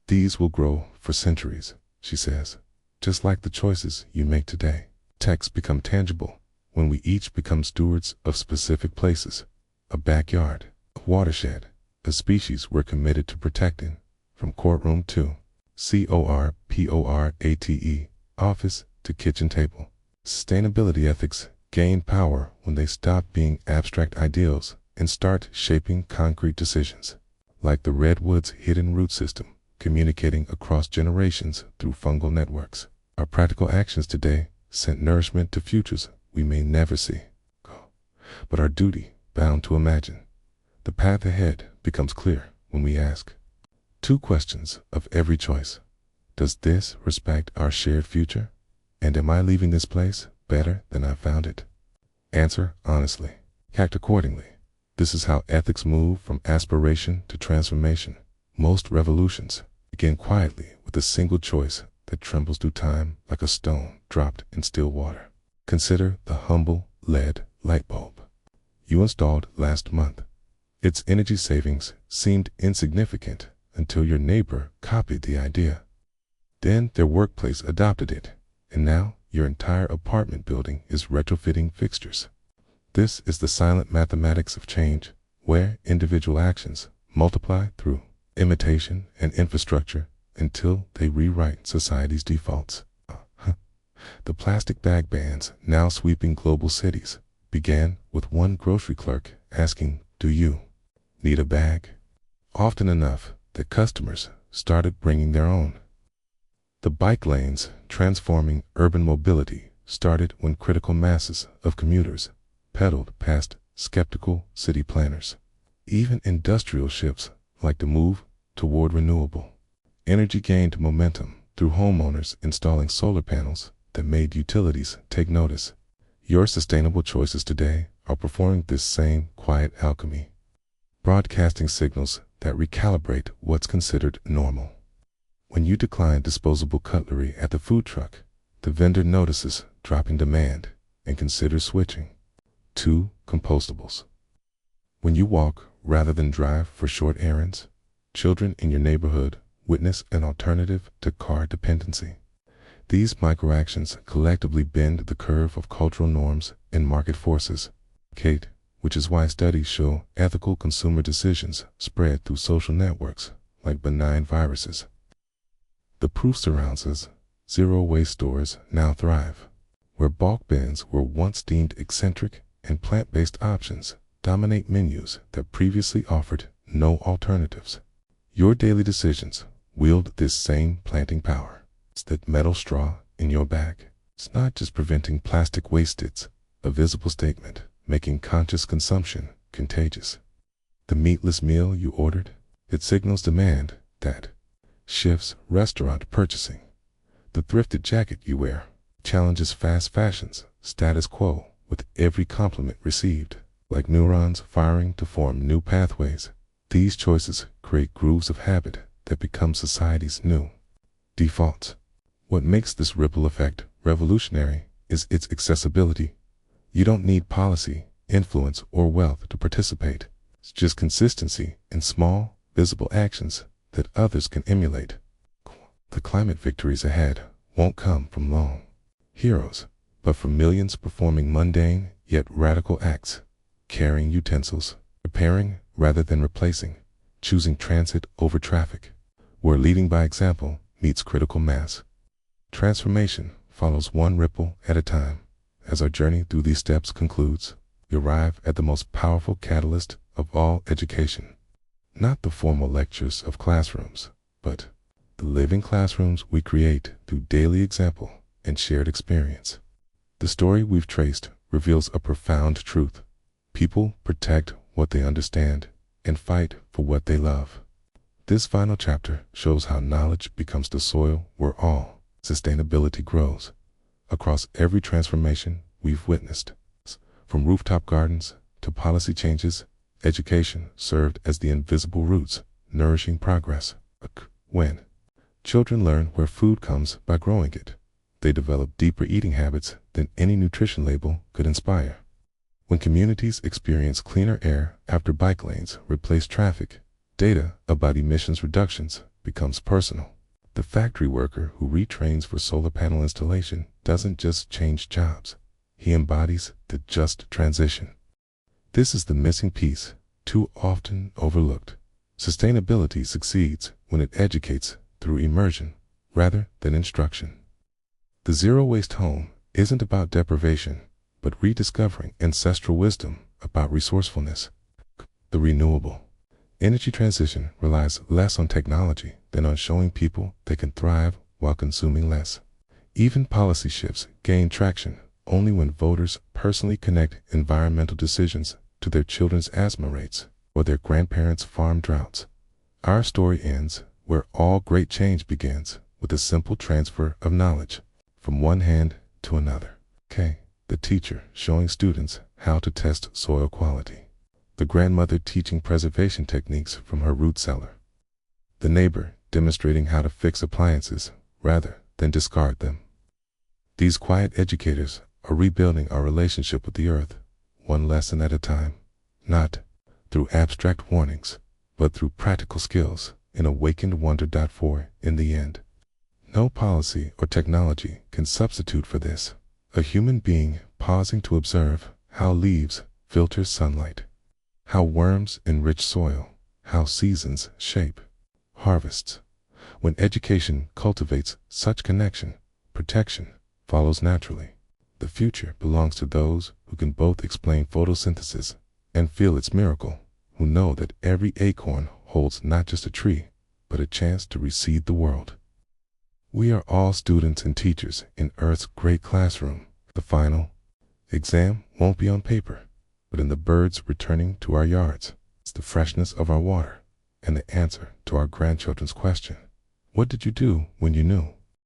These will grow for centuries, she says, just like the choices you make today. Texts become tangible when we each become stewards of specific places, a backyard, a watershed, a species we're committed to protecting, from courtroom to corporate office to kitchen table. Sustainability ethics gain power when they stop being abstract ideals and start shaping concrete decisions, like the redwood's hidden root system, communicating across generations through fungal networks. Our practical actions today send nourishment to futures we may never see, but our duty bound to imagine. The path ahead becomes clear when we ask 2 questions of every choice. Does this respect our shared future? And am I leaving this place better than I found it? Answer honestly. Act accordingly. This is how ethics move from aspiration to transformation. Most revolutions begin quietly with a single choice that trembles through time like a stone dropped in still water. Consider the humble LED light bulb you installed last month. Its energy savings seemed insignificant until your neighbor copied the idea. Then their workplace adopted it, and now your entire apartment building is retrofitting fixtures. This is the silent mathematics of change, where individual actions multiply through imitation and infrastructure until they rewrite society's defaults. The plastic bag bans now sweeping global cities began with one grocery clerk asking, "Do you need a bag?" Often enough that customers started bringing their own. The bike lanes transforming urban mobility started when critical masses of commuters pedaled past skeptical city planners. Even industrial shifts like the move toward renewable energy gained momentum through homeowners installing solar panels that made utilities take notice. Your sustainable choices today are performing this same quiet alchemy, broadcasting signals that recalibrate what's considered normal. When you decline disposable cutlery at the food truck, the vendor notices dropping demand and considers switching to compostables. When you walk rather than drive for short errands, children in your neighborhood witness an alternative to car dependency. These microactions collectively bend the curve of cultural norms and market forces, Kate, which is why studies show ethical consumer decisions spread through social networks like benign viruses. The proof surrounds us. Zero-waste stores now thrive, where bulk bins were once deemed eccentric and plant-based options dominate menus that previously offered no alternatives. Your daily decisions wield this same planting power. It's that metal straw in your bag. It's not just preventing plastic waste, it's a visible statement making conscious consumption contagious. The meatless meal you ordered, it signals demand that shifts restaurant purchasing. The thrifted jacket you wear challenges fast fashion's status quo with every compliment received. Like neurons firing to form new pathways, these choices create grooves of habit that become society's new defaults. What makes this ripple effect revolutionary is its accessibility. You don't need policy, influence, or wealth to participate. It's just consistency in small, visible actions that others can emulate. The climate victories ahead won't come from lone heroes, but from millions performing mundane yet radical acts, carrying utensils, repairing rather than replacing, choosing transit over traffic, where leading by example meets critical mass. Transformation follows one ripple at a time. As our journey through these steps concludes, we arrive at the most powerful catalyst of all education. Not the formal lectures of classrooms, but the living classrooms we create through daily example and shared experience. The story we've traced reveals a profound truth. People protect what they understand and fight for what they love. This final chapter shows how knowledge becomes the soil where all sustainability grows. Across every transformation we've witnessed, from rooftop gardens to policy changes, education served as the invisible roots, nourishing progress. When children learn where food comes by growing it, they develop deeper eating habits than any nutrition label could inspire. When communities experience cleaner air after bike lanes replace traffic, data about emissions reductions becomes personal. The factory worker who retrains for solar panel installation doesn't just change jobs. He embodies the just transition. This is the missing piece, too often overlooked. Sustainability succeeds when it educates through immersion rather than instruction. The zero-waste home isn't about deprivation, but rediscovering ancestral wisdom about resourcefulness. The renewable energy transition relies less on technology than on showing people they can thrive while consuming less. Even policy shifts gain traction only when voters personally connect environmental decisions to their children's asthma rates or their grandparents' farm droughts. Our story ends where all great change begins, with a simple transfer of knowledge from one hand to another. Okay, The teacher showing students how to test soil quality. The grandmother teaching preservation techniques from her root cellar. The neighbor demonstrating how to fix appliances rather than discard them. These quiet educators are rebuilding our relationship with the earth, one lesson at a time, not through abstract warnings, but through practical skills in awakened wonder. For, in the end, no policy or technology can substitute for this. A human being pausing to observe how leaves filter sunlight, how worms enrich soil, how seasons shape harvests. When education cultivates such connection, protection follows naturally. The future belongs to those who can both explain photosynthesis and feel its miracle, who know that every acorn holds not just a tree, but a chance to reseed the world. We are all students and teachers in Earth's great classroom. The final exam won't be on paper, but in the birds returning to our yards. It's the freshness of our water and the answer to our grandchildren's question, what did you do when you knew?